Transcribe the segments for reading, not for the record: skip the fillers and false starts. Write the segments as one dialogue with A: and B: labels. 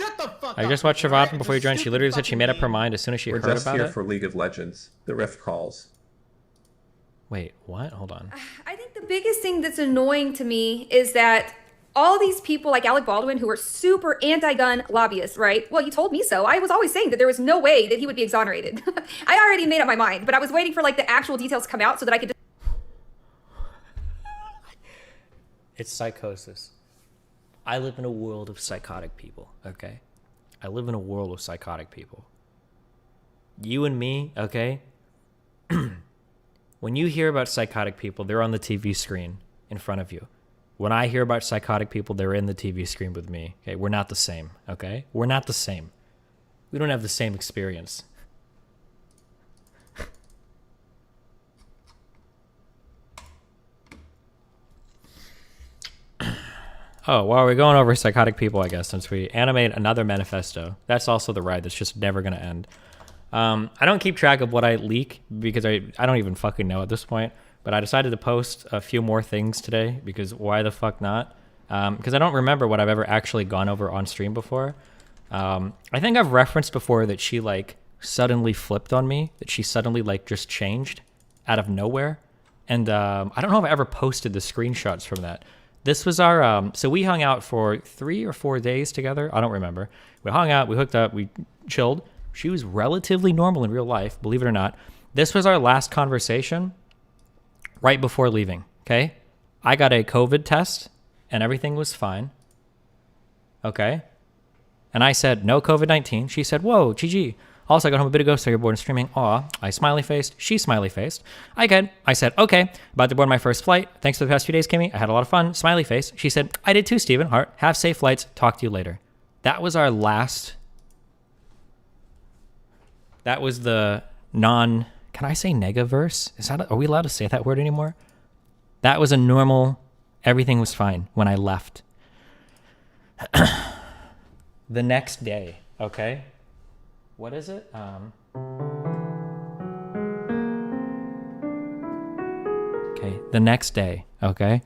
A: Shut the fuck up.
B: I just watched Shavon before you
A: This
B: joined. She literally said she
A: stupid
B: made up her
A: fucking
B: mind as soon as she
C: We're
B: heard
C: just
B: about
C: here
B: it.
C: for League of Legends. The Rift calls.
B: Wait, what? Hold on.
D: I think the biggest thing that's annoying to me is that all these people like Alec Baldwin who are super anti-gun lobbyists, right? Well, you told me so. I was always saying that there was no way that he would be exonerated. I already made up my mind, but I was waiting for like the actual details to come out so that I could
B: It's psychosis. I live in a world of psychotic people, okay? I live in a world of psychotic people. You and me, okay? When you hear about psychotic people, they're on the TV screen in front of you. When I hear about psychotic people, they're in the TV screen with me. Okay, we're not the same, okay? We're not the same. We don't have the same experience. Oh, well, we're going over psychotic people, I guess, since we animate another manifesto. That's also the ride that's just never going to end. I don't keep track of what I leak because I don't even fucking know at this point. But I decided to post a few more things today because why the fuck not? Because I don't remember what I've ever actually gone over on stream before. I think I've referenced before that she like suddenly flipped on me, that she suddenly like just changed out of nowhere. And I don't know if I ever posted the screenshots from that. This was our, so we hung out for 3 or 4 days together. I don't remember. We hung out, we hooked up, we chilled. She was relatively normal in real life, believe it or not. This was our last conversation right before leaving, okay? I got a COVID test and everything was fine, okay? And I said, no COVID-19. She said, whoa, GG. Also, I got home a bit ago, so you're bored and streaming. Aw, I smiley-faced. She smiley-faced. I said, okay, about to board my first flight. Thanks for the past few days, Kimmy. I had a lot of fun. Smiley face. She said, I did too, Steven. Heart. Have safe flights. Talk to you later. That was our last. That was the non. Can I say negaverse? Are we allowed to say that word anymore? That was a normal. Everything was fine when I left. The next day, okay? What is it? Okay, the next day, okay?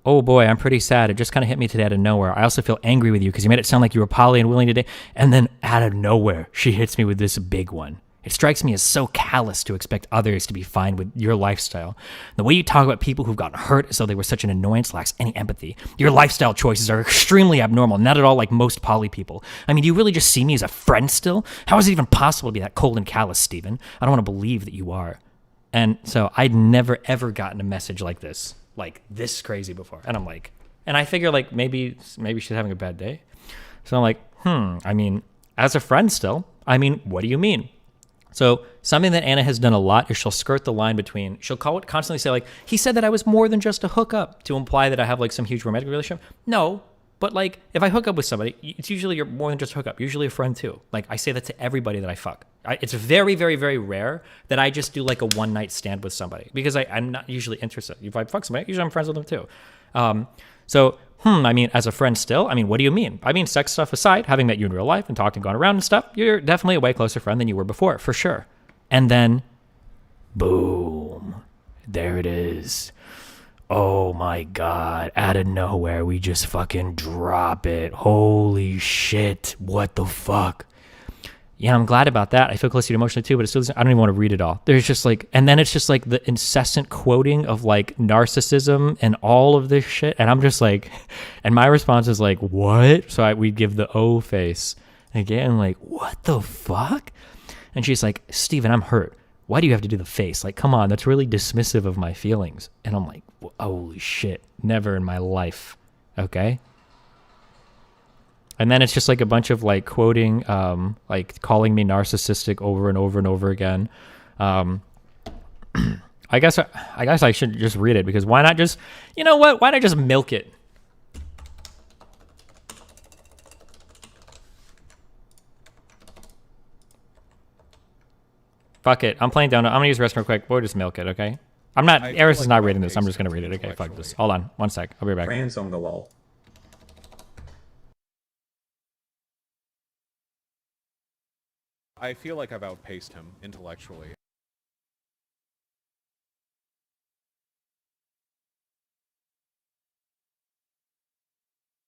B: Oh boy, I'm pretty sad. It just kind of hit me today out of nowhere. I also feel angry with you because you made it sound like you were poly and willing today. And then out of nowhere, she hits me with this big one. It strikes me as so callous to expect others to be fine with your lifestyle. The way you talk about people who've gotten hurt as though they were such an annoyance lacks any empathy. Your lifestyle choices are extremely abnormal, not at all like most poly people. I mean, do you really just see me as a friend still? How is it even possible to be that cold and callous, Steven? I don't want to believe that you are. And so I'd never, ever gotten a message like this crazy before. And I'm like, and I figure like maybe she's having a bad day. So I'm like, I mean, as a friend still, I mean, what do you mean? So something that Anna has done a lot is she'll skirt the line between, she'll constantly say like, he said that I was more than just a hookup, to imply that I have like some huge romantic relationship. No, but like if I hook up with somebody, it's usually you're more than just a hookup, usually a friend too. Like I say that to everybody that I fuck. It's very, very, very rare that I just do like a one night stand with somebody because I'm not usually interested. If I fuck somebody, usually I'm friends with them too. I mean, as a friend still, I mean, what do you mean? I mean, sex stuff aside, having met you in real life and talked and gone around and stuff, you're definitely a way closer friend than you were before, for sure. And then, boom, there it is. Oh my God, out of nowhere, we just fucking drop it. Holy shit, what the fuck? Yeah, I'm glad about that. I feel close to you emotionally too, but it's still, I don't even want to read it all. There's just like, and then it's just like the incessant quoting of like narcissism and all of this shit. And I'm just like, and my response is like, what? So we'd give the O face again, like, what the fuck? And she's like, Steven, I'm hurt. Why do you have to do the face? Like, come on, that's really dismissive of my feelings. And I'm like, holy shit, never in my life. Okay. And then it's just like a bunch of like quoting, like calling me narcissistic over and over and over again. I guess I should just read it because why not just, you know what? Why not just milk it? Fuck it. I'm playing down. I'm gonna use the restroom real quick. We'll just milk it, okay? I'm not. Eris is not reading this. I'm just gonna read it. Okay, fuck this. Hold on, 1 sec. I'll be right back.
C: Friends on the wall.
E: I feel like I've outpaced him intellectually.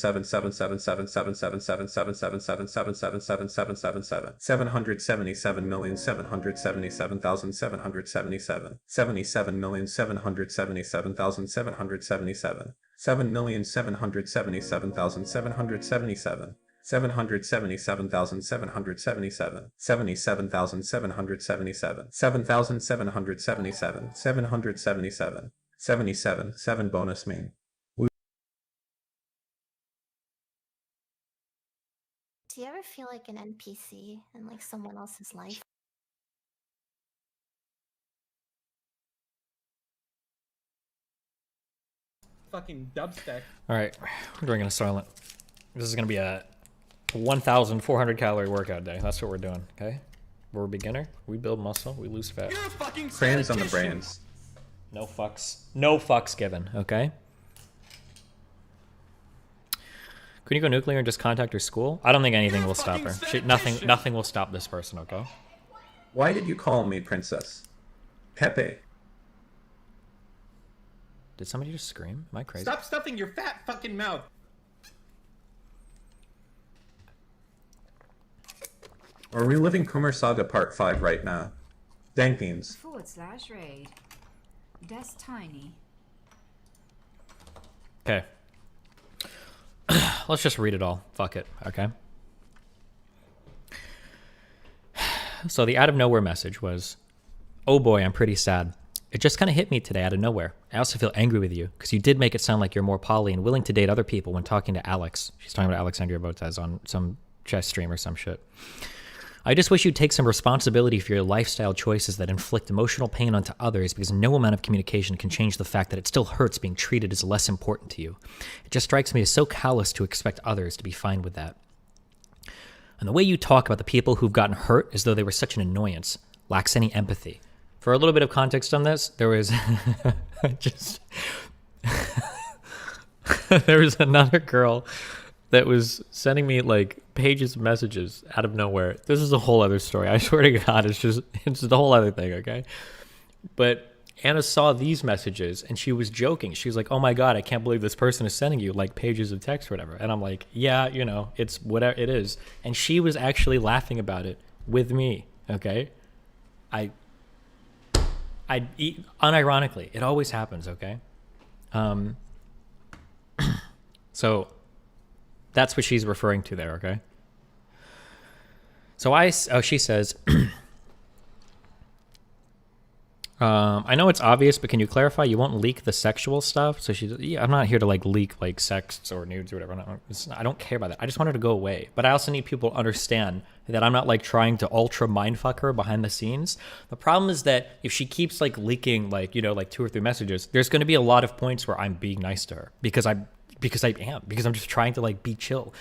C: seven seven seven seven seven seven seven seven seven seven seven seven seven seven seven seven 777,777,777 77,777,777 7,777,777 777,777 77,777 7,777 777 77 7 bonus main.
A: Do you ever feel like an NPC in like someone else's life?
F: Fucking dubstep.
B: All right, we're doing a silent. This is gonna be a 1,400 calorie workout day. That's what we're doing. Okay, we're a beginner. We build muscle. We lose fat.
F: You're a fucking
C: Crayons on the
F: statistician.
C: brains.
B: No fucks. No fucks given. Okay. Can you go nuclear and just contact her school? I don't think anything will stop her. Nothing will stop this person. Okay.
C: Why did you call me princess? Pepe.
B: Did somebody just scream? Am I crazy?
F: Stop stuffing your fat fucking mouth.
C: We're reliving Kumer Saga Part 5 right now. Dank beans.
G: /raid. That's tiny.
B: Okay. Let's just read it all. Fuck it. Okay. So the out of nowhere message was, "Oh boy, I'm pretty sad. It just kind of hit me today out of nowhere. I also feel angry with you because you did make it sound like you're more poly and willing to date other people when talking to Alex." She's talking about Alexandria Botez on some chess stream or some shit. "I just wish you'd take some responsibility for your lifestyle choices that inflict emotional pain onto others, because no amount of communication can change the fact that it still hurts being treated as less important to you. It just strikes me as so callous to expect others to be fine with that. And the way you talk about the people who've gotten hurt as though they were such an annoyance lacks any empathy." For a little bit of context on this, there was just there was another girl that was sending me like pages of messages out of nowhere. This is a whole other story. I swear to God, it's the whole other thing, okay? But Anna saw these messages and she was joking. She was like, "Oh my God, I can't believe this person is sending you like pages of text or whatever." And I'm like, "Yeah, you know, it's whatever it is." And she was actually laughing about it with me, okay? Unironically, it always happens, okay? So that's what she's referring to there, okay? So she says, "I know it's obvious, but can you clarify you won't leak the sexual stuff?" So she's, "Yeah, I'm not here to like leak like sexts or nudes or whatever. I don't care about that. I just want her to go away. But I also need people to understand that I'm not like trying to ultra mindfuck her behind the scenes. The problem is that if she keeps like leaking like, you know, like 2 or 3 messages, there's going to be a lot of points where I'm being nice to her because I'm just trying to like be chill,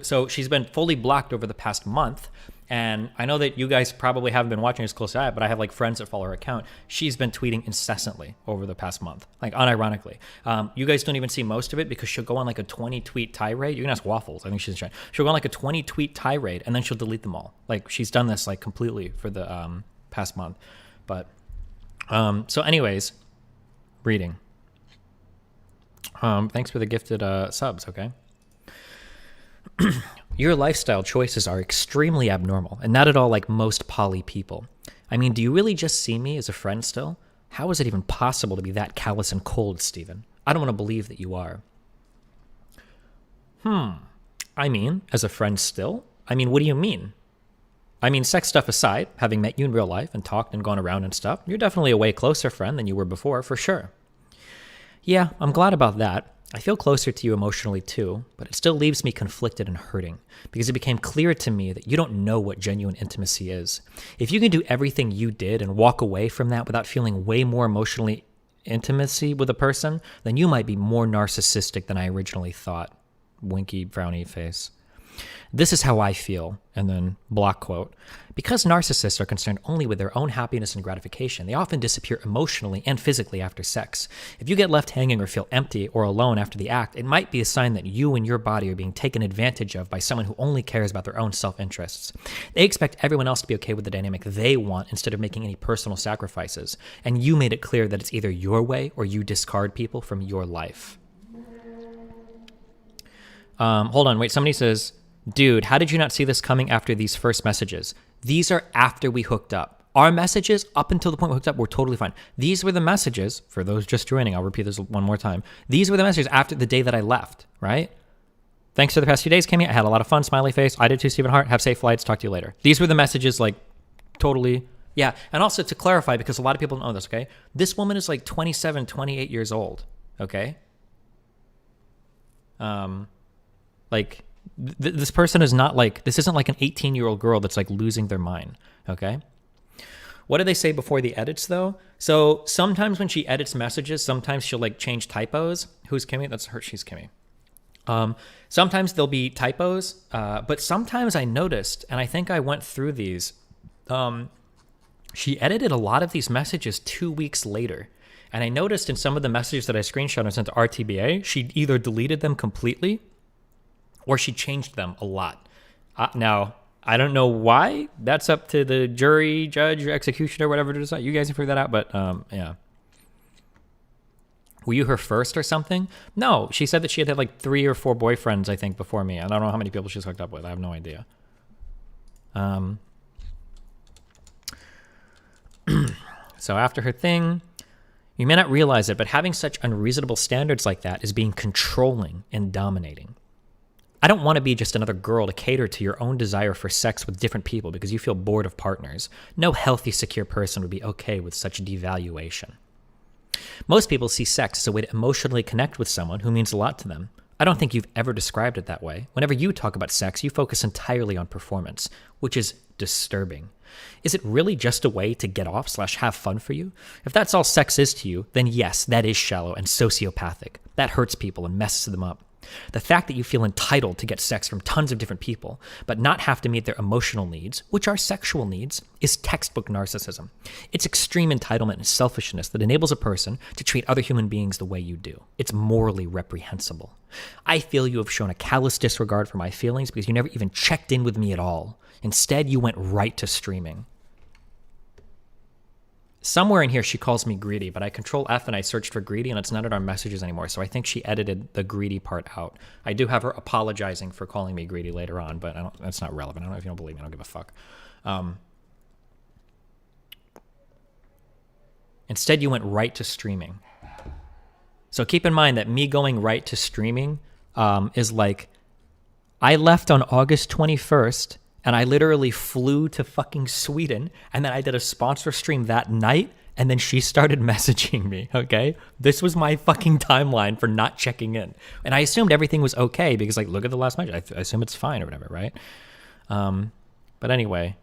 B: so she's been fully blocked over the past month. And I know that you guys probably haven't been watching as close as I have, but I have like friends that follow her account. She's been tweeting incessantly over the past month, like unironically. You guys don't even see most of it because she'll go on like a 20 tweet tirade. You can ask Waffles. I think she'll go on like a 20 tweet tirade and then she'll delete them all. Like she's done this like completely for the past month. But so anyways, reading. Thanks for the gifted subs, okay? "Your lifestyle choices are extremely abnormal and not at all like most poly people. I mean, do you really just see me as a friend still? How is it even possible to be that callous and cold, Steven? I don't want to believe that you are." I mean, as a friend still? I mean, what do you mean? I mean, sex stuff aside, having met you in real life and talked and gone around and stuff, you're definitely a way closer friend than you were before, for sure. Yeah, I'm glad about that. I feel closer to you emotionally too, but it still leaves me conflicted and hurting because it became clear to me that you don't know what genuine intimacy is. If you can do everything you did and walk away from that without feeling way more emotionally intimacy with a person, then you might be more narcissistic than I originally thought. Winky, frowny face. This is how I feel, and then block quote. Because narcissists are concerned only with their own happiness and gratification, they often disappear emotionally and physically after sex. If you get left hanging or feel empty or alone after the act, it might be a sign that you and your body are being taken advantage of by someone who only cares about their own self-interests. They expect everyone else to be okay with the dynamic they want instead of making any personal sacrifices, and you made it clear that it's either your way or you discard people from your life. Hold on, wait, somebody says, dude, how did you not see this coming after these first messages? These are after we hooked up. Our messages up until the point we hooked up were totally fine. These were the messages, for those just joining, I'll repeat this one more time. These were the messages after the day that I left, right? Thanks for the past few days, Kimmy. I had a lot of fun, smiley face. I did too, Stephen Hart. Have safe flights. Talk to you later. These were the messages, like, totally. Yeah, and also to clarify, because a lot of people don't know this, okay? This woman is like 27, 28 years old, okay? Like, this person is not like, this isn't like an 18-year-old girl that's like losing their mind, okay? What do they say before the edits though? So sometimes when she edits messages, sometimes she'll like change typos. Who's Kimmy? That's her, she's Kimmy. Sometimes there'll be typos, but sometimes I noticed, and I think I went through these, she edited a lot of these messages 2 weeks later. And I noticed in some of the messages that I screenshot and sent to RTBA, she either deleted them completely or she changed them a lot. Now, I don't know why. That's up to the jury, judge, or executioner, whatever to decide. You guys can figure that out, but yeah. Were you her first or something? No, she said that she had had like 3 or 4 boyfriends, I think, before me. I don't know how many people she's hooked up with. I have no idea. So after her thing, you may not realize it, but having such unreasonable standards like that is being controlling and dominating. I don't want to be just another girl to cater to your own desire for sex with different people because you feel bored of partners. No healthy, secure person would be okay with such devaluation. Most people see sex as a way to emotionally connect with someone who means a lot to them. I don't think you've ever described it that way. Whenever you talk about sex, you focus entirely on performance, which is disturbing. Is it really just a way to get off / have fun for you? If that's all sex is to you, then yes, that is shallow and sociopathic. That hurts people and messes them up. The fact that you feel entitled to get sex from tons of different people, but not have to meet their emotional needs, which are sexual needs, is textbook narcissism. It's extreme entitlement and selfishness that enables a person to treat other human beings the way you do. It's morally reprehensible. I feel you have shown a callous disregard for my feelings because you never even checked in with me at all. Instead, you went right to streaming. Somewhere in here, she calls me greedy, but I control F and I searched for greedy and it's not in our messages anymore. So I think she edited the greedy part out. I do have her apologizing for calling me greedy later on, but that's not relevant. I don't know if you don't believe me. I don't give a fuck. Instead, you went right to streaming. So keep in mind that me going right to streaming is like, I left on August 21st and I literally flew to fucking Sweden and then I did a sponsor stream that night and then she started messaging me, okay? This was my fucking timeline for not checking in. And I assumed everything was okay because like, look at the last message. I assume it's fine or whatever, right? But anyway.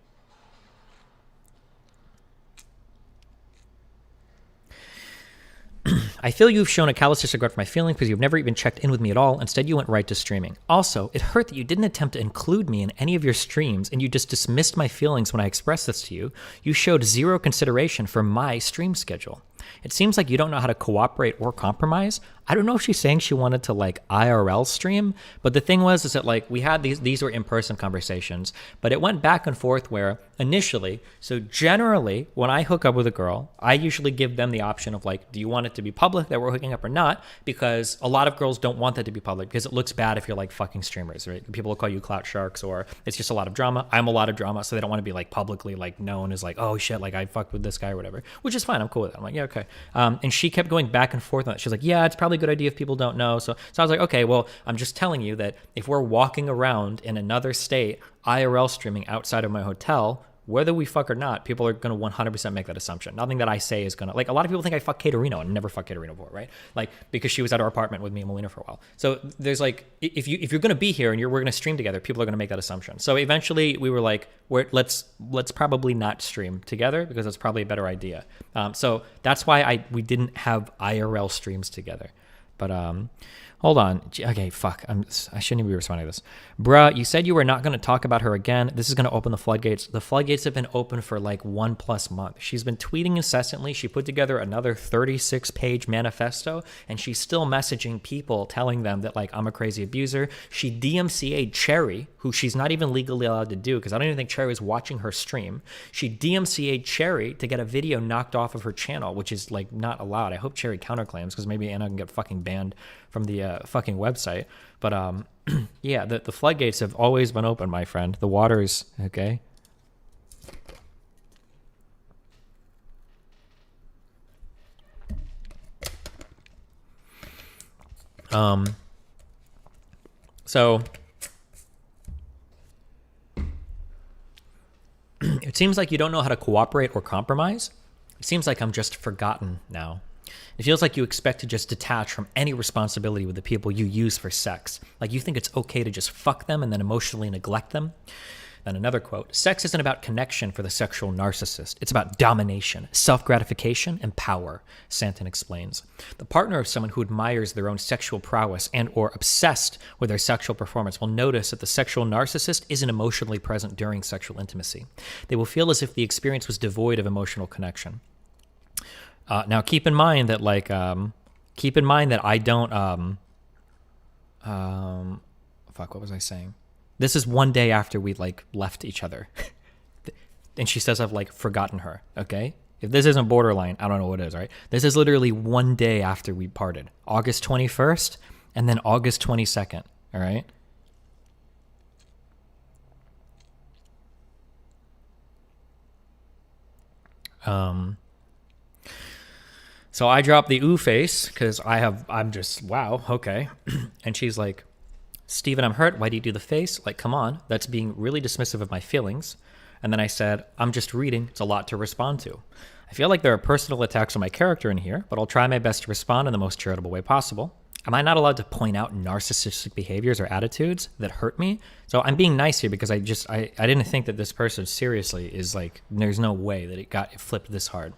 B: I feel you've shown a callous disregard for my feelings because you've never even checked in with me at all. Instead, you went right to streaming. Also, it hurt that you didn't attempt to include me in any of your streams and you just dismissed my feelings when I expressed this to you. You showed zero consideration for my stream schedule. It seems like you don't know how to cooperate or compromise. I don't know if she's saying she wanted to like IRL stream, but the thing was is that like we had these were in-person conversations, but it went back and forth where initially, so generally when I hook up with a girl, I usually give them the option of like, do you want it to be public that we're hooking up or not? Because a lot of girls don't want that to be public because it looks bad if you're like fucking streamers, right? People will call you clout sharks or it's just a lot of drama. I'm a lot of drama, so they don't want to be like publicly like known as like, oh shit, like I fucked with this guy or whatever, which is fine. I'm cool with it. I'm like, yeah, okay. And she kept going back and forth on it. She's like, yeah, it's probably probably a good idea if people don't know. So I was like, okay, well, I'm just telling you that if we're walking around in another state, IRL streaming outside of my hotel, whether we fuck or not, people are going to 100% make that assumption. Nothing that I say is going to, like, a lot of people think I fuck Caterino and never fuck Caterino before, right? Like, because she was at our apartment with me and Melina for a while. So there's like, if you're going to be here and we're going to stream together, people are going to make that assumption. So eventually we were like, let's probably not stream together because that's probably a better idea. So that's why we didn't have IRL streams together. But hold on. Okay, fuck. I shouldn't even be responding to this. Bruh, you said you were not going to talk about her again. This is going to open the floodgates. The floodgates have been open for like 1+ month. She's been tweeting incessantly. She put together another 36-page manifesto, and she's still messaging people telling them that, like, I'm a crazy abuser. She DMCA'd Cherry, who she's not even legally allowed to do because I don't even think Cherry was watching her stream. She DMCA'd Cherry to get a video knocked off of her channel, which is, like, not allowed. I hope Cherry counterclaims because maybe Anna can get fucking banned from the fucking website. But yeah, the floodgates have always been open, my friend. The waters, okay? So it seems like you don't know how to cooperate or compromise. It seems like I'm just forgotten now. It feels like you expect to just detach from any responsibility with the people you use for sex. Like you think it's okay to just fuck them and then emotionally neglect them. Then another quote, sex isn't about connection for the sexual narcissist. It's about domination, self-gratification, and power, Santin explains. The partner of someone who admires their own sexual prowess and or obsessed with their sexual performance will notice that the sexual narcissist isn't emotionally present during sexual intimacy. They will feel as if the experience was devoid of emotional connection. Now, keep in mind that, like, I don't, fuck, what was I saying? This is one day after we, like, left each other. And she says I've, like, forgotten her, okay? If this isn't borderline, I don't know what is, right? This is literally one day after we parted. August 21st and then August 22nd, all right? So I dropped the ooh face because I'm just, wow, okay. And she's like, Steven, I'm hurt. Why do you do the face? Like, come on. That's being really dismissive of my feelings. And then I said, I'm just reading. It's a lot to respond to. I feel like there are personal attacks on my character in here, but I'll try my best to respond in the most charitable way possible. Am I not allowed to point out narcissistic behaviors or attitudes that hurt me? So I'm being nice here because I didn't think that this person seriously is like, there's no way that it flipped this hard.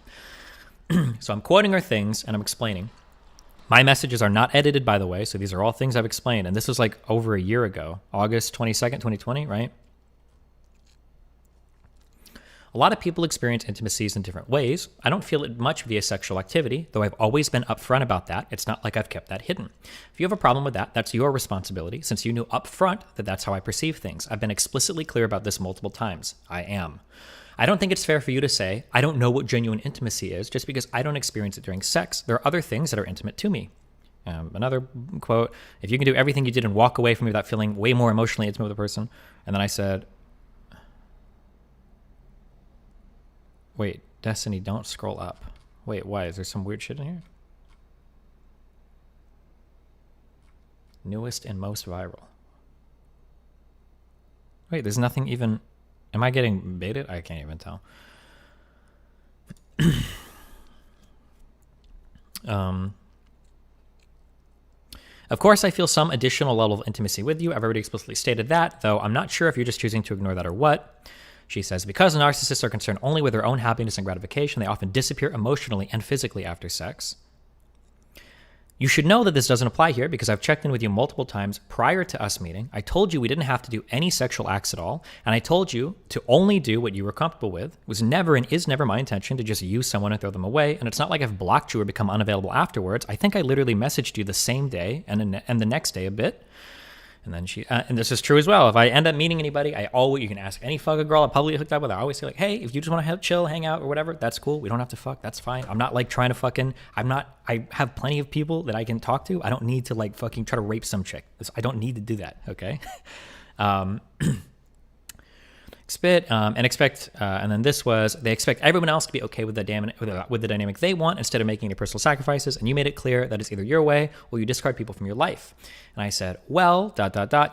B: So I'm quoting her things and I'm explaining. My messages are not edited, by the way, so these are all things I've explained. And this was like over a year ago, August 22nd, 2020, right? A lot of people experience intimacies in different ways. I don't feel it much via sexual activity, though I've always been upfront about that. It's not like I've kept that hidden. If you have a problem with that, that's your responsibility, since you knew upfront that that's how I perceive things. I've been explicitly clear about this multiple times. I am. I don't think it's fair for you to say, I don't know what genuine intimacy is just because I don't experience it during sex. There are other things that are intimate to me. Another quote, if you can do everything you did and walk away from me without feeling way more emotionally intimate with a person. And then I said, wait, Destiny, don't scroll up. Wait, why? Is there some weird shit in here? Newest and most viral. Wait, there's nothing even... Am I getting baited? I can't even tell. Of course, I feel some additional level of intimacy with you. I've already explicitly stated that, though I'm not sure if you're just choosing to ignore that or what. She says, because narcissists are concerned only with their own happiness and gratification, they often disappear emotionally and physically after sex. You should know that this doesn't apply here because I've checked in with you multiple times prior to us meeting. I told you we didn't have to do any sexual acts at all, and I told you to only do what you were comfortable with. It was never and is never my intention to just use someone and throw them away, and it's not like I've blocked you or become unavailable afterwards. I think I literally messaged you the same day and the next day a bit. And then she, and this is true as well. If I end up meeting anybody, you can ask any fucking girl I publicly hooked up with. I always say like, hey, if you just want to chill, hang out or whatever, that's cool. We don't have to fuck. That's fine. I'm not like trying to I have plenty of people that I can talk to. I don't need to like fucking try to rape some chick. I don't need to do that. Okay. spit and expect and then this was they expect everyone else to be okay with the dynamic they want instead of making any personal sacrifices, and you made it clear that it's either your way or you discard people from your life. And I said, well, ...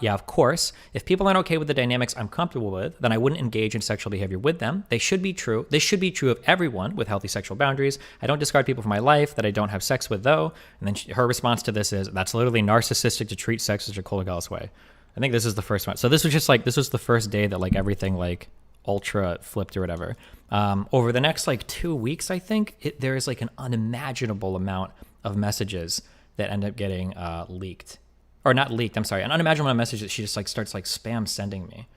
B: yeah, of course, if people aren't okay with the dynamics I'm comfortable with, then I wouldn't engage in sexual behavior with them. This should be true of everyone with healthy sexual boundaries. I don't discard people from my life that I don't have sex with, though. And then her response to this is, that's literally narcissistic to treat sex as a Kolagal's way. I think this is the first one. So this was just like, this was the first day that like everything like ultra flipped or whatever. Over the next like 2 weeks, I think there is like an unimaginable amount of messages that end up getting leaked. Or not leaked, I'm sorry. An unimaginable amount of messages that she just like starts like spam sending me.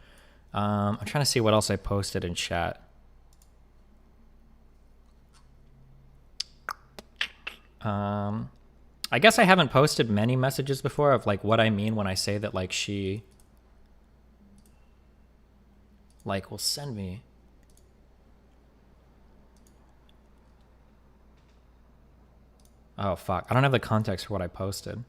B: I'm trying to see what else I posted in chat. I guess I haven't posted many messages before of like what I mean when I say that like she like will send me. Oh fuck, I don't have the context for what I posted.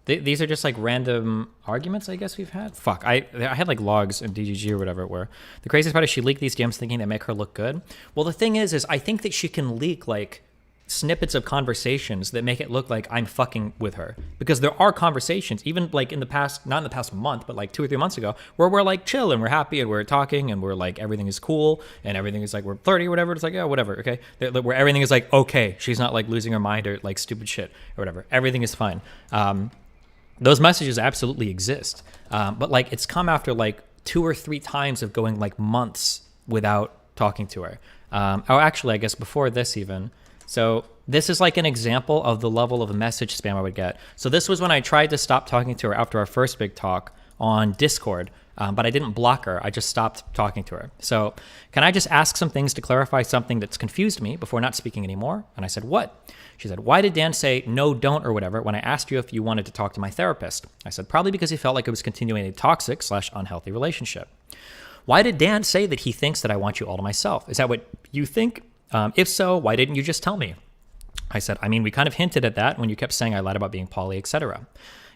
B: These are just like random arguments I guess we've had. Fuck, I had like logs in DGG or whatever it were. The craziest part is she leaked these DMs thinking they make her look good. Well, the thing is I think that she can leak like snippets of conversations that make it look like I'm fucking with her, because there are conversations even like in the past, not in the past month, but like 2 or 3 months ago, where we're like chill and we're happy and we're talking and we're like everything is cool and everything is like we're flirty or whatever. It's like, yeah, whatever, okay, where everything is like okay, she's not like losing her mind or like stupid shit or whatever, everything is fine. Those messages absolutely exist, but like it's come after like 2 or 3 times of going like months without talking to her. Actually I guess before this even. So this is like an example of the level of message spam I would get. So this was when I tried to stop talking to her after our first big talk on Discord, but I didn't block her. I just stopped talking to her. So can I just ask some things to clarify something that's confused me before not speaking anymore? And I said, what? She said, why did Dan say no, don't, or whatever when I asked you if you wanted to talk to my therapist? I said, probably because he felt like it was continuing a toxic / unhealthy relationship. Why did Dan say that he thinks that I want you all to myself? Is that what you think? If so, why didn't you just tell me? I said, I mean, we kind of hinted at that when you kept saying I lied about being poly, etc.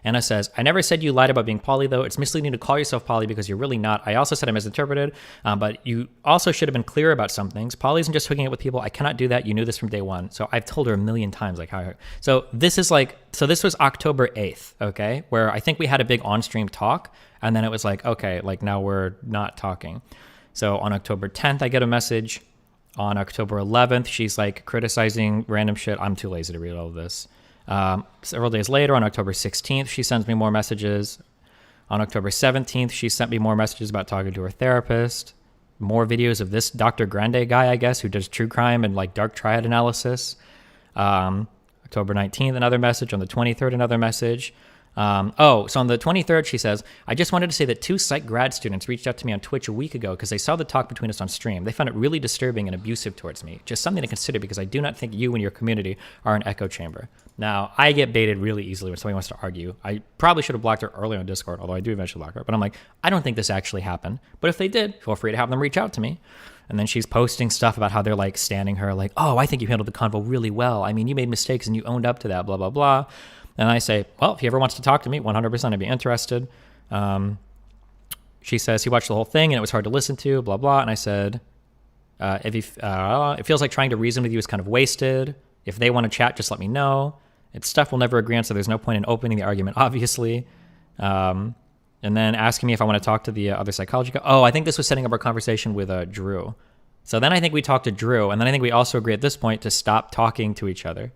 B: Anna says, I never said you lied about being poly, though. It's misleading to call yourself poly because you're really not. I also said I misinterpreted, but you also should have been clear about some things. Poly isn't just hooking up with people. I cannot do that. You knew this from day one. So I've told her a million times, like how. So this is like, so this was October 8th, okay, where I think we had a big on-stream talk, and then it was like, okay, like now we're not talking. So on October 10th, I get a message. On October 11th, she's like criticizing random shit. I'm too lazy to read all of this. Several days later, on October 16th, she sends me more messages. On October 17th, she sent me more messages about talking to her therapist. More videos of this Dr. Grande guy, I guess, who does true crime and like dark triad analysis. October 19th, another message. On the 23rd, another message. So on the 23rd, she says, I just wanted to say that 2 psych grad students reached out to me on Twitch a week ago because they saw the talk between us on stream. They found it really disturbing and abusive towards me. Just something to consider because I do not think you and your community are an echo chamber. Now, I get baited really easily when somebody wants to argue. I probably should have blocked her earlier on Discord, although I do eventually block her. But I'm like, I don't think this actually happened. But if they did, feel free to have them reach out to me. And then she's posting stuff about how they're like standing her like, oh, I think you handled the convo really well. I mean, you made mistakes and you owned up to that, blah, blah, blah. And I say, well, if he ever wants to talk to me, 100% I'd be interested. She says he watched the whole thing and it was hard to listen to, blah, blah. And I said, it feels like trying to reason with you is kind of wasted. If they want to chat, just let me know. It's stuff we'll never agree on, so there's no point in opening the argument, obviously. And then asking me if I want to talk to the other psychology guy. Oh, I think this was setting up our conversation with Drew. So then I think we talked to Drew, and then I think we also agree at this point to stop talking to each other.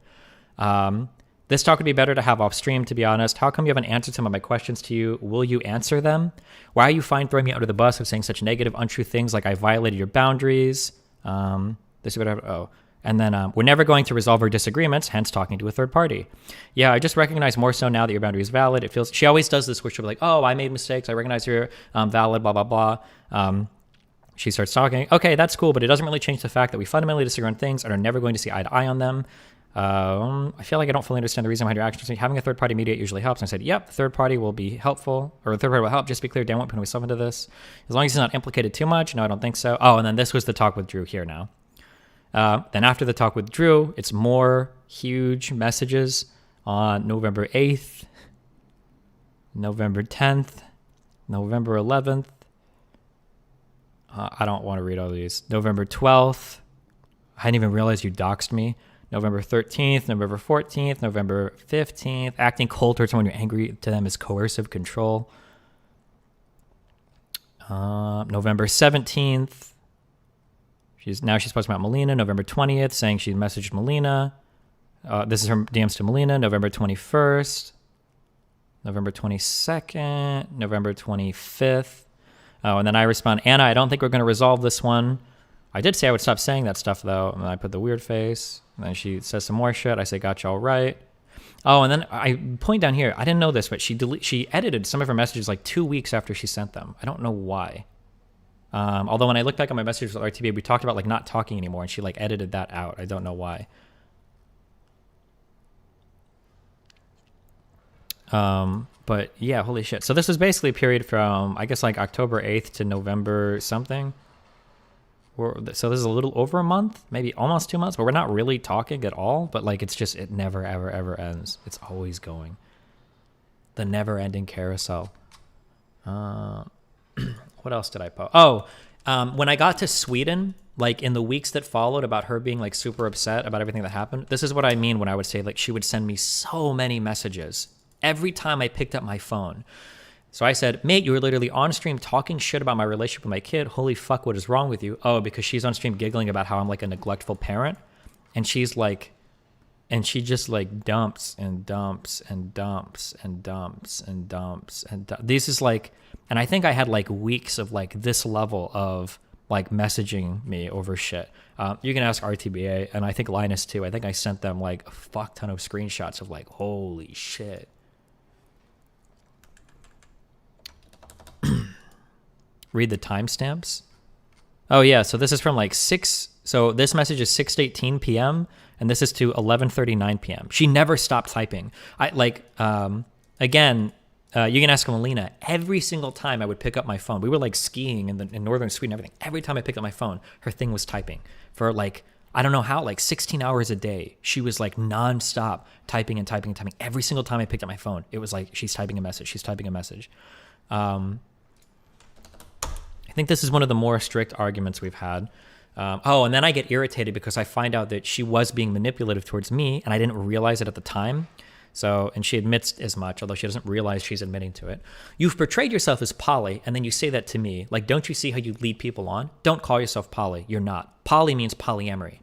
B: This talk would be better to have off stream, to be honest. How come you haven't answered some of my questions to you? Will you answer them? Why are you fine throwing me under the bus of saying such negative, untrue things like I violated your boundaries? And then we're never going to resolve our disagreements, hence talking to a third party. Yeah, I just recognize more so now that your boundary is valid. It feels, she always does this where she'll be like, oh, I made mistakes. I recognize you're valid, blah, blah, blah. She starts talking. Okay, that's cool, but it doesn't really change the fact that we fundamentally disagree on things and are never going to see eye to eye on them. I feel like I don't fully understand the reason behind your actions. Having a third party mediate usually helps. And I said, yep, the third party will be helpful, or the third party will help. Just to be clear, Dan won't put himself into this. As long as he's not implicated too much. No, I don't think so. Oh, and then this was the talk with Drew here now. Then after the talk with Drew, it's more huge messages on November 8th, November 10th, November 11th, I don't want to read all these. November 12th. I didn't even realize you doxed me. November 13th, November 14th, November 15th. Acting cold towards someone you're angry to them is coercive control. November 17th. She's posting about Melina. November 20th, saying she messaged Melina. This is her DMs to Melina. November 21st. November 22nd. November 25th. Oh, and then I respond, Anna, I don't think we're going to resolve this one. I did say I would stop saying that stuff, though. And then I put the weird face. And then she says some more shit. I say, got you all right. Oh, and then I point down here. I didn't know this, but she edited some of her messages like 2 weeks after she sent them. I don't know why. Although when I look back on my messages with RTBA, we talked about like not talking anymore, and she like edited that out. I don't know why. But yeah, holy shit. So this was basically a period from, I guess, like October 8th to November something. So this is a little over a month, maybe almost 2 months, but we're not really talking at all. But like, it's just, it never, ever, ever ends. It's always going. The never ending carousel. What else did I post? Oh, when I got to Sweden, like in the weeks that followed about her being like super upset about everything that happened. This is what I mean when I would say like she would send me so many messages every time I picked up my phone. So I said, mate, you were literally on stream talking shit about my relationship with my kid. Holy fuck, what is wrong with you? Oh, because she's on stream giggling about how I'm like a neglectful parent. And she's like, and she just like dumps and dumps and dumps and dumps and dumps. And this is like, and I think I had like weeks of like this level of like messaging me over shit. You can ask RTBA and I think Linus too. I think I sent them like a fuck ton of screenshots of like, holy shit. Read the timestamps. Oh yeah, so this is from like 6. So this message is 6:18 p.m. and this is to 11:39 p.m. She never stopped typing. I like again. You can ask Melina. Every single time I would pick up my phone, we were like skiing in northern Sweden, everything. Every time I picked up my phone, her thing was typing for like, I don't know how, like 16 hours a day. She was like nonstop typing and typing and typing. Every single time I picked up my phone, it was like, she's typing a message. She's typing a message. I think this is one of the more strict arguments we've had. And then I get irritated because I find out that she was being manipulative towards me and I didn't realize it at the time. So, and she admits as much, although she doesn't realize she's admitting to it. You've portrayed yourself as poly, and then you say that to me. Like, don't you see how you lead people on? Don't call yourself poly. You're not. Poly means polyamory.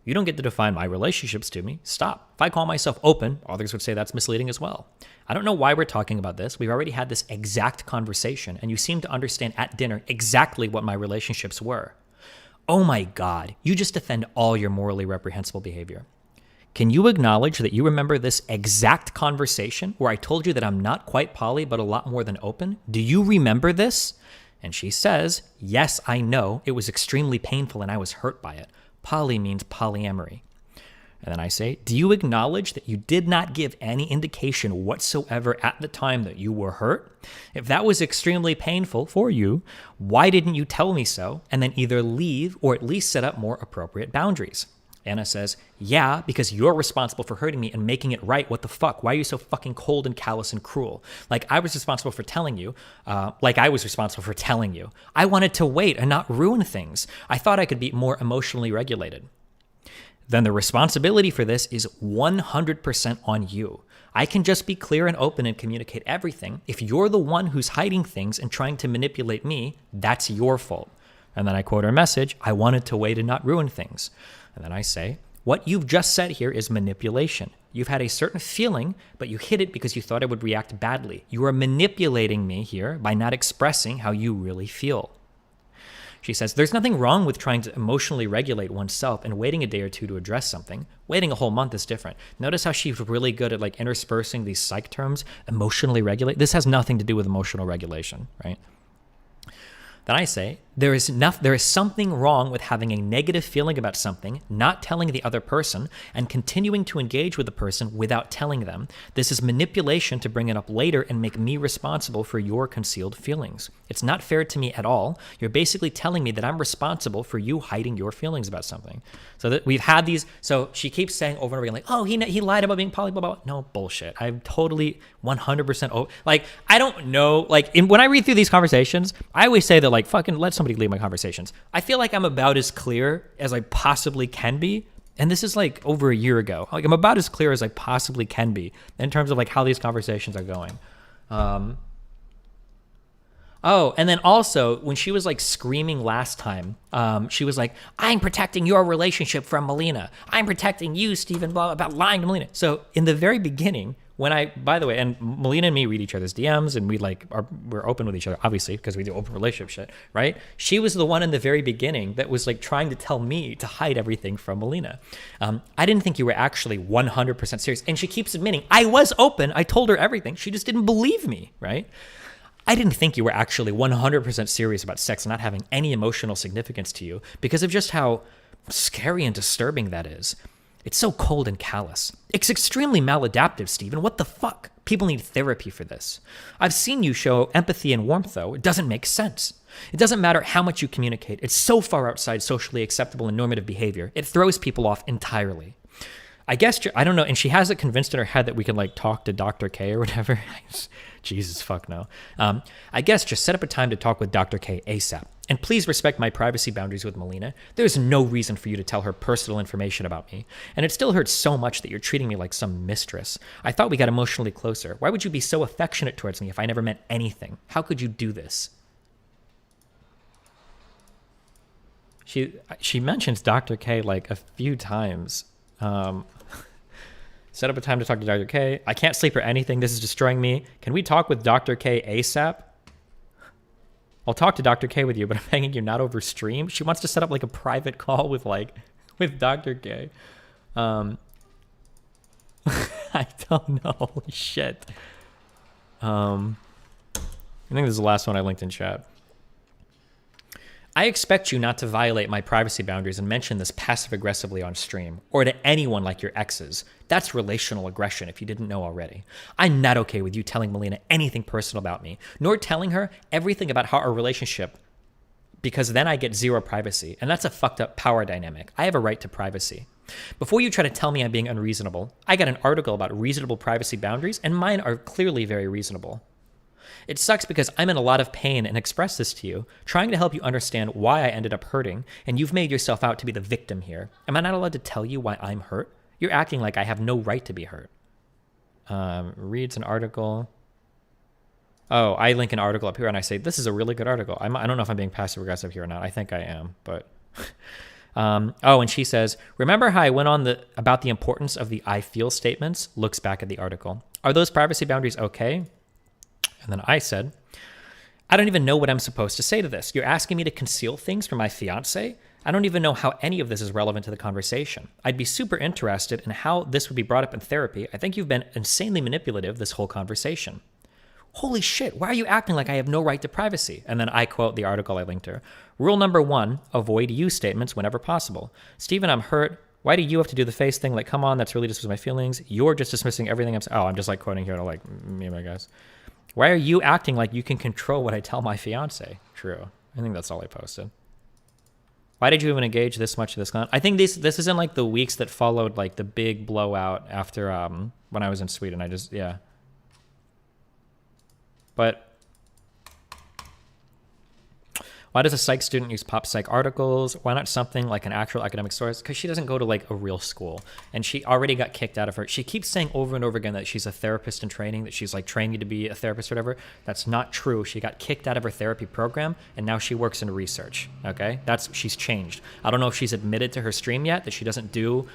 B: You don't get to define my relationships to me. Stop. If I call myself open, others would say that's misleading as well. I don't know why we're talking about this. We've already had this exact conversation, and you seem to understand at dinner exactly what my relationships were. Oh my God, you just defend all your morally reprehensible behavior. Can you acknowledge that you remember this exact conversation where I told you that I'm not quite poly, but a lot more than open? Do you remember this? And she says, yes, I know. It was extremely painful and I was hurt by it. Poly means polyamory. And then I say, do you acknowledge that you did not give any indication whatsoever at the time that you were hurt? If that was extremely painful for you, why didn't you tell me so and then either leave or at least set up more appropriate boundaries? Anna says, yeah, because you're responsible for hurting me and making it right. What the fuck? Why are you so fucking cold and callous and cruel? Like I was responsible for telling you, I wanted to wait and not ruin things. I thought I could be more emotionally regulated. Then the responsibility for this is 100% on you. I can just be clear and open and communicate everything. If you're the one who's hiding things and trying to manipulate me, that's your fault. And then I quote her message, I wanted to wait and not ruin things. And then I say, what you've just said here is manipulation. You've had a certain feeling, but you hid it because you thought I would react badly. You are manipulating me here by not expressing how you really feel. She says, there's nothing wrong with trying to emotionally regulate oneself and waiting a day or two to address something. Waiting a whole month is different. Notice how she's really good at like interspersing these psych terms, emotionally regulate. This has nothing to do with emotional regulation, right? Then I say, there is something wrong with having a negative feeling about something, not telling the other person, and continuing to engage with the person without telling them. This is manipulation to bring it up later and make me responsible for your concealed feelings. It's not fair to me at all. You're basically telling me that I'm responsible for you hiding your feelings about something. So that we've had these, so she keeps saying over and over again, like, oh, he lied about being poly, blah, blah, blah. No, bullshit. I'm totally 100%, like, I don't know, like, when I read through these conversations, I always say that, to like fucking let somebody lead my conversations. I feel like I'm about as clear as I possibly can be. And this is like over a year ago. Like I'm about as clear as I possibly can be in terms of like how these conversations are going. Oh, and then also when she was like screaming last time, she was like, I'm protecting your relationship from Melina. I'm protecting you, Stephen, blah, about lying to Melina. So in the very beginning, by the way, and Melina and me read each other's DMs and we're open with each other, obviously, because we do open relationship shit, right? She was the one in the very beginning that was like trying to tell me to hide everything from Melina. I didn't think you were actually 100% serious. And she keeps admitting, I was open. I told her everything. She just didn't believe me, right? I didn't think you were actually 100% serious about sex not having any emotional significance to you because of just how scary and disturbing that is. It's so cold and callous. It's extremely maladaptive, Stephen. What the fuck? People need therapy for this. I've seen you show empathy and warmth, though. It doesn't make sense. It doesn't matter how much you communicate. It's so far outside socially acceptable and normative behavior. It throws people off entirely. I guess, I don't know, and she has it convinced in her head that we can, like, talk to Dr. K or whatever. Jesus, fuck no. I guess just set up a time to talk with Dr. K ASAP. And please respect my privacy boundaries with Melina. There's no reason for you to tell her personal information about me. And it still hurts so much that you're treating me like some mistress. I thought we got emotionally closer. Why would you be so affectionate towards me if I never meant anything? How could you do this? She mentions Dr. K like a few times. Set up a time to talk to Dr. K. I can't sleep or anything. This is destroying me. Can we talk with Dr. K ASAP? I'll talk to Dr. K with you, but I'm begging you not over stream. She wants to set up like a private call with Dr. K. I don't know. Holy shit. I think this is the last one I linked in chat. I expect you not to violate my privacy boundaries and mention this passive-aggressively on stream, or to anyone like your exes. That's relational aggression if you didn't know already. I'm not okay with you telling Melina anything personal about me, nor telling her everything about our relationship, because then I get zero privacy, and that's a fucked up power dynamic. I have a right to privacy. Before you try to tell me I'm being unreasonable, I got an article about reasonable privacy boundaries, and mine are clearly very reasonable. It sucks because I'm in a lot of pain and express this to you, trying to help you understand why I ended up hurting, and you've made yourself out to be the victim here. Am I not allowed to tell you why I'm hurt? You're acting like I have no right to be hurt. Reads an article. Oh, I link an article up here and I say, this is a really good article. I don't know if I'm being passive aggressive here or not. I think I am, but... oh, and she says, remember how I went on about the importance of the I feel statements? Looks back at the article. Are those privacy boundaries okay? And then I said, I don't even know what I'm supposed to say to this. You're asking me to conceal things from my fiance? I don't even know how any of this is relevant to the conversation. I'd be super interested in how this would be brought up in therapy. I think you've been insanely manipulative this whole conversation. Holy shit, why are you acting like I have no right to privacy? And then I quote the article I linked her. Rule number 1, avoid you statements whenever possible. Stephen, I'm hurt. Why do you have to do the face thing? Like, come on, that's really just my feelings. You're just dismissing everything I'm saying. Oh, I'm just like quoting here to like me and my guys. Why are you acting like you can control what I tell my fiance? True. I think that's all I posted. Why did you even engage this much of this? I think this is in like the weeks that followed like the big blowout after when I was in Sweden. Yeah. But why does a psych student use pop psych articles? Why not something like an actual academic source? Because she doesn't go to like a real school, and she already got kicked out of her. She keeps saying over and over again that she's a therapist in training, that she's like training to be a therapist or whatever. That's not true. She got kicked out of her therapy program, and now she works in research. Okay, she's changed. I don't know if she's admitted to her stream yet that she doesn't do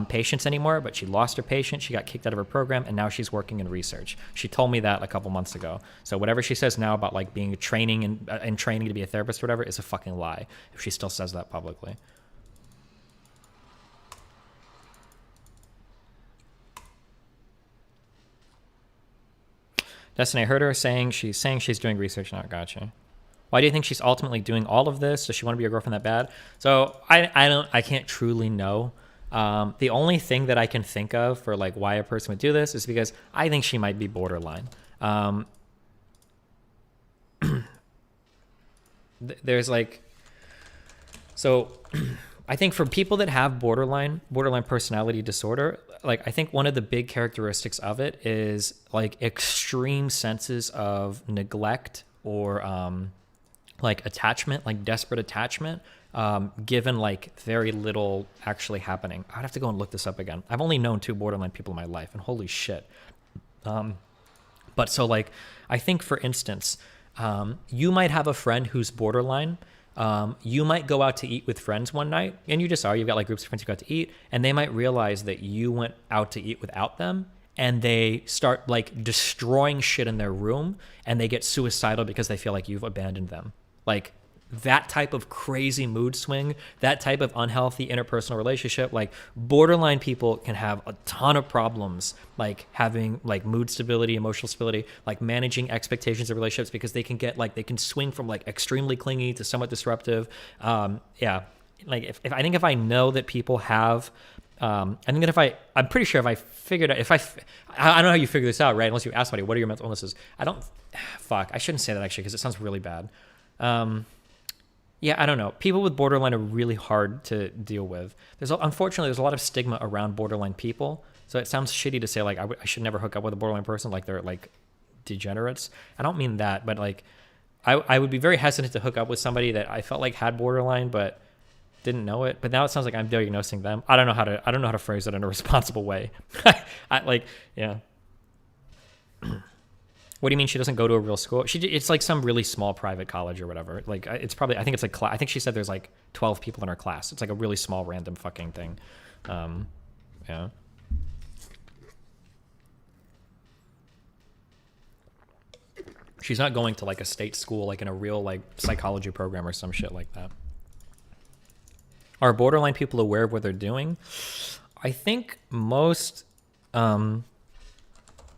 B: patients anymore, but she lost her patient. She got kicked out of her program, and now she's working in research. She told me that a couple months ago. So whatever she says now about like being training and training to be a therapist or whatever is a fucking lie if she still says that publicly. Destiny, I heard her saying she's doing research now. Gotcha. Why do you think she's ultimately doing all of this? Does she want to be your girlfriend that bad? So I can't truly know. The only thing that I can think of for like why a person would do this is because I think she might be borderline. There's like, so I think for people that have borderline personality disorder, like I think one of the big characteristics of it is like extreme senses of neglect or like attachment, like desperate attachment, given like very little actually happening. I'd have to go and look this up again. I've only known 2 borderline people in my life, and holy shit. But so like, I think for instance, you might have a friend who's borderline. You might go out to eat with friends one night, and you just are. You've got like groups of friends you got to eat, and they might realize that you went out to eat without them, and they start like destroying shit in their room, and they get suicidal because they feel like you've abandoned them. Like that type of crazy mood swing, that type of unhealthy interpersonal relationship, like borderline people can have a ton of problems, like having like mood stability, emotional stability, like managing expectations of relationships, because they can get like, they can swing from like extremely clingy to somewhat disruptive. Yeah. Like if I think if I know that people have, I think that I'm pretty sure if I figured out, I don't know how you figure this out, right? Unless you ask somebody, what are your mental illnesses? I shouldn't say that actually, because it sounds really bad. Yeah, I don't know. People with borderline are really hard to deal with. Unfortunately, there's a lot of stigma around borderline people. So it sounds shitty to say like, I should never hook up with a borderline person, like they're like degenerates. I don't mean that, but like, I would be very hesitant to hook up with somebody that I felt like had borderline, but didn't know it. But now it sounds like I'm diagnosing them. I don't know how to phrase it in a responsible way. Yeah. What do you mean she doesn't go to a real school? It's like some really small private college or whatever. Like it's probably, I think it's like, I think she said there's like 12 people in her class. It's like a really small random fucking thing. Yeah. She's not going to like a state school, like in a real like psychology program or some shit like that. Are borderline people aware of what they're doing? I think most,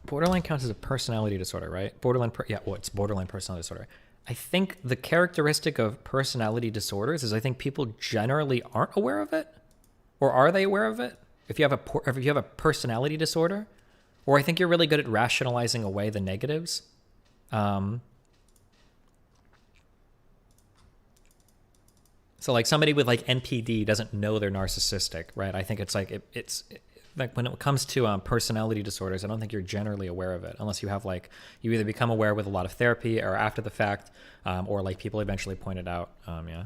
B: borderline counts as a personality disorder, right? It's borderline personality disorder. I think the characteristic of personality disorders is I think people generally aren't aware of it, or are they aware of it? If you have a personality disorder, or I think you're really good at rationalizing away the negatives. So like somebody with like NPD doesn't know they're narcissistic, right? I think it's like it's like when it comes to personality disorders, I don't think you're generally aware of it unless you have like, you either become aware with a lot of therapy or after the fact, or like people eventually pointed out. Yeah.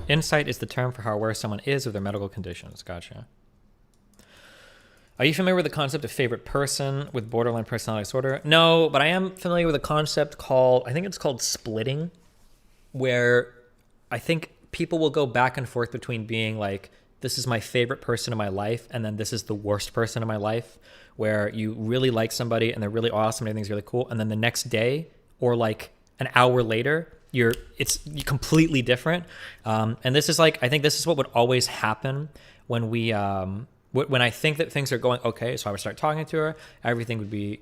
B: Insight is the term for how aware someone is of their medical conditions. Gotcha. Are you familiar with the concept of favorite person with borderline personality disorder? No, but I am familiar with a concept called, I think it's called splitting, where I think people will go back and forth between being like, this is my favorite person in my life, and then this is the worst person in my life, where you really like somebody and they're really awesome and everything's really cool, and then the next day or like an hour later, it's completely different. And this is like, I think this is what would always happen when we, when I think that things are going okay, so I would start talking to her, everything would be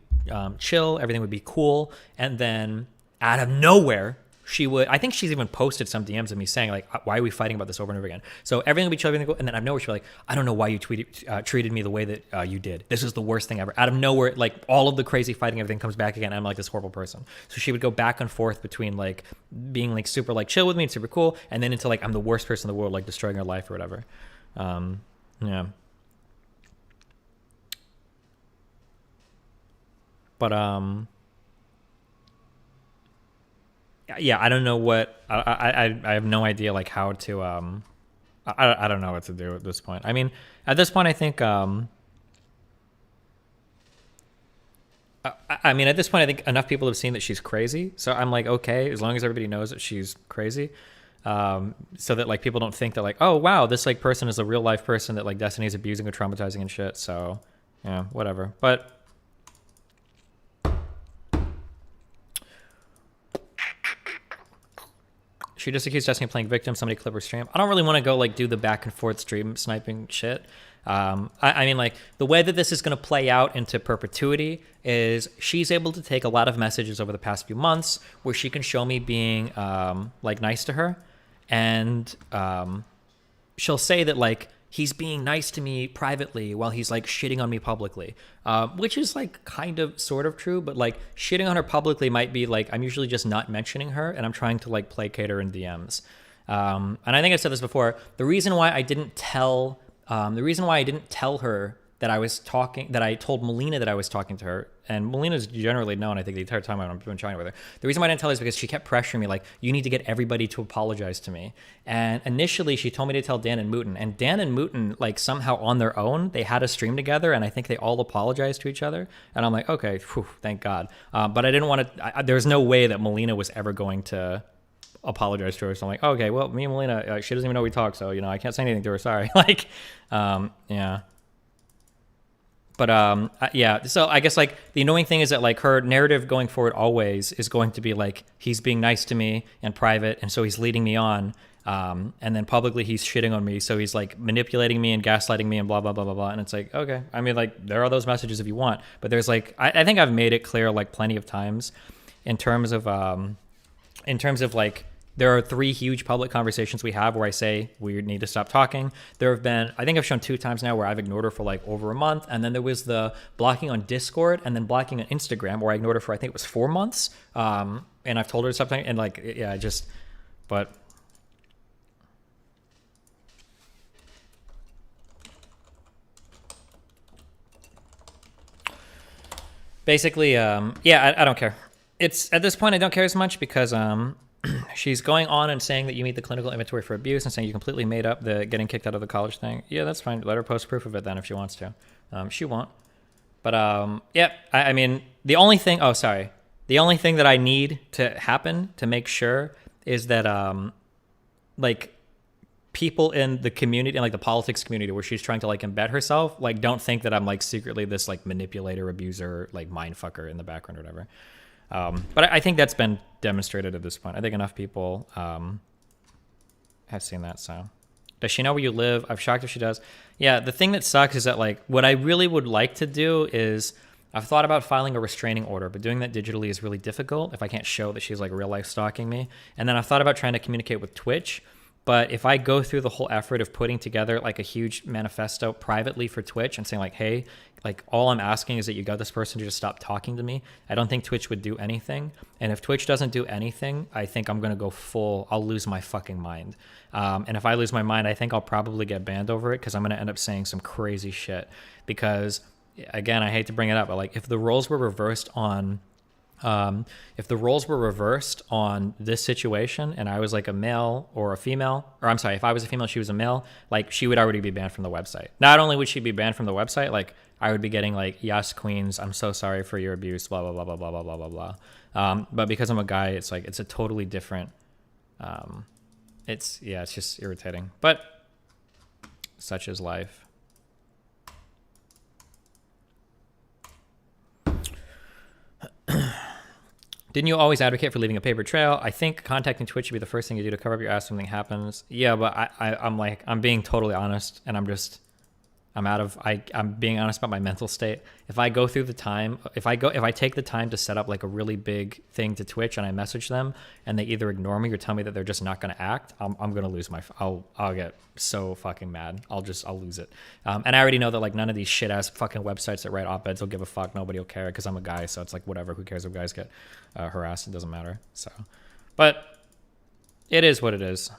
B: chill, everything would be cool, and then out of nowhere, I think she's even posted some DMs of me saying like, why are we fighting about this over and over again? So everything would be chill, everything would go, and then out of nowhere she'd be like, I don't know why you treated me the way that you did. This is the worst thing ever. Out of nowhere, like all of the crazy fighting, everything comes back again, and I'm like this horrible person. So she would go back and forth between like being like super like chill with me and super cool, and then into like, I'm the worst person in the world, like destroying her life or whatever. Yeah. But yeah, I don't know what I have no idea like how to I don't know what to do at this point. I mean, at this point, I think I mean, at this point, I think enough people have seen that she's crazy. So I'm like, okay, as long as everybody knows that she's crazy, so that like people don't think that like, oh wow, this like person is a real life person that like Destiny's abusing or traumatizing and shit. So yeah, whatever. But she just accused Destiny of playing victim. Somebody clip her stream. I don't really want to go like do the back and forth stream sniping shit. I mean, like the way that this is going to play out into perpetuity is she's able to take a lot of messages over the past few months where she can show me being like nice to her, and she'll say that like he's being nice to me privately while he's like shitting on me publicly, which is like kind of sort of true, but like shitting on her publicly might be like I'm usually just not mentioning her and I'm trying to like placate her in DMs. And I think I said this before, the reason why I didn't tell The reason why I didn't tell her that I told Melina that I was talking to her, and Melina's generally known, I think, the entire time I've been chatting with her. The reason why I didn't tell her is because she kept pressuring me, like, you need to get everybody to apologize to me. And initially, she told me to tell Dan and Mooten. And Dan and Mooten, like, somehow on their own, they had a stream together, and I think they all apologized to each other. And I'm like, okay, whew, thank God. But I didn't want to, there's no way that Melina was ever going to apologize to her. So I'm like, okay, well, me and Melina, she doesn't even know we talk, so, I can't say anything to her, sorry. Like, yeah. But yeah, so I guess like the annoying thing is that like her narrative going forward always is going to be like he's being nice to me in private, and so he's leading me on, and then publicly he's shitting on me, so he's like manipulating me and gaslighting me and blah blah blah blah blah. And it's like, okay, I mean, like there are those messages if you want, but there's like I think I've made it clear like plenty of times in terms of like. There are 3 huge public conversations we have where I say we need to stop talking. There have been, I think I've shown 2 times now where I've ignored her for like over a month. And then there was the blocking on Discord and then blocking on Instagram where I ignored her for, I think it was 4 months. And I've told her something and like, yeah, but. Basically, yeah, I don't care. It's at this point, I don't care as much because, she's going on and saying that you meet the clinical inventory for abuse and saying you completely made up the getting kicked out of the college thing. Yeah, that's fine. Let her post proof of it then if she wants to. She won't. But yeah, I mean, the only thing that I need to happen to make sure is that like people in the community and like the politics community where she's trying to like embed herself, like don't think that I'm like secretly this like manipulator, abuser, like mind fucker in the background or whatever. But I think that's been demonstrated at this point. I think enough people have seen that. So, does she know where you live? I'm shocked if she does. Yeah, the thing that sucks is that like what I really would like to do is I've thought about filing a restraining order, but doing that digitally is really difficult if I can't show that she's like real life stalking me. And then I've thought about trying to communicate with Twitch. But if I go through the whole effort of putting together like a huge manifesto privately for Twitch and saying like, hey, like all I'm asking is that you got this person to just stop talking to me, I don't think Twitch would do anything. And if Twitch doesn't do anything, I think I'm going to go I'll lose my fucking mind. And if I lose my mind, I think I'll probably get banned over it because I'm going to end up saying some crazy shit. Because again, I hate to bring it up, but like if the roles were reversed on this situation and I was like a male or a female, or I'm sorry, if I was a female, she was a male, like she would already be banned from the website. Not only would she be banned from the website, like I would be getting like, yes, queens, I'm so sorry for your abuse, blah, blah, blah, blah, blah, blah, blah, blah, blah. But because I'm a guy, it's like, it's a totally different, it's just irritating, but such is life. Didn't you always advocate for leaving a paper trail? I think contacting Twitch should be the first thing you do to cover up your ass when something happens. Yeah, but I'm being totally honest, and I'm being honest about my mental state. If I take the time to set up like a really big thing to Twitch and I message them and they either ignore me or tell me that they're just not going to act, I'm going to lose I'll get so fucking mad. I'll lose it. And I already know that like none of these shit ass fucking websites that write op-eds will give a fuck. Nobody will care because I'm a guy. So it's like, whatever, who cares if guys get harassed? It doesn't matter. So, but it is what it is.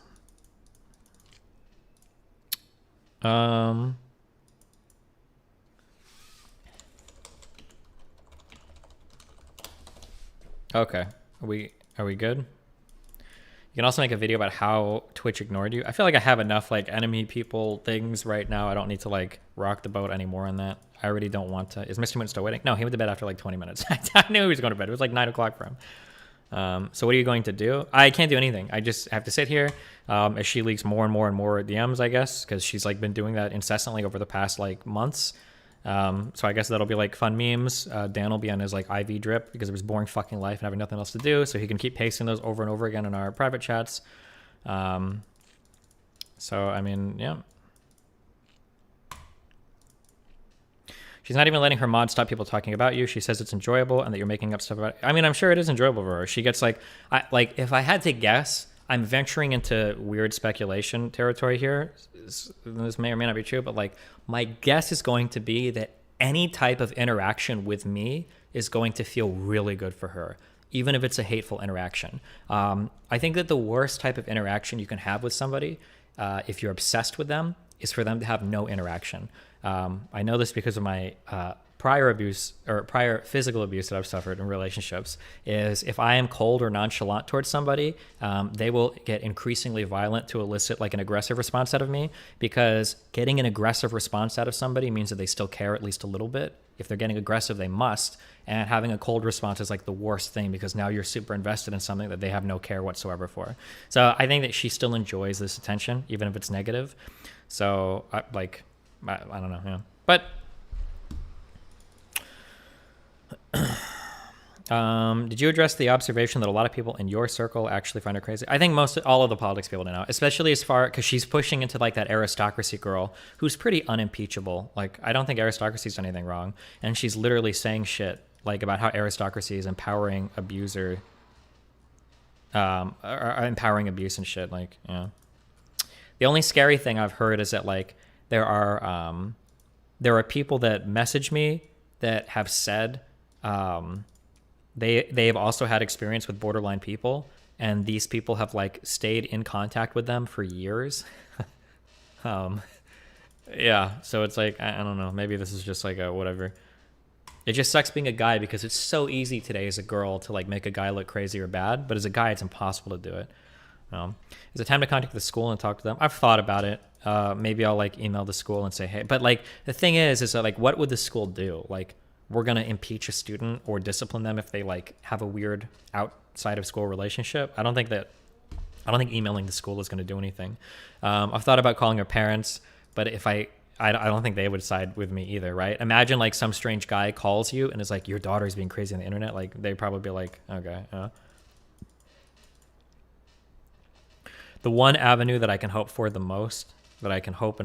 B: Okay, are we good? You can also make a video about how Twitch ignored you. I feel like I have enough like enemy people things right now. I don't need to like rock the boat anymore on that. I already don't want to. Is Mr. Moon still waiting? No, he went to bed after like 20 minutes. I knew he was going to bed. It was like 9 o'clock for him. So what are you going to do? I can't do anything. I just have to sit here as she leaks more and more and more DMs, I guess, because she's like been doing that incessantly over the past like months. So I guess that'll be like fun memes. Dan will be on his like IV drip because of his boring fucking life and having nothing else to do. So he can keep pasting those over and over again in our private chats. So, I mean, yeah. She's not even letting her mod stop people talking about you. She says it's enjoyable and that you're making up stuff about it. I mean, I'm sure it is enjoyable for her. She gets like, if I had to guess, I'm venturing into weird speculation territory here. This may or may not be true, but like my guess is going to be that any type of interaction with me is going to feel really good for her, even if it's a hateful interaction. I think that the worst type of interaction you can have with somebody, if you're obsessed with them, is for them to have no interaction. I know this because of my prior abuse or prior physical abuse that I've suffered in relationships. Is if I am cold or nonchalant towards somebody, they will get increasingly violent to elicit like an aggressive response out of me, because getting an aggressive response out of somebody means that they still care at least a little bit. If they're getting aggressive, they must. And having a cold response is like the worst thing, because now you're super invested in something that they have no care whatsoever for. So I think that she still enjoys this attention, even if it's negative. So I don't know, yeah. But did you address the observation that a lot of people in your circle actually find her crazy? I think all of the politics people know, especially as far, because she's pushing into like that aristocracy girl who's pretty unimpeachable. Like, I don't think aristocracy's done anything wrong, and she's literally saying shit like about how aristocracy is empowering abuser, or empowering abuse and shit. Like, yeah. The only scary thing I've heard is that like there are people that message me that have said they have also had experience with borderline people, and these people have like stayed in contact with them for years. Yeah, so it's like, I don't know, maybe this is just like a whatever. It just sucks being a guy, because it's so easy today as a girl to like make a guy look crazy or bad, but as a guy it's impossible to do it. Is it time to contact the school and talk to them? I've thought about it. Maybe I'll like email the school and say, hey, but like the thing is that like, what would the school do? Like, we're going to impeach a student or discipline them if they like have a weird outside of school relationship? I don't think emailing the school is going to do anything. I've thought about calling her parents, but if I don't think they would side with me either, right? Imagine like some strange guy calls you and is like, your daughter's being crazy on the internet. Like, they'd probably be like, okay. The one avenue that I can hope for the most, that I can hope,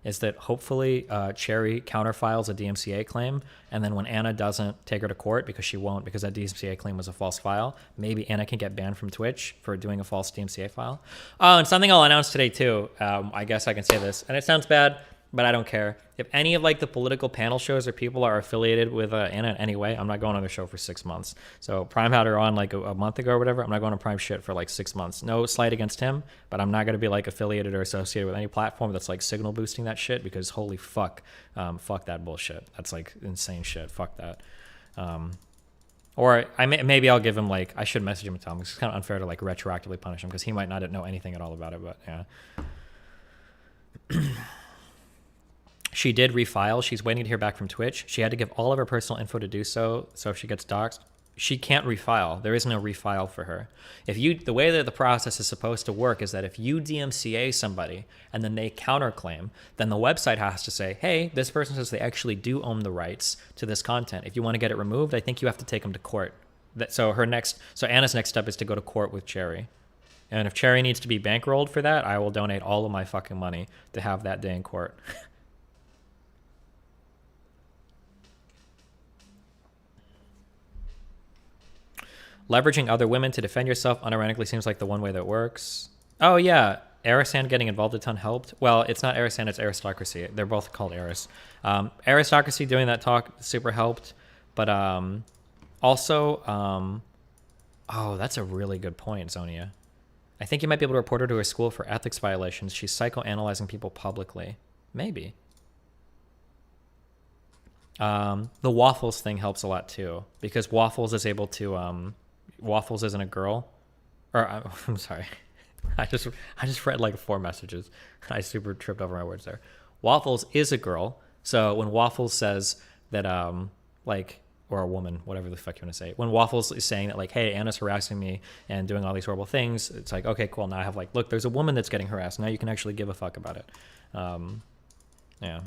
B: is that hopefully Cherry counterfiles a DMCA claim, and then when Anna doesn't take her to court, because she won't, because that DMCA claim was a false file, maybe Anna can get banned from Twitch for doing a false DMCA file. Oh, and something I'll announce today too, I guess I can say this, and it sounds bad, but I don't care. If any of like the political panel shows or people are affiliated with Anna in any way, I'm not going on the show for 6 months. So Prime had her on like a month ago or whatever. I'm not going to Prime shit for like 6 months. No slight against him, but I'm not going to be like affiliated or associated with any platform that's like signal boosting that shit, because holy fuck, fuck that bullshit. That's like insane shit. Fuck that. Or maybe I'll give him like, I should message him and tell him. It's kind of unfair to like retroactively punish him, because he might not know anything at all about it, but yeah. She did refile. She's waiting to hear back from Twitch. She had to give all of her personal info to do so. So if she gets doxxed, she can't refile. There is no refile for her. The way that the process is supposed to work is that if you DMCA somebody and then they counterclaim, then the website has to say, hey, this person says they actually do own the rights to this content. If you want to get it removed, I think you have to take them to court. So Anna's next step is to go to court with Cherry. And if Cherry needs to be bankrolled for that, I will donate all of my fucking money to have that day in court. Leveraging other women to defend yourself unironically seems like the one way that works. Oh yeah, Arisan getting involved a ton helped. Well, it's not Arisan, it's Aristocracy. They're both called Aris. Aristocracy doing that talk super helped. But also, oh, that's a really good point, Zonia. I think you might be able to report her to her school for ethics violations. She's psychoanalyzing people publicly. Maybe. The Waffles thing helps a lot too, because Waffles is able to... Waffles isn't a girl, or I'm sorry, I just read like 4 messages. I super tripped over my words there. Waffles is a girl, so when Waffles says that or a woman, whatever the fuck you want to say, when Waffles is saying that like, hey, Anna's harassing me and doing all these horrible things, it's like, okay, cool. Now I have like, look, there's a woman that's getting harassed. Now you can actually give a fuck about it. Yeah.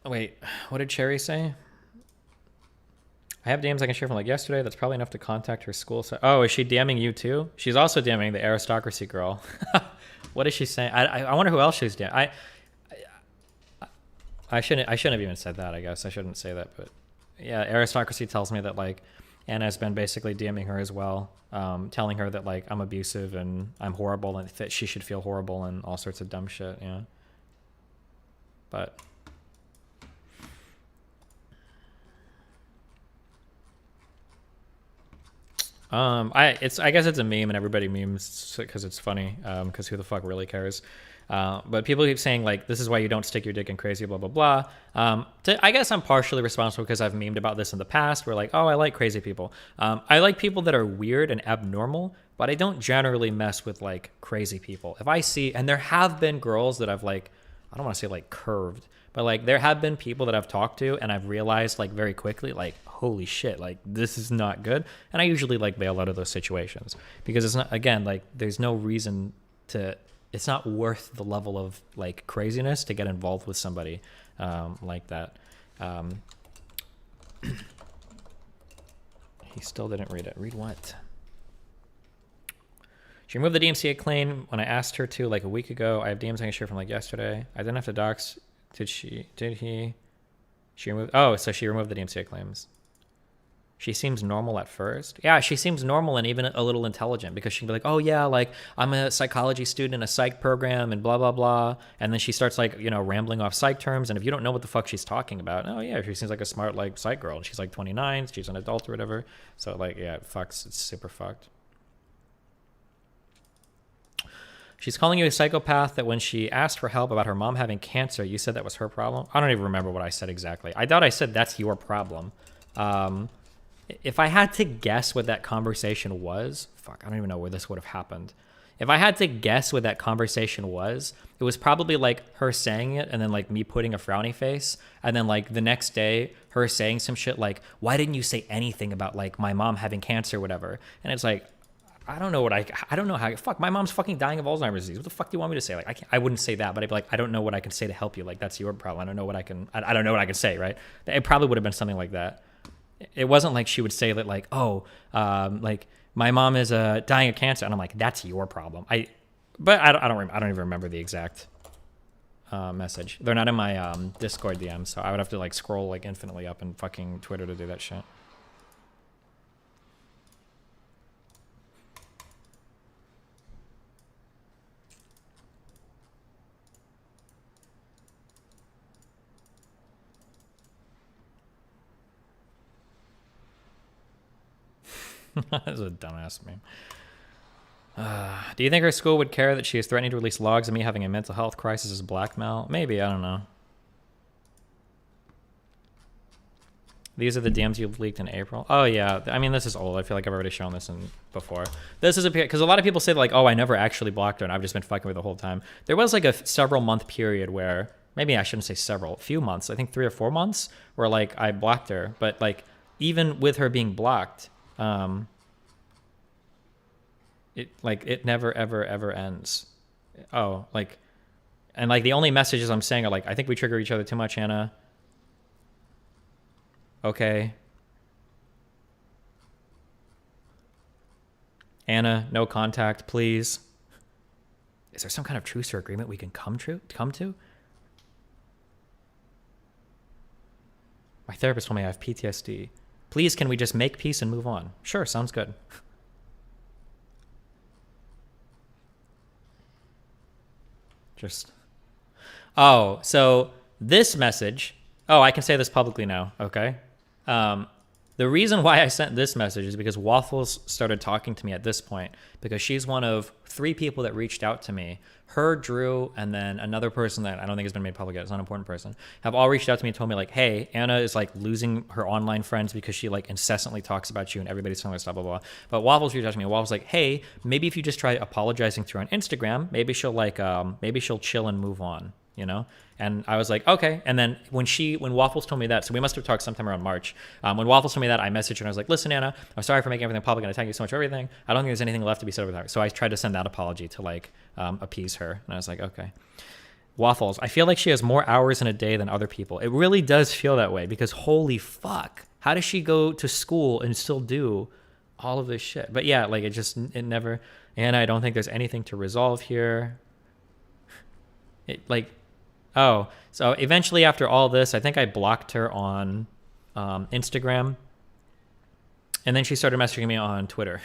B: Wait, what did Cherry say? I have DMs I can share from like yesterday. That's probably enough to contact her school. So, oh, is she DMing you too? She's also DMing the Aristocracy girl. What is she saying? I wonder who else she's DMing. I shouldn't have even said that. I guess I shouldn't say that. But yeah, Aristocracy tells me that like Anna's been basically DMing her as well, telling her that like I'm abusive and I'm horrible and that she should feel horrible and all sorts of dumb shit. Yeah. But I guess it's a meme and everybody memes because it's funny, because who the fuck really cares? But people keep saying like, this is why you don't stick your dick in crazy, blah, blah, blah. I guess I'm partially responsible because I've memed about this in the past where like, oh, I like crazy people. I like people that are weird and abnormal, but I don't generally mess with like crazy people. If I see, and there have been girls that I've like, I don't want to say like curved, but like there have been people that I've talked to and I've realized like very quickly, like, holy shit, like this is not good. And I usually like bail out of those situations because it's not, again, like there's no reason to, it's not worth the level of like craziness to get involved with somebody like that. He still didn't read it. Read what? She removed the DMCA claim when I asked her to like a week ago. I have DMs I can share from like yesterday. I didn't have to dox. Did he? She removed, oh, so she removed the DMCA claims. She seems normal at first. Yeah, she seems normal and even a little intelligent because she'd be like, oh yeah, like I'm a psychology student in a psych program and blah, blah, blah. And then she starts like, you know, rambling off psych terms. And if you don't know what the fuck she's talking about, oh yeah, she seems like a smart like psych girl. And she's like 29, she's an adult or whatever. So like, yeah, it fucks, it's super fucked. She's calling you a psychopath that when she asked for help about her mom having cancer, you said that was her problem. I don't even remember what I said exactly. I thought I said that's your problem. If I had to guess what that conversation was, fuck, I don't even know where this would have happened. If I had to guess what that conversation was, it was probably like her saying it and then like me putting a frowny face. And then like the next day, her saying some shit like, why didn't you say anything about like my mom having cancer or whatever? And it's like, I don't know what I don't know how, fuck, my mom's fucking dying of Alzheimer's disease. What the fuck do you want me to say? Like, I wouldn't say that, but I'd be like, I don't know what I can say to help you. Like, that's your problem. I don't know what I can say, right? It probably would have been something like that. It wasn't like she would say that like, oh, like my mom is dying of cancer. And I'm like, that's your problem. But I don't even remember the exact message. They're not in my Discord DM. So I would have to like scroll like infinitely up in fucking Twitter to do that shit. That's a dumbass meme. Do you think her school would care that she is threatening to release logs of me having a mental health crisis as blackmail? Maybe, I don't know. These are the DMs you've leaked in April. Oh yeah, I mean this is old. I feel like I've already shown this before. This is because a lot of people say like, oh, I never actually blocked her and I've just been fucking with her the whole time. There was like a several month period where, maybe I shouldn't say several, few months, I think 3 or 4 months where like I blocked her, but like even with her being blocked, it never ever ends. Oh, like, and like the only messages I'm saying are like, I think we trigger each other too much, Anna. Okay. Anna, no contact, please. Is there some kind of truce or agreement we can come to? My therapist told me I have PTSD. Please, can we just make peace and move on? Sure, sounds good. Oh, so this message, oh, I can say this publicly now, okay? The reason why I sent this message is because Waffles started talking to me at this point because she's one of 3 people that reached out to me. Her, Drew, and then another person that I don't think has been made public yet, it's not an important person, have all reached out to me and told me like, hey, Anna is like losing her online friends because she like incessantly talks about you and everybody's telling her stuff, blah, blah, blah. But Waffles reached out to me and Waffles like, hey, maybe if you just try apologizing through on Instagram, maybe she'll like, maybe she'll chill and move on, you know? And I was like, okay. And then when Waffles told me that, so we must have talked sometime around March. When Waffles told me that, I messaged her and I was like, listen, Anna, I'm sorry for making everything public and I thank you so much for everything. I don't think there's anything left to be said over that. So I tried to send that apology to like appease her. And I was like, okay. Waffles, I feel like she has more hours in a day than other people. It really does feel that way because holy fuck, how does she go to school and still do all of this shit? But yeah, like it never, Anna, I don't think there's anything to resolve here. Oh, so eventually after all this, I think I blocked her on Instagram. And then she started messaging me on Twitter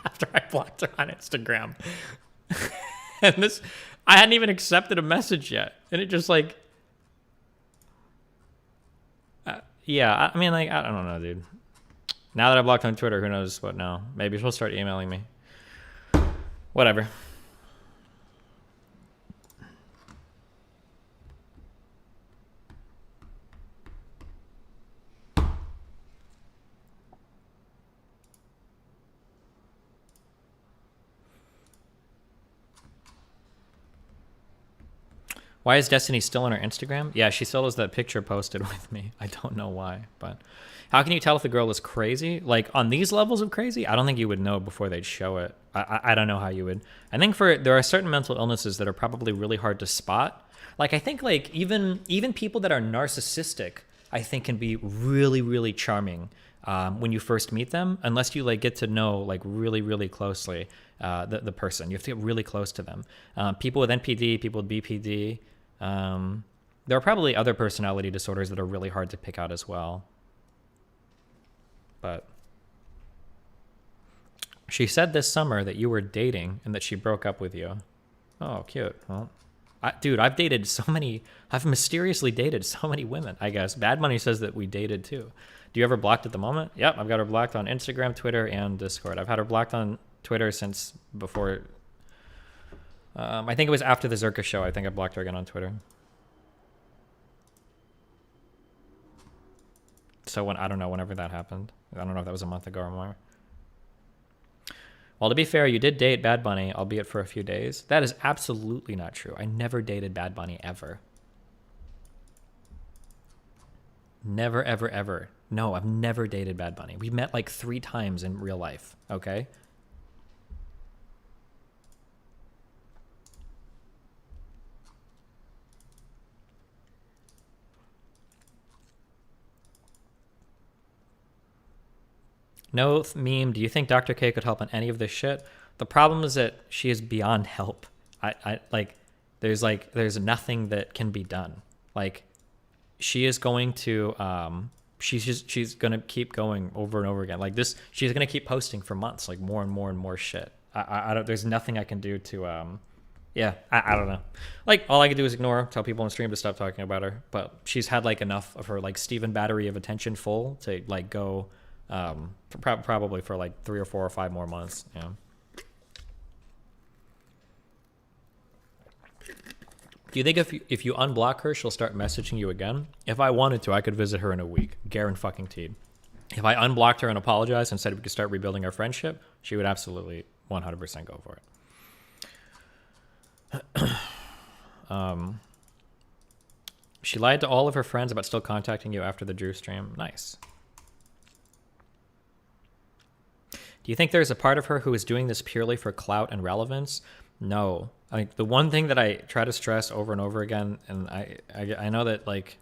B: after I blocked her on Instagram. And this, I hadn't even accepted a message yet. And it just like, yeah, I mean, like, I don't know, dude. Now that I blocked on Twitter, who knows what now? Maybe she'll start emailing me. Whatever. Why is Destiny still on her Instagram? Yeah, she still has that picture posted with me. I don't know why, but how can you tell if the girl is crazy? Like on these levels of crazy, I don't think you would know before they'd show it. I don't know how you would. I think there are certain mental illnesses that are probably really hard to spot. Like I think like even people that are narcissistic, I think can be really, really charming when you first meet them, unless you like get to know like really, really closely the person. You have to get really close to them. People with NPD, people with BPD. There are probably other personality disorders that are really hard to pick out as well. But she said this summer that you were dating and that she broke up with you. Oh, cute. Well, I've mysteriously dated so many women, I guess. Bad Money says that we dated too. Do you ever blocked at the moment? Yep, I've got her blocked on Instagram, Twitter, and Discord. I've had her blocked on Twitter since before. I think it was after the Zerka show. I think I blocked her again on Twitter. So I don't know, whenever that happened. I don't know if that was a month ago or more. Well, to be fair, you did date Bad Bunny, albeit for a few days. That is absolutely not true. I never dated Bad Bunny, ever. Never, ever, ever. No, I've never dated Bad Bunny. We met like 3 times in real life, okay? No meme, do you think Dr. K could help on any of this shit? The problem is that she is beyond help. There's nothing that can be done. Like, she is going to, she's going to keep going over and over again. Like this, she's going to keep posting for months, like more and more and more shit. I don't, there's nothing I can do to, yeah, I don't know. Like, all I can do is ignore her, tell people on stream to stop talking about her. But she's had like enough of her like Steven battery of attention full to like go, probably for like 3 or 4 or 5 more months. Yeah. Do you think if you unblock her, she'll start messaging you again? If I wanted to, I could visit her in a week. Guaranteed. If I unblocked her and apologized and said we could start rebuilding our friendship, she would absolutely 100% go for it. She lied to all of her friends about still contacting you after the Drew stream. Nice. Do you think there's a part of her who is doing this purely for clout and relevance? No. Like, the one thing that I try to stress over and over again, and I know that like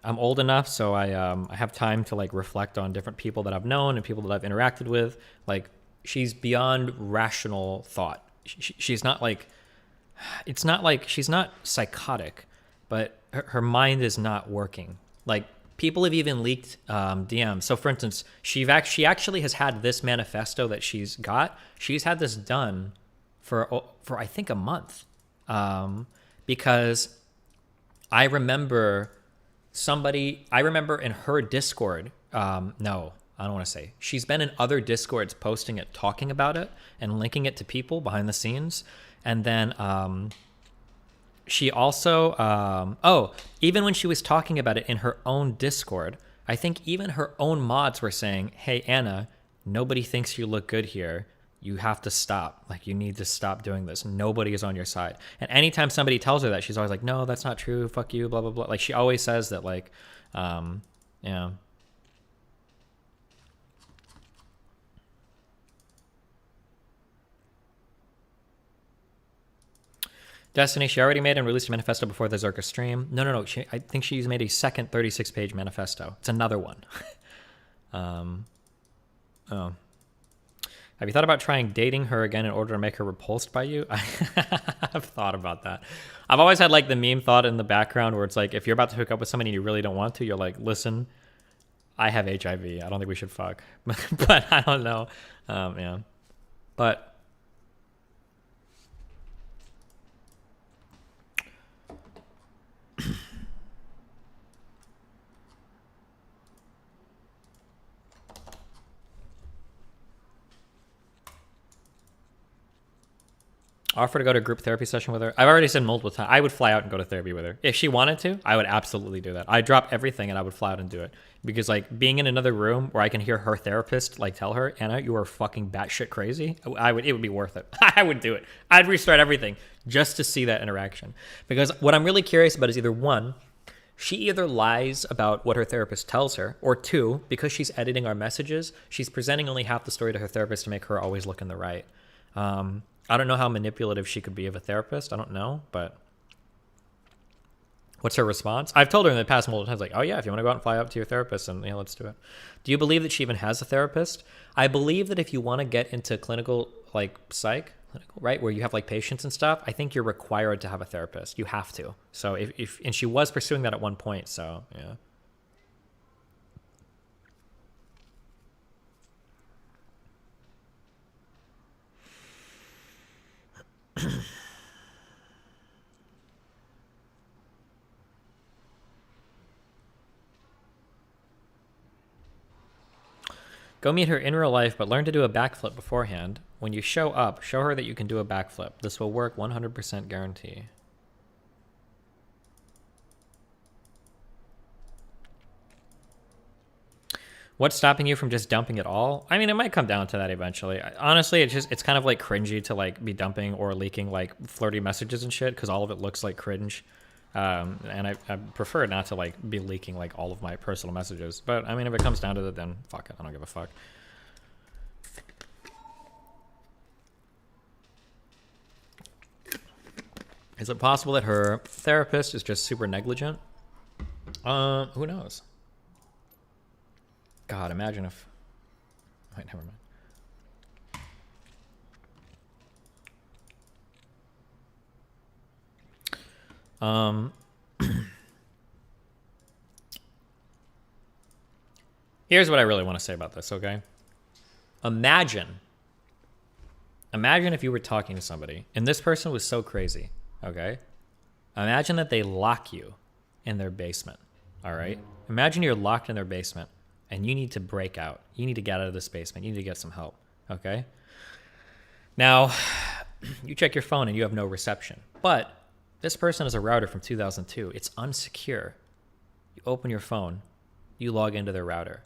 B: I'm old enough, so I have time to like reflect on different people that I've known and people that I've interacted with. Like, she's beyond rational thought. She's not like, it's not like she's not psychotic, but her mind is not working. Like, people have even leaked DMs. So for instance, she actually has had this manifesto that she's got. She's had this done for I think a month, because I remember in her Discord. No, I don't want to say. She's been in other Discords posting it, talking about it, and linking it to people behind the scenes. And then she also, even when she was talking about it in her own Discord, I think even her own mods were saying, "Hey, Anna, nobody thinks you look good here. You have to stop. Like, you need to stop doing this. Nobody is on your side." And anytime somebody tells her that, she's always like, "No, that's not true. Fuck you, blah, blah, blah." Like, she always says that, like, yeah. Destiny, she already made and released a manifesto before the Zerka stream. No. I think she's made a second 36-page manifesto. It's another one. Have you thought about trying dating her again in order to make her repulsed by you? I've thought about that. I've always had like the meme thought in the background where it's like, if you're about to hook up with somebody and you really don't want to, you're like, listen, I have HIV. I don't think we should fuck. But I don't know. Yeah. But offer to go to a group therapy session with her. I've already said multiple times. I would fly out and go to therapy with her. If she wanted to, I would absolutely do that. I'd drop everything and I would fly out and do it. Because like being in another room where I can hear her therapist like tell her, Anna, you are fucking batshit crazy. It would be worth it. I would do it. I'd restart everything just to see that interaction. Because what I'm really curious about is either one, she either lies about what her therapist tells her, or two, because she's editing our messages, she's presenting only half the story to her therapist to make her always look in the right. I don't know how manipulative she could be of a therapist. I don't know, but what's her response? I've told her in the past multiple times, like, oh yeah, if you want to go out and fly up to your therapist, and yeah, let's do it. Do you believe that she even has a therapist? I believe that if you want to get into clinical, like psych, right, where you have like patients and stuff, I think you're required to have a therapist. You have to. So if and she was pursuing that at one point, so yeah. Go meet her in real life, but learn to do a backflip beforehand. When you show up, show her that you can do a backflip. This will work 100% guarantee. What's stopping you from just dumping it all? I mean, it might come down to that eventually. Honestly, it's kind of like cringy to like be dumping or leaking like flirty messages and shit because all of it looks like cringe. And I prefer not to like be leaking like all of my personal messages. But I mean, if it comes down to it, then fuck it. I don't give a fuck. Is it possible that her therapist is just super negligent? Who knows? God, imagine if... Wait, never mind. Here's what I really want to say about this, okay? Imagine if you were talking to somebody, and this person was so crazy, okay? Imagine that they lock you in their basement, all right? Imagine you're locked in their basement, and you need to break out. You need to get out of this basement. You need to get some help, okay? Now, you check your phone and you have no reception. But this person has a router from 2002. It's unsecure. You open your phone. You log into their router.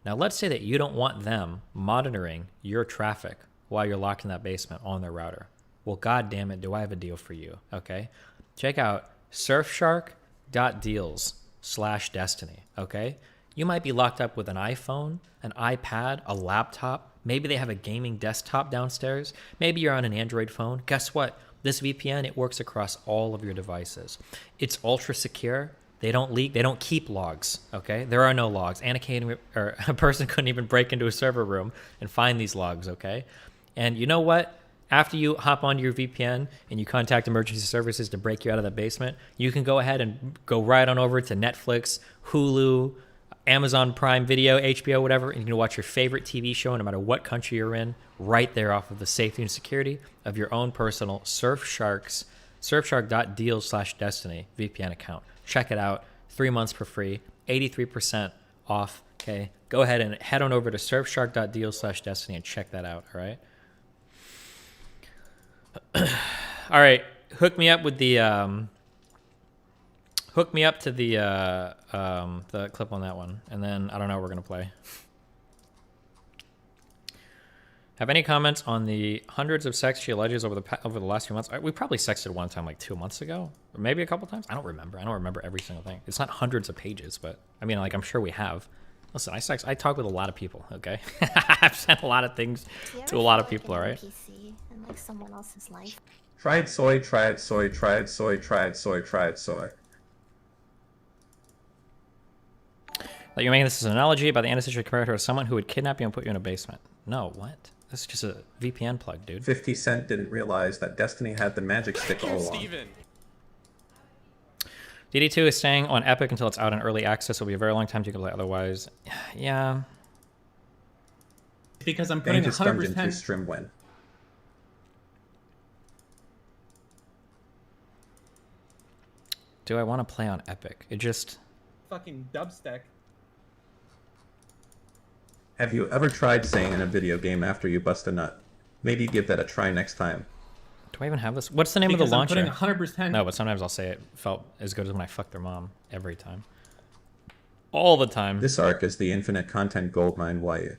B: Now, let's say that you don't want them monitoring your traffic while you're locked in that basement on their router. Well, God damn it, do I have a deal for you, okay? Check out surfshark.deals/destiny, okay? You might be locked up with an iPhone, an iPad, a laptop. Maybe they have a gaming desktop downstairs. Maybe you're on an Android phone. Guess what? This VPN, it works across all of your devices. It's ultra secure. They don't leak. They don't keep logs, okay? There are no logs. A person couldn't even break into a server room and find these logs, okay? And you know what? After you hop onto your VPN and you contact emergency services to break you out of the basement, you can go ahead and go right on over to Netflix, Hulu, Amazon Prime Video, HBO, whatever, and you can watch your favorite TV show no matter what country you're in right there off of the safety and security of your own personal surfshark.deals/destiny VPN account. Check it out. 3 months for free, 83% off, okay? Go ahead and head on over to surfshark.deals/destiny and check that out, all right? All right, hook me up with the... Hook me up to the clip on that one, and then I don't know what we're gonna play. Have any comments on the hundreds of sex she alleges over the last few months? We probably sexted one time like 2 months ago, or maybe a couple times. I don't remember. I don't remember every single thing. It's not hundreds of pages, but I mean, like I'm sure we have. Listen, I talk with a lot of people. Okay, I've sent a lot of things to a lot of people. All right.
A: NPC in like someone else's life.
C: Tried soy, tried soy, tried soy, tried soy, tried soy.
B: Like you're making this as an analogy about the ancestral character of someone who would kidnap you and put you in a basement. No, what? This is just a VPN plug, dude.
C: 50 Cent didn't realize that Destiny had the magic stick all along.
E: Steven.
B: DD2 is staying on Epic until it's out in early access. It'll be a very long time to play otherwise. Yeah.
F: Because I'm putting
C: Dangerous Dungeon 2
F: 100%.
C: stream win.
B: Do I want to play on Epic? It just...
F: Fucking dubstep.
C: Have you ever tried saying in a video game after you bust a nut? Maybe give that a try next time.
B: Do I even have this? What's the name
F: Because
B: of the
F: I'm putting
B: launcher?
F: 100%.
B: No, but sometimes I'll say it felt as good as when I fucked their mom. Every time. All the time.
C: This arc is the infinite content goldmine. Why?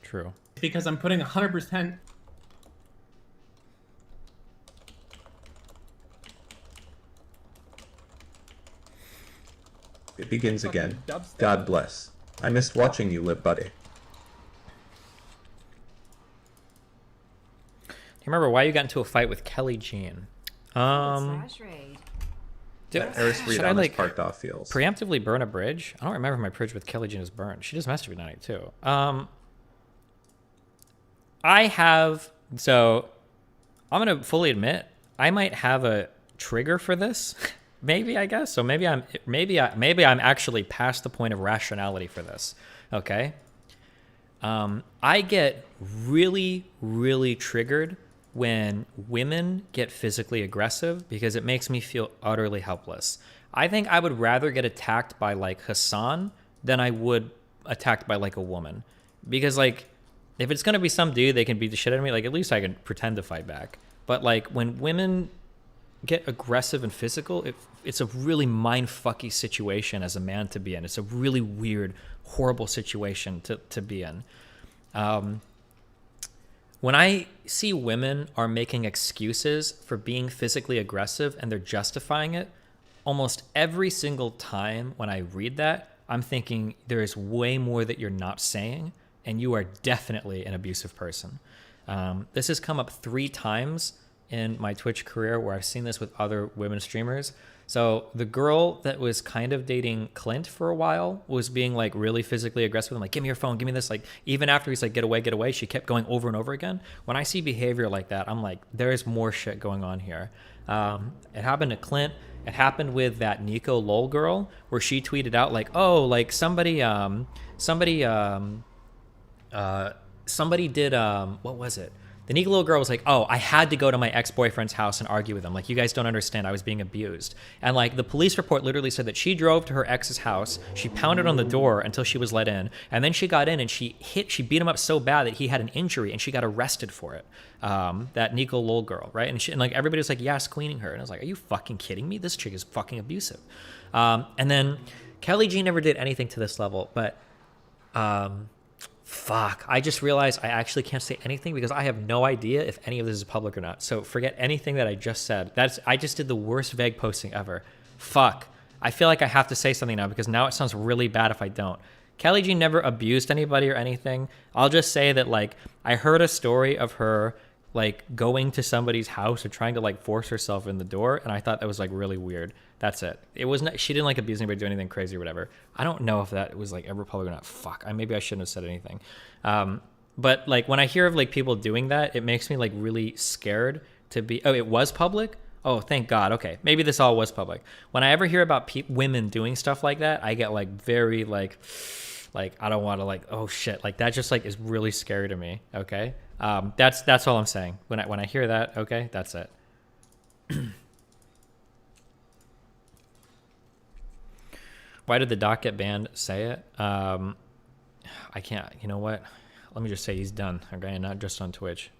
B: True.
F: Because I'm putting 100%.
C: It begins
F: Fucking
C: again.
F: dubstep.
C: God bless. I missed watching you live, buddy.
B: Do you remember why you got into a fight with Kelly Jean?
G: Slash raid.
C: Eris Reed
B: should I
C: on his
B: like
C: parked off feels.
B: preemptively burn a bridge? I don't remember if my bridge with Kelly Jean is burned. She just masturbated on it too. I have, so I'm gonna fully admit I might have a trigger for this. Maybe, I guess. So maybe I'm actually past the point of rationality for this. Okay. I get really, really triggered when women get physically aggressive because it makes me feel utterly helpless. I think I would rather get attacked by like Hassan than I would attacked by like a woman. Because like, if it's going to be some dude, they can beat the shit out of me. Like, at least I can pretend to fight back. But like when women get aggressive and physical, it's a really mind-fucky situation as a man to be in. It's a really weird, horrible situation to be in. When I see women are making excuses for being physically aggressive and they're justifying it, almost every single time when I read that, I'm thinking there is way more that you're not saying, and you are definitely an abusive person. This has come up 3 times in my Twitch career where I've seen this with other women streamers. So the girl that was kind of dating Clint for a while was being like really physically aggressive. I'm like, give me your phone, give me this. Like, even after he's like, get away, she kept going over and over again. When I see behavior like that, I'm like, there's more shit going on here. It happened to Clint. It happened with that Nico Lol girl where she tweeted out like, oh, like somebody did, what was it? The Nico little girl was like, oh, I had to go to my ex-boyfriend's house and argue with him. Like, you guys don't understand. I was being abused. And like the police report literally said that she drove to her ex's house. She pounded on the door until she was let in. And then she got in and she beat him up so bad that he had an injury and she got arrested for it. That Nico Lol girl, right? And like everybody was like, yes, queening her. And I was like, are you fucking kidding me? This chick is fucking abusive. And then Kelly G never did anything to this level, but fuck, I just realized I actually can't say anything because I have no idea if any of this is public or not. So forget anything that I just said. I just did the worst vague posting ever. Fuck. I feel like I have to say something now because now it sounds really bad if I don't. Kelly G never abused anybody or anything. I'll just say that like I heard a story of her like going to somebody's house or trying to like force herself in the door, and I thought that was like really weird. That's it. It wasn't. She didn't like abuse anybody, do anything crazy or whatever. I don't know if that was like ever public or not. Fuck. Maybe I shouldn't have said anything. But like when I hear of like people doing that, it makes me like really scared to be. Oh, it was public. Oh, thank God. Okay, maybe this all was public. When I ever hear about women doing stuff like that, I get like very like I don't want to like, oh shit, like that just like is really scary to me. Okay, that's all I'm saying. When I hear that, okay, that's it. Why did the doc get banned? Say it. I can't. You know what? Let me just say he's done. Okay, not just on Twitch.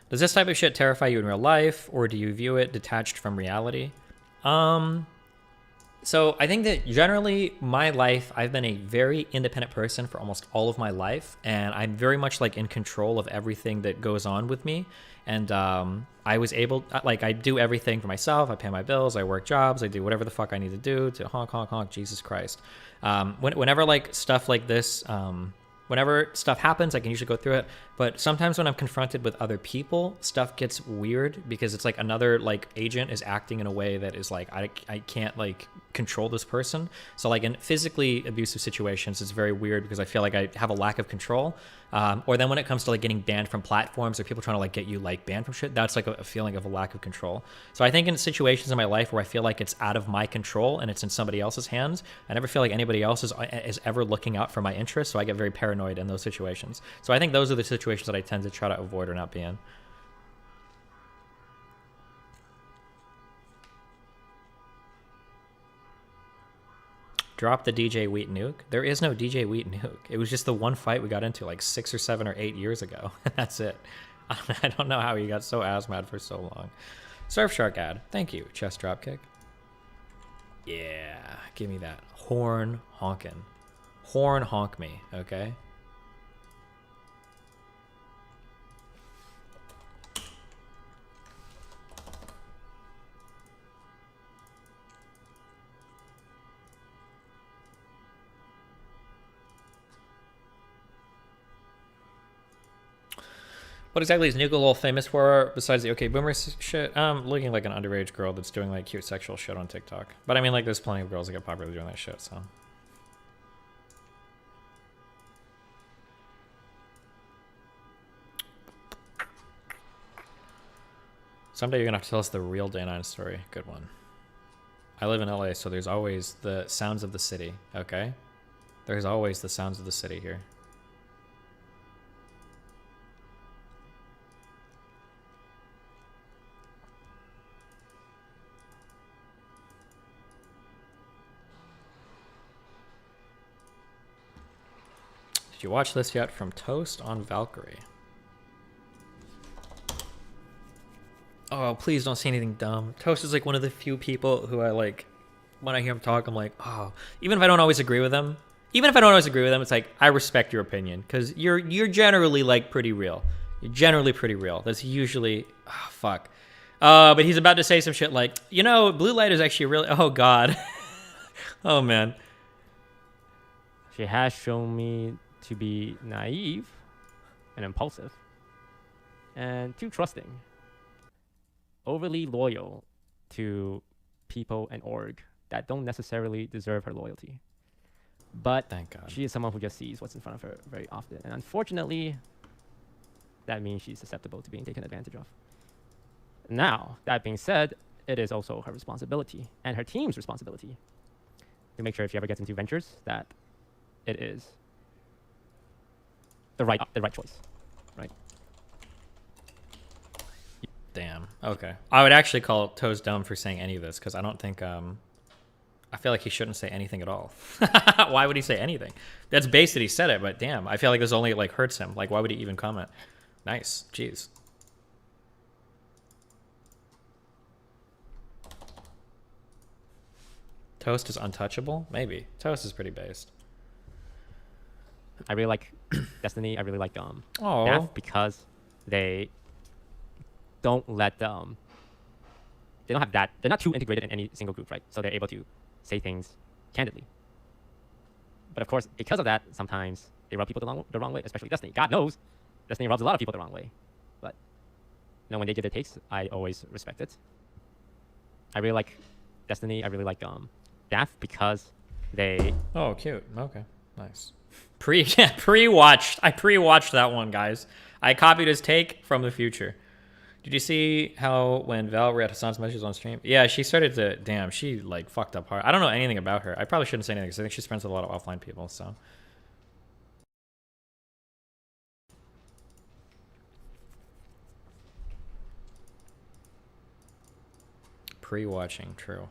B: Does this type of shit terrify you in real life, or do you view it detached from reality? So I think that generally my life, I've been a very independent person for almost all of my life, and I'm very much like in control of everything that goes on with me. And I was able, like, I do everything for myself. I pay my bills, I work jobs, I do whatever the fuck I need to do to honk, Jesus Christ. Whenever like stuff like this, whenever stuff happens, I can usually go through it. But sometimes when I'm confronted with other people, stuff gets weird because it's like another like agent is acting in a way that is like I can't like control this person. So like in physically abusive situations, it's very weird because I feel like I have a lack of control. Or then when it comes to like getting banned from platforms or people trying to like get you like banned from shit, that's like a feeling of a lack of control. So I think in situations in my life where I feel like it's out of my control and it's in somebody else's hands, I never feel like anybody else is ever looking out for my interests. So I get very paranoid in those situations. So I think those are the situations that I tend to try to avoid or not be in. Drop the DJ Wheat nuke. There is no DJ Wheat nuke. It was just the one fight we got into like 6 or 7 or 8 years ago. That's it. I don't know how he got so ass mad for so long. Surfshark ad. Thank you. Chest dropkick. Yeah. Give me that. Horn honkin'. Horn honk me. Okay. What exactly is Nugalol famous for besides the OK Boomer shit? Looking like an underage girl that's doing like cute sexual shit on TikTok. But I mean, like, there's plenty of girls that get popular doing that shit, so. Someday you're gonna have to tell us the real Day 9 story. Good one. I live in LA, so there's always the sounds of the city, okay? There's always the sounds of the city here. Did you watch this yet? From Toast on Valkyrie. Oh, please don't say anything dumb. Toast is like one of the few people who I like, when I hear him talk, I'm like, oh, even if I don't always agree with him, it's like, I respect your opinion because you're generally like pretty real. You're generally pretty real. That's usually, oh, fuck. But he's about to say some shit like, you know, blue light is actually really, oh God. Oh man.
H: She has shown me to be naive and impulsive and too trusting, overly loyal to people and org that don't necessarily deserve her loyalty. But
B: thank God,
H: she is someone who just sees what's in front of her very often, and unfortunately that means she's susceptible to being taken advantage of. Now, that being said, it is also her responsibility and her team's responsibility to make sure if she ever gets into ventures that it is the right choice, right?
B: Damn. Okay. I would actually call Toes dumb for saying any of this because I don't think I feel like he shouldn't say anything at all. Why would he say anything? That's base that he said it, but damn, I feel like this only like hurts him. Like, why would he even comment? Nice. Jeez. Toast is untouchable? Maybe. Toast is pretty based.
H: I really like Destiny. I really like
B: Oh.
H: Daft because they don't let they don't have that. They're not too integrated in any single group, right? So they're able to say things candidly. But of course, because of that, sometimes they rub people the wrong way, especially Destiny. God knows, Destiny rubs a lot of people the wrong way. But you know, when they give their takes, I always respect it. I really like Destiny. I really like Daft because they.
B: Oh, cute. Okay, nice. Pre-watched. I pre-watched that one, guys. I copied his take from the future. Did you see how when Val read Hassan's messages on stream? Yeah, she started to. Damn, she like fucked up hard. I don't know anything about her. I probably shouldn't say anything because I think she's friends with a lot of offline people. So. Pre-watching, true.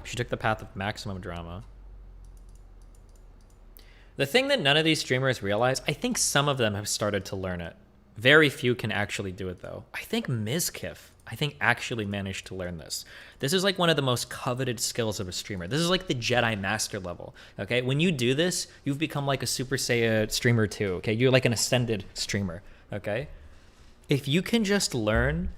B: She took the path of maximum drama. The thing that none of these streamers realize, I think some of them have started to learn it. Very few can actually do it though. I think Mizkif, actually managed to learn this. This is like one of the most coveted skills of a streamer. This is like the Jedi Master level, okay? When you do this, you've become like a Super Saiyan streamer too, okay? You're like an ascended streamer, okay? If you can just learn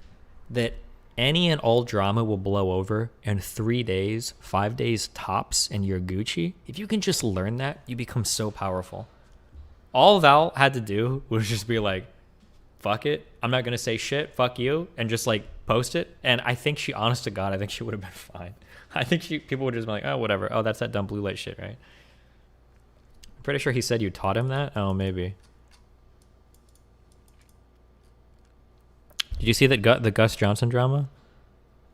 B: that any and all drama will blow over in 3 days, 5 days tops, and you're Gucci. If you can just learn that, you become so powerful. All Val had to do was just be like, fuck it, I'm not gonna say shit, fuck you, and just like post it, and I think she, honest to God, I think she would have been fine. I think people would just be like, oh, whatever. Oh, that's that dumb blue light shit, right? I'm pretty sure he said you taught him that. Oh, maybe. Did you see that the Gus Johnson drama?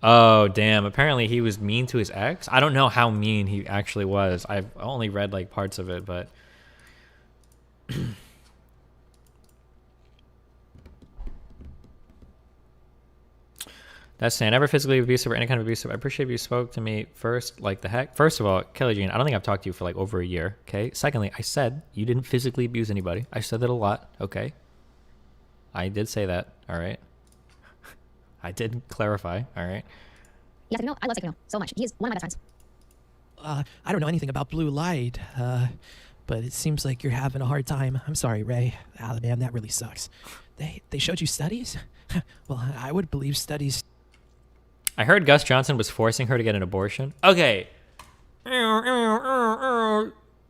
B: Oh, damn. Apparently he was mean to his ex. I don't know how mean he actually was. I've only read like parts of it, but that's saying never physically abusive or any kind of abusive. I appreciate if you spoke to me first. Like the heck. First of all, Kelly Jean, I don't think I've talked to you for like over a year. Okay. Secondly, I said you didn't physically abuse anybody. I said that a lot. Okay. I did say that. All right. I did clarify. All right.
I: Yeah, Tekno, I love Tekno so much. He is one of my best friends.
J: I don't know anything about blue light, but it seems like you're having a hard time. I'm sorry, Ray. Ah, man, that really sucks. They showed you studies? Well, I would believe studies.
B: I heard Gus Johnson was forcing her to get an abortion. Okay.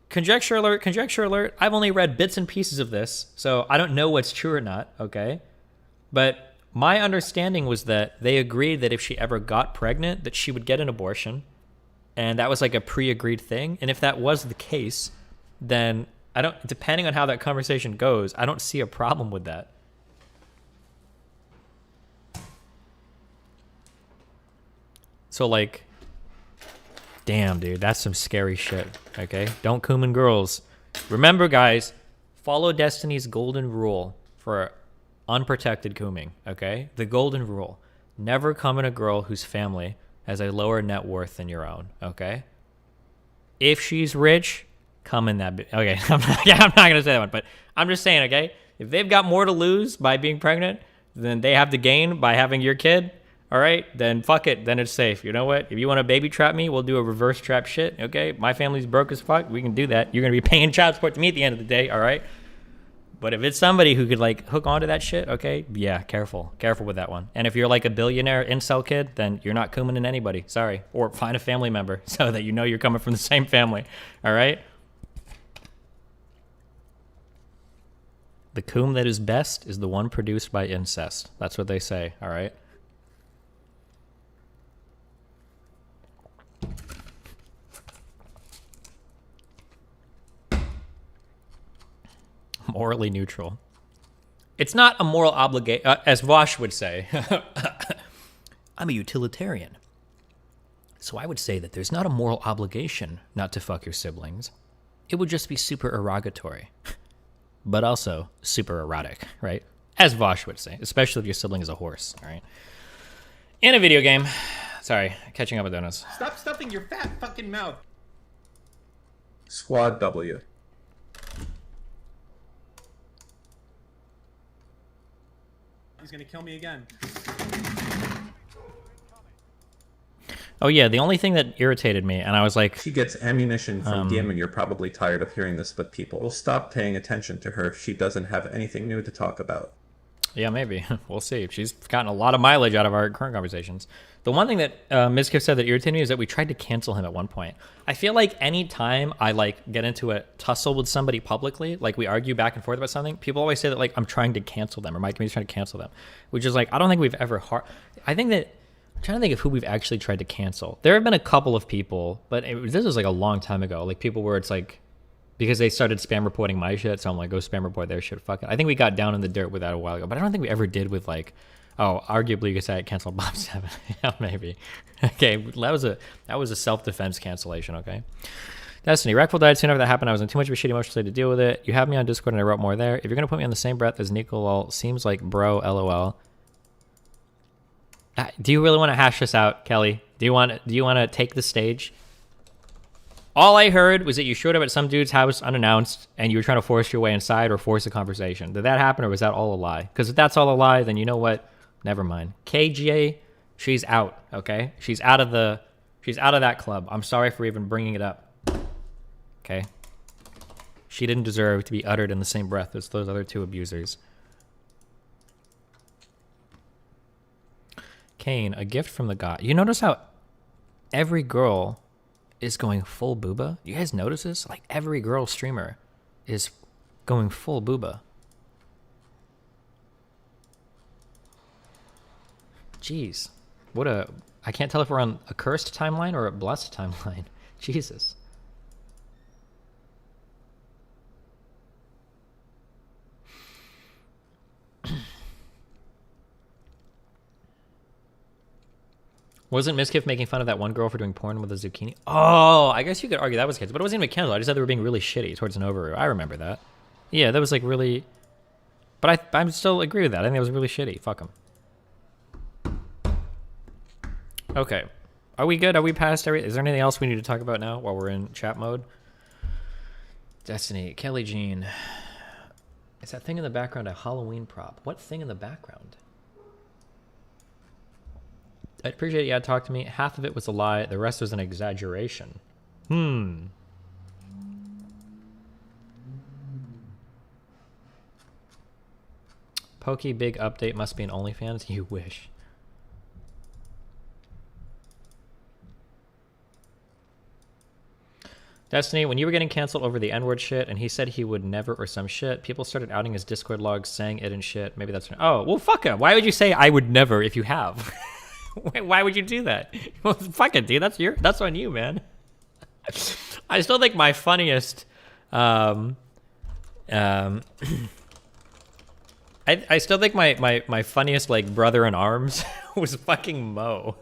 B: Conjecture alert, conjecture alert. I've only read bits and pieces of this, so I don't know what's true or not, okay? But my understanding was that they agreed that if she ever got pregnant, that she would get an abortion. And that was like a pre-agreed thing. And if that was the case, then depending on how that conversation goes, I don't see a problem with that. So like, damn, dude, that's some scary shit, okay? Don't Kuman girls. Remember, guys, follow Destiny's golden rule for unprotected cooming, okay? The golden rule. Never come in a girl whose family has a lower net worth than your own, okay? If she's rich, come in that okay, I'm not going to say that one, but I'm just saying, okay? If they've got more to lose by being pregnant than they have to gain by having your kid, all right, then fuck it. Then it's safe. You know what? If you want to baby trap me, we'll do a reverse trap shit. Okay, my family's broke as fuck. We can do that. You're gonna be paying child support to me at the end of the day. All right. But if it's somebody who could like hook onto that shit, okay, yeah, careful with that one. And if you're like a billionaire incel kid, then you're not cooming in anybody. Sorry. Or find a family member so that you know you're coming from the same family. All right. The coom that is best is the one produced by incest. That's what they say. All right. Morally neutral. It's not a moral obligation, as Vosh would say. I'm a utilitarian. So I would say that there's not a moral obligation not to fuck your siblings. It would just be super erogatory. But also super erotic, right? As Vosh would say, especially if your sibling is a horse, all right? In a video game. Sorry, catching up with donuts.
F: Stop stuffing your fat fucking mouth.
C: Squad W.
F: He's gonna kill me again.
B: Oh yeah, the only thing that irritated me, and I was like,
C: She gets ammunition from Diem, and you're probably tired of hearing this, but people will stop paying attention to her if she doesn't have anything new to talk about.
B: yeah, maybe. We'll see. She's gotten a lot of mileage out of our current conversations. The one thing that Mizkif said that irritated me is that we tried to cancel him at one point. I feel like any time I like get into a tussle with somebody publicly, like we argue back and forth about something, people always say that like I'm trying to cancel them or my community's trying to cancel them, which is like, I don't think we've ever I think that, I'm trying to think of who we've actually tried to cancel. There have been a couple of people, but this was like a long time ago. Like people where it's like, because they started spam reporting my shit, so I'm like, go spam report their shit, fuck it. I think we got down in the dirt with that a while ago, but I don't think we ever did with like, oh, arguably you could say I canceled Bob 7. Yeah, maybe. Okay, that was a self-defense cancellation, okay? Destiny, Rackful died soon after that happened. I was in too much of a shitty emotional state to deal with it. You have me on Discord and I wrote more there. If you're going to put me on the same breath as Nicolol, seems like bro, lol. Do you really want to hash this out, Kelly? Do you want to take the stage? All I heard was that you showed up at some dude's house unannounced and you were trying to force your way inside or force a conversation. Did that happen or was that all a lie? Because if that's all a lie, then you know what? Never mind. KGA, she's out, okay? She's out of that club. I'm sorry for even bringing it up. Okay? She didn't deserve to be uttered in the same breath as those other two abusers. Kane, a gift from the god. You notice how every girl is going full booba? You guys notice this? Like every girl streamer is going full booba. Jeez. What a... I can't tell if we're on a cursed timeline or a blessed timeline. Jesus. Wasn't Miskiff making fun of that one girl for doing porn with a zucchini? Oh, I guess you could argue that was kids, but it wasn't even Kendall. I just said they were being really shitty towards Noboru. I remember that. Yeah, that was like really... But I still agree with that. I think it was really shitty. Fuck them. Okay. Are we good? Are we past everything? Is there anything else we need to talk about now while we're in chat mode? Destiny. Kelly Jean. Is that thing in the background a Halloween prop? What thing in the background? I'd appreciate it. Yeah, talk to me. Half of it was a lie. The rest was an exaggeration. Pokey big update must be an OnlyFans. You wish. Destiny, when you were getting canceled over the N-word shit and he said he would never or some shit, people started outing his Discord logs saying it and shit. Maybe that's... Oh, well, fuck him. Why would you say I would never if you have? Why would you do that? Well, fuck it, dude. That's on you, man. I still think my funniest... I still think my funniest, like, brother in arms was fucking Mo.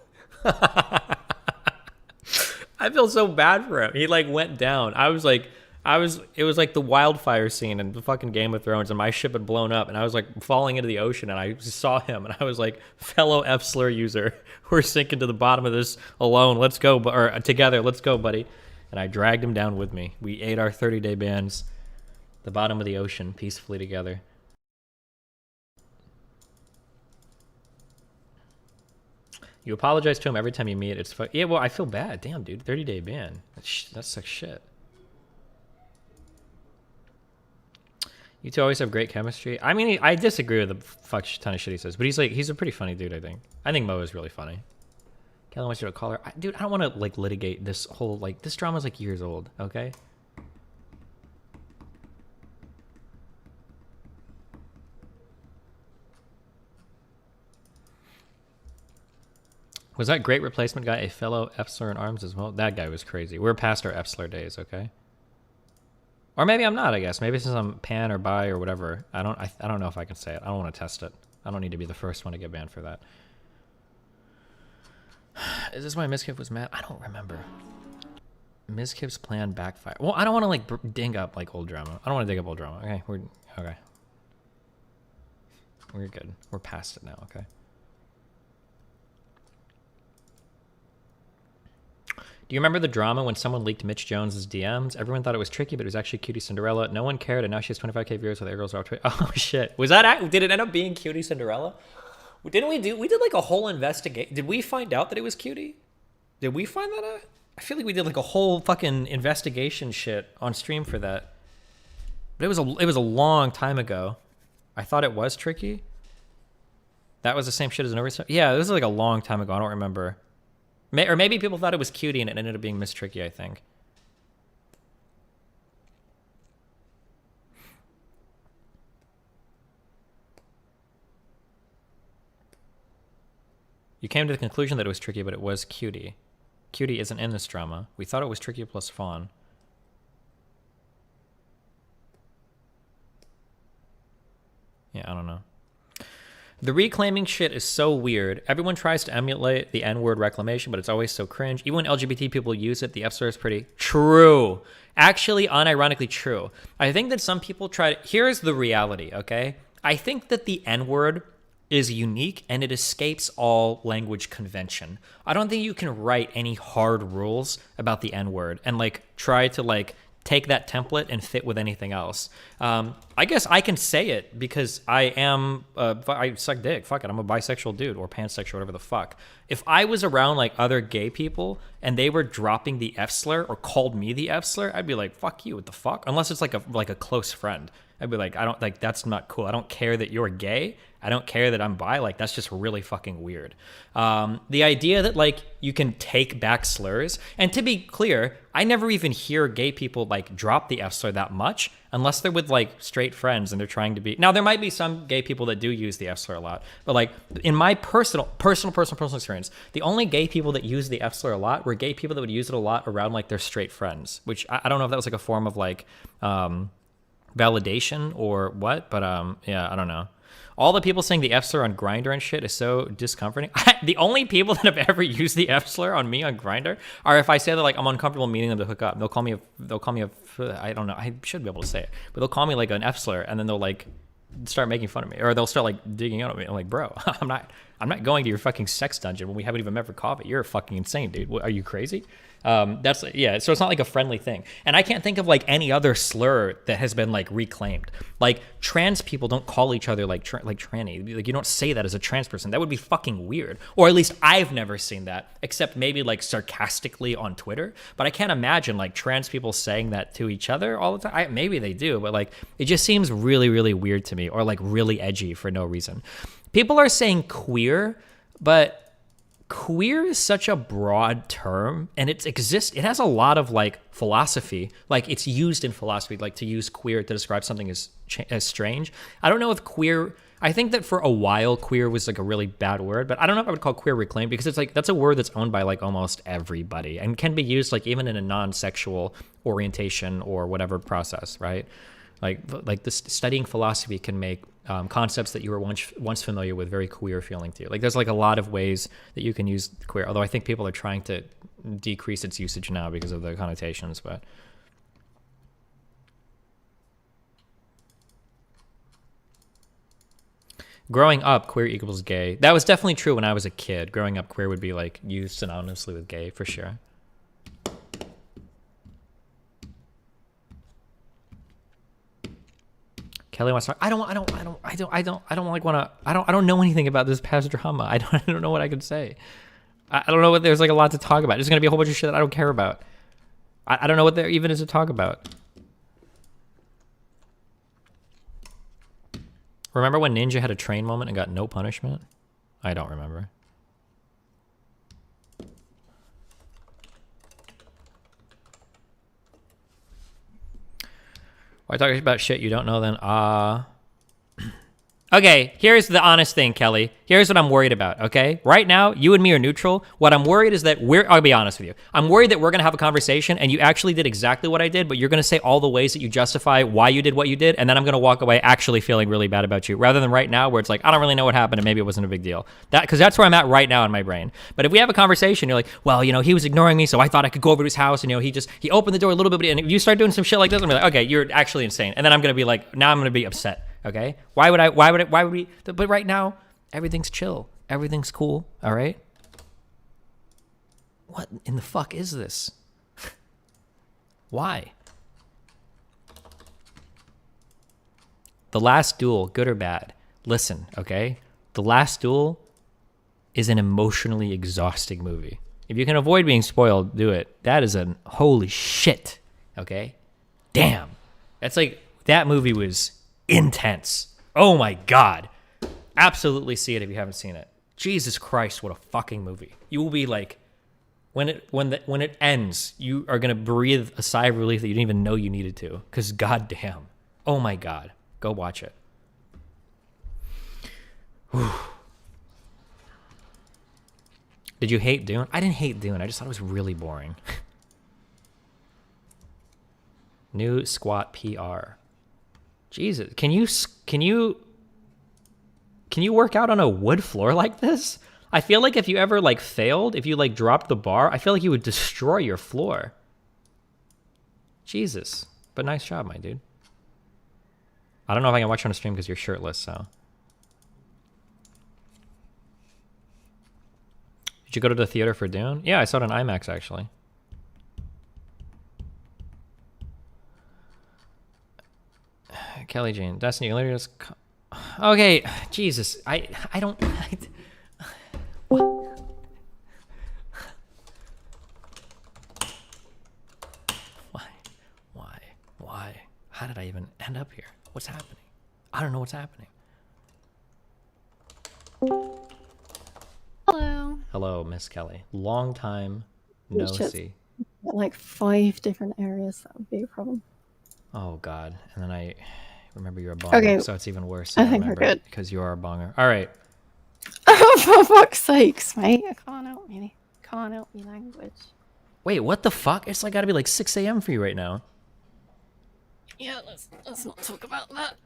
B: I feel so bad for him. He like went down. It was like the wildfire scene in the fucking Game of Thrones, and my ship had blown up, and I was like falling into the ocean, and I saw him, and I was like, fellow F-slur user, we're sinking to the bottom of this alone. Let's go, or together. Let's go, buddy. And I dragged him down with me. We ate our 30-day bans, the bottom of the ocean, peacefully together. You apologize to him every time you meet. It's yeah, well, I feel bad. Damn, dude. 30-day ban. That's like shit. You two always have great chemistry. I mean, I disagree with the fuck ton of shit he says, but he's a pretty funny dude, I think. I think Mo is really funny. Kelly wants you to call her. Dude, I don't want to, like, litigate this whole, like, this drama's, like, years old, okay? Was that great replacement guy a fellow F-slur in arms as well? That guy was crazy. We're past our F-slur days, okay? Or maybe I'm not, I guess. Maybe since I'm pan or bi or whatever. I don't know if I can say it. I don't want to test it. I don't need to be the first one to get banned for that. Is this why Miskiff was mad? I don't remember. Miskiff's plan backfire. Well, I don't want to like dig up like old drama. I don't want to dig up old drama. Okay, okay. We're good. We're past it now, okay? Do you remember the drama when someone leaked Mitch Jones's DMs? Everyone thought it was tricky, but it was actually Cutie Cinderella. No one cared, and now she has 25k viewers with Air Girls Are Twitter. Oh shit! Was that? Did it end up being Cutie Cinderella? Didn't we do? We did like a whole investigation. Did we find out that it was Cutie? Did we find that out? I feel like we did like a whole fucking investigation shit on stream for that. But it was a long time ago. I thought it was Tricky. That was the same shit as an overstep. Yeah, this was like a long time ago. I don't remember. Or maybe people thought it was Cutie and it ended up being Miss Tricky, I think. You came to the conclusion that it was Tricky, but it was Cutie. Cutie isn't in this drama. We thought it was Tricky plus Fawn. Yeah, I don't know. The reclaiming shit is so weird. Everyone tries to emulate the N-word reclamation, but it's always so cringe. Even when LGBT people use it, the F-slur is pretty true. Actually, unironically true. I think that some people try to... Here's the reality, okay? I think that the N-word is unique and it escapes all language convention. I don't think you can write any hard rules about the N-word and, like, try to, like... take that template and fit with anything else. I guess I can say it because I suck dick. Fuck it. I'm a bisexual dude or pansexual, whatever the fuck. If I was around like other gay people and they were dropping the F slur or called me the F slur, I'd be like, fuck you. What the fuck? Unless it's like a close friend. I'd be like, I don't like, that's not cool. I don't care that you're gay. I don't care that I'm bi. Like, that's just really fucking weird. The idea that like you can take back slurs, and to be clear, I never even hear gay people like drop the F slur that much unless they're with like straight friends and they're trying to be. Now there might be some gay people that do use the F slur a lot, but like in my personal experience, the only gay people that use the F slur a lot were gay people that would use it a lot around like their straight friends, which I don't know if that was like a form of like validation or what, but yeah, I don't know. All the people saying the F slur on Grindr and shit is so discomforting. The only people that have ever used the F slur on me on Grindr are if I say that like I'm uncomfortable meeting them to hook up. They'll call me a I don't know. I should be able to say it, but they'll call me like an F slur, and then they'll like start making fun of me, or they'll start like digging out at me. I'm like, bro, I'm not going to your fucking sex dungeon when we haven't even met for coffee. You're fucking insane, dude. What, are you crazy? That's yeah. So it's not like a friendly thing, and I can't think of like any other slur that has been like reclaimed. Like trans people don't call each other like tranny. Like you don't say that as a trans person. That would be fucking weird. Or at least I've never seen that, except maybe like sarcastically on Twitter. But I can't imagine like trans people saying that to each other all the time. Maybe they do, but like it just seems really, really weird to me, or like really edgy for no reason. People are saying queer, but queer is such a broad term, and it has a lot of like philosophy. Like it's used in philosophy, like to use queer to describe something as strange. I don't know if queer, I think that for a while queer was like a really bad word, but I don't know if I would call queer reclaimed, because it's like that's a word that's owned by like almost everybody and can be used like even in a non-sexual orientation or whatever process, right? Like this studying philosophy can make concepts that you were once familiar with very queer feeling to you. Like there's like a lot of ways that you can use queer, although I think people are trying to decrease its usage now because of the connotations. But growing up, queer equals gay. That was definitely true when I was a kid. Growing up, queer would be like used synonymously with gay for sure. Kelly wants to talk. I don't know anything about this past drama. I don't know what I could say. I don't know what there's like a lot to talk about. There's gonna be a whole bunch of shit that I don't care about. I don't know what there even is to talk about. Remember when Ninja had a train moment and got no punishment? I don't remember. Why talking about shit you don't know then? Okay, here's the honest thing, Kelly. Here's what I'm worried about, okay? Right now, you and me are neutral. What I'm worried is that I'll be honest with you. I'm worried that we're going to have a conversation and you actually did exactly what I did, but you're going to say all the ways that you justify why you did what you did, and then I'm going to walk away actually feeling really bad about you, rather than right now where it's like, I don't really know what happened and maybe it wasn't a big deal. Because that's where I'm at right now in my brain. But if we have a conversation, you're like, well, you know, he was ignoring me, so I thought I could go over to his house, and, you know, he opened the door a little bit, and if you start doing some shit like this, I'm like, okay, you're actually insane. And then I'm going to be like, now I'm going to be upset. Okay? Why would we? But right now, everything's chill. Everything's cool. All right? What in the fuck is this? Why? The Last Duel, good or bad? Listen, okay? The Last Duel is an emotionally exhausting movie. If you can avoid being spoiled, do it. That is a holy shit. Okay? Damn. That's like, that movie was intense. Oh my god. Absolutely see it if you haven't seen it. Jesus Christ, what a fucking movie. You will be like, when it ends, you are gonna breathe a sigh of relief that you didn't even know you needed to. Because goddamn. Oh my god. Go watch it. Whew. Did you hate Dune? I didn't hate Dune. I just thought it was really boring. New squat PR. Jesus, can you work out on a wood floor like this? I feel like if you ever like failed, if you like dropped the bar, I feel like you would destroy your floor. Jesus, but nice job, my dude. I don't know if I can watch you on a stream because you're shirtless, so. Did you go to the theater for Dune? Yeah, I saw it on IMAX actually. Kelly Jane, Destiny, you literally just... Okay, Jesus, I don't... What? Why? How did I even end up here? What's happening? I don't know what's happening.
K: Hello.
B: Hello, Miss Kelly. Long time no
K: It's just-
B: see.
K: Like 5 different areas. That would be a problem.
B: Oh God! And then I remember you're a bonger,
K: Okay,
B: so it's even worse.
K: I think we're
B: remember
K: good.
B: because you are a bonger. All right.
K: Oh, for fuck's sakes, mate! I can't help me. Can't help me language.
B: Wait, what the fuck? It's like gotta be like 6 a.m. for you right now.
K: Yeah, let's not talk about that.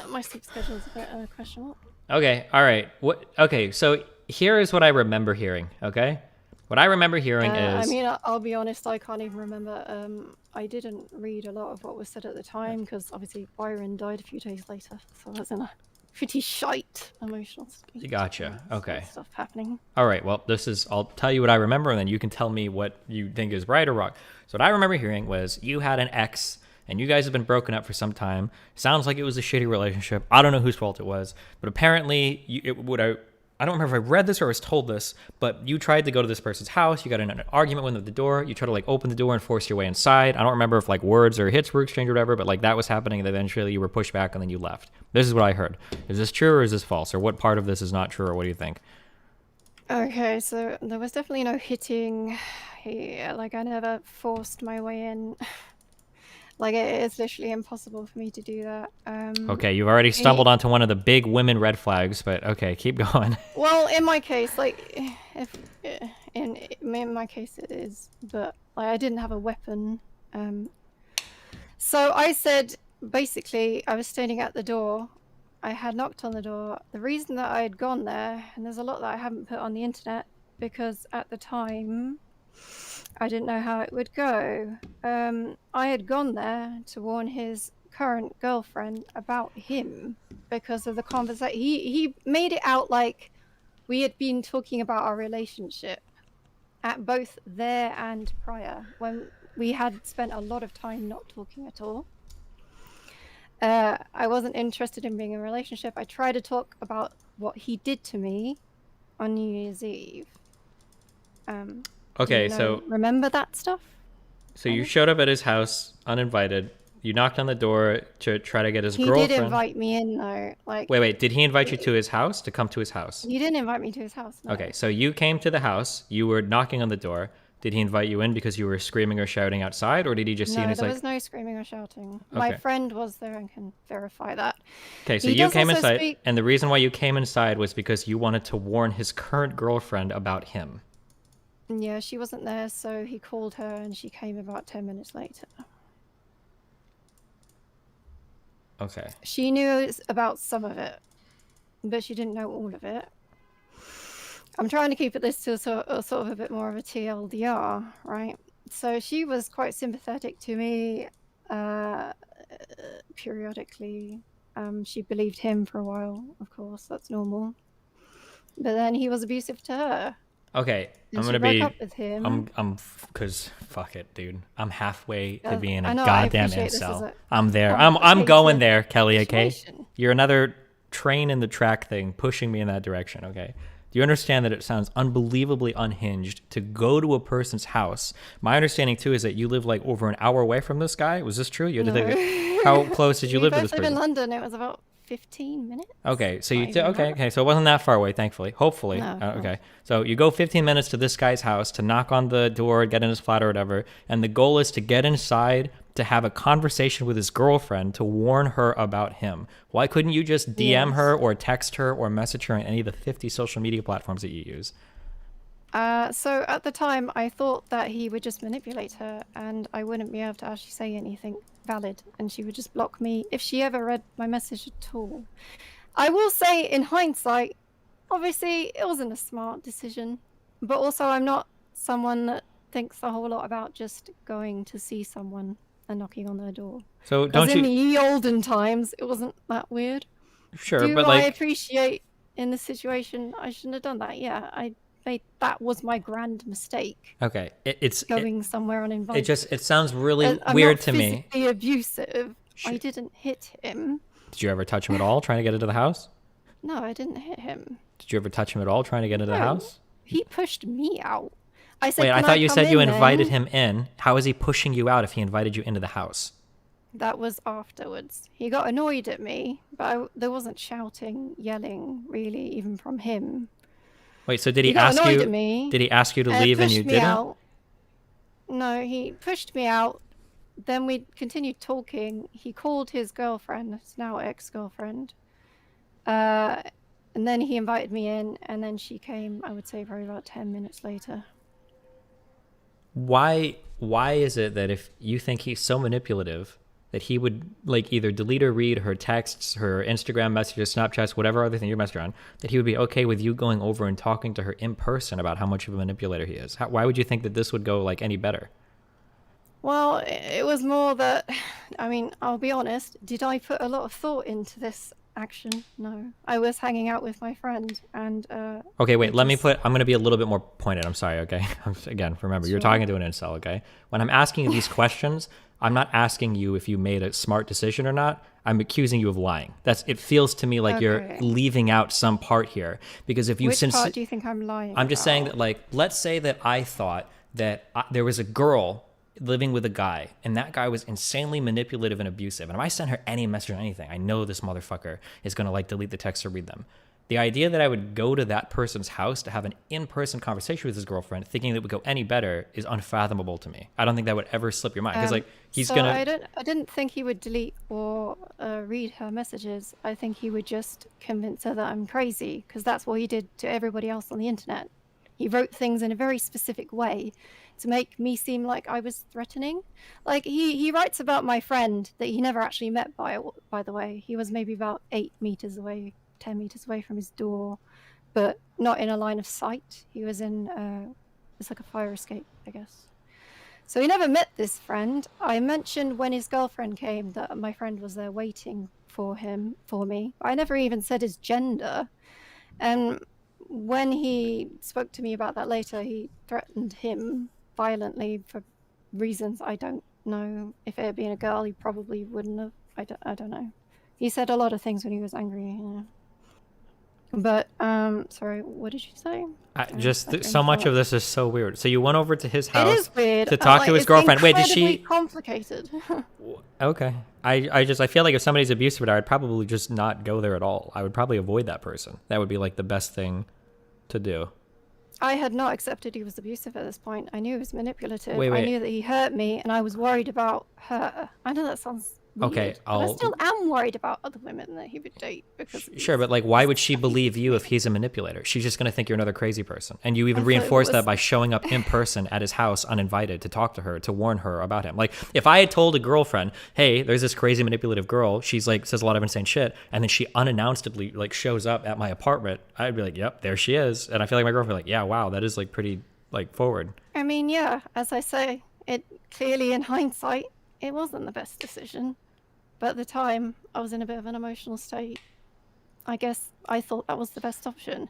K: My sleep schedule's a bit questionable.
B: Okay. All right. What? Okay. So here is what I remember hearing. Okay. What I remember hearing is.
K: I mean, I'll be honest. I can't even remember. I didn't read a lot of what was said at the time because obviously Byron died a few days later, so I was in a pretty shite emotional state.
B: Gotcha. Okay.
K: Stuff happening.
B: All right. Well, this is. I'll tell you what I remember, and then you can tell me what you think is right or wrong. So what I remember hearing was you had an ex, and you guys have been broken up for some time. Sounds like it was a shitty relationship. I don't know whose fault it was, but apparently, I don't remember if I read this or was told this, but you tried to go to this person's house. You got in an argument with them at the door. You tried to like open the door and force your way inside. I don't remember if like words or hits were exchanged or whatever, but like that was happening. And eventually you were pushed back and then you left. This is what I heard. Is this true or is this false? Or what part of this is not true or what do you think?
K: Okay, so there was definitely no hitting. Like I never forced my way in. Like it's literally impossible for me to do that.
B: Okay, you've already stumbled onto one of the big women red flags, but okay, keep going.
K: Well, in my case, like, if in my case it is, but like I didn't have a weapon. So I said basically I was standing at the door. I had knocked on the door. The reason that I had gone there, and there's a lot that I haven't put on the internet because at the time I didn't know how it would go. I had gone there to warn his current girlfriend about him because of the conversation. He made it out like we had been talking about our relationship at both there and prior when we had spent a lot of time not talking at all. I wasn't interested in being in a relationship. I tried to talk about what he did to me on New Year's Eve.
B: Okay,
K: Do you
B: so
K: remember that stuff?
B: So you showed up at his house uninvited. You knocked on the door to try to get his
K: He
B: girlfriend.
K: did invite me in though. Like
B: Wait, did he invite you to his house? To come to his house?
K: He didn't invite me to his house. No.
B: Okay, so you came to the house. You were knocking on the door. Did he invite you in because you were screaming or shouting outside, or did he just see you
K: No,
B: and he's
K: there
B: like,
K: was no screaming or shouting. My
B: Okay.
K: friend was there and can verify that.
B: okay, so
K: He
B: you
K: does
B: came
K: also
B: inside,
K: speak-
B: and the reason why you came inside was because you wanted to warn his current girlfriend about him.
K: Yeah, she wasn't there, so he called her and she came about 10 minutes later.
B: Okay.
K: She knew about some of it, but she didn't know all of it. I'm trying to keep this to sort of a bit more of a TLDR, right? So she was quite sympathetic to me periodically. She believed him for a while, of course, that's normal. But then he was abusive to her.
B: Okay,
K: And
B: I'm
K: she
B: gonna
K: broke
B: be.
K: up with him.
B: Cause fuck it, dude. I'm halfway to
K: Uh,
B: being
K: I
B: a
K: know, I
B: goddamn
K: appreciate this is
B: incel.
K: a
B: I'm there. I'm going
K: complicated
B: there, Kelly. Okay.
K: situation.
B: You're another train in the track thing, pushing me in that direction. Okay. Do you understand that it sounds unbelievably unhinged to go to a person's house? My understanding too is that you live like over an hour away from this guy. Was this true? You had to
K: No.
B: how close did you
K: We
B: live to
K: both
B: this
K: live in
B: person?
K: London. It was about 15 minutes.
B: Okay, so you
K: Not even that.
B: okay, so it wasn't that far away, thankfully. Hopefully.
K: No,
B: Okay. So you go 15 minutes to this guy's house to knock on the door, get in his flat or whatever, and the goal is to get inside to have a conversation with his girlfriend to warn her about him. Why couldn't you just DM
K: Yes.
B: her or text her or message her on any of the 50 social media platforms that you use?
K: So at the time, I thought that he would just manipulate her and I wouldn't be able to actually say anything valid and she would just block me if she ever read my message at all. I will say in hindsight, obviously it wasn't a smart decision, but also I'm not someone that thinks a whole lot about just going to see someone and knocking on their door.
B: So
K: Because
B: don't
K: in
B: you
K: the olden times, it wasn't that weird.
B: Sure,
K: Do
B: but
K: I
B: like
K: appreciate in this situation I shouldn't have done that? Yeah, that was my grand mistake.
B: okay, it's
K: Going somewhere uninvited.
B: it sounds really
K: I'm
B: weird
K: not
B: to me.
K: physically abusive. I didn't hit him.
B: Did you ever touch him at all trying to get into the house?
K: No, I didn't hit him.
B: Did you ever touch him at all trying to get into the
K: No.
B: house?
K: He pushed me out. I said,
B: Wait, I
K: "Can
B: thought you
K: come
B: said you
K: in
B: invited
K: then?"
B: him in. How is he pushing you out if he invited you into the house?
K: That was afterwards. He got annoyed at me, but there wasn't shouting, yelling, really, even from him.
B: Wait, so did he
K: got
B: ask
K: annoyed
B: you?
K: at me,
B: Did he ask you to leave and you
K: pushed me
B: didn't?
K: out. No, he pushed me out. Then we continued talking. He called his girlfriend, his now ex-girlfriend. And then he invited me in, and then she came, I would say, probably about 10 minutes later.
B: Why is it that if you think he's so manipulative that he would like either delete or read her texts, her Instagram messages, Snapchats, whatever other thing you message on, that he would be okay with you going over and talking to her in person about how much of a manipulator he is? Why would you think that this would go like any better?
K: Well, it was more that, I mean, I'll be honest, did I put a lot of thought into this action? No. I was hanging out with my friend and
B: Okay, wait, I'm going to be a little bit more pointed. I'm sorry, okay? Again, remember, you're talking to an incel, okay? When I'm asking you these questions, I'm not asking you if you made a smart decision or not. I'm accusing you of lying. It feels to me like you're leaving out some part here. Because if you
K: Which part do you think I'm lying
B: I'm just
K: about?
B: saying that, like, let's say that I thought that there was a girl living with a guy, and that guy was insanely manipulative and abusive. And if I sent her any message or anything, I know this motherfucker is going to like delete the texts or read them. The idea that I would go to that person's house to have an in-person conversation with his girlfriend, thinking that it would go any better, is unfathomable to me. I don't think that would ever slip your mind because, like, he's
K: so
B: gonna.
K: I didn't think he would delete or read her messages. I think he would just convince her that I'm crazy, because that's what he did to everybody else on the internet. He wrote things in a very specific way to make me seem like I was threatening. Like, he writes about my friend that he never actually met, by the way. He was maybe about 8 meters away, 10 meters away from his door, but not in a line of sight. He was in, it's like a fire escape, I guess. So he never met this friend. I mentioned when his girlfriend came that my friend was there waiting for me. I never even said his gender. And when he spoke to me about that later, he threatened him violently for reasons I don't know. If it had been a girl, he probably wouldn't have. I don't know. He said a lot of things when he was angry. Yeah. But sorry, what did you say?
B: So much of this is so weird. So you went over to his house
K: It is weird.
B: to talk to his girlfriend. Wait, did she?
K: Complicated.
B: Okay. I feel like if somebody's abusive, I'd probably just not go there at all. I would probably avoid that person. That would be like the best thing to do.
K: I had not accepted he was abusive at this point. I knew he was manipulative.
B: Wait.
K: I knew that he hurt me, and I was worried about her. I know that sounds weird,
B: Okay,
K: but I still am worried about other women that he would date because
B: Sure, but like, why would she believe you if he's a manipulator? She's just going to think you're another crazy person. And you even
K: I thought it
B: reinforce that
K: was-
B: by showing up in person at his house uninvited to talk to her, to warn her about him. Like, if I had told a girlfriend, hey, there's this crazy manipulative girl, she's like, says a lot of insane shit, and then she unannouncedly like shows up at my apartment, I'd be like, yep, there she is. And I feel like my girlfriend would be like, yeah, wow, that is like pretty like forward.
K: I mean, yeah, as I say, it clearly in hindsight, it wasn't the best decision. But at the time, I was in a bit of an emotional state. I guess I thought that was the best option.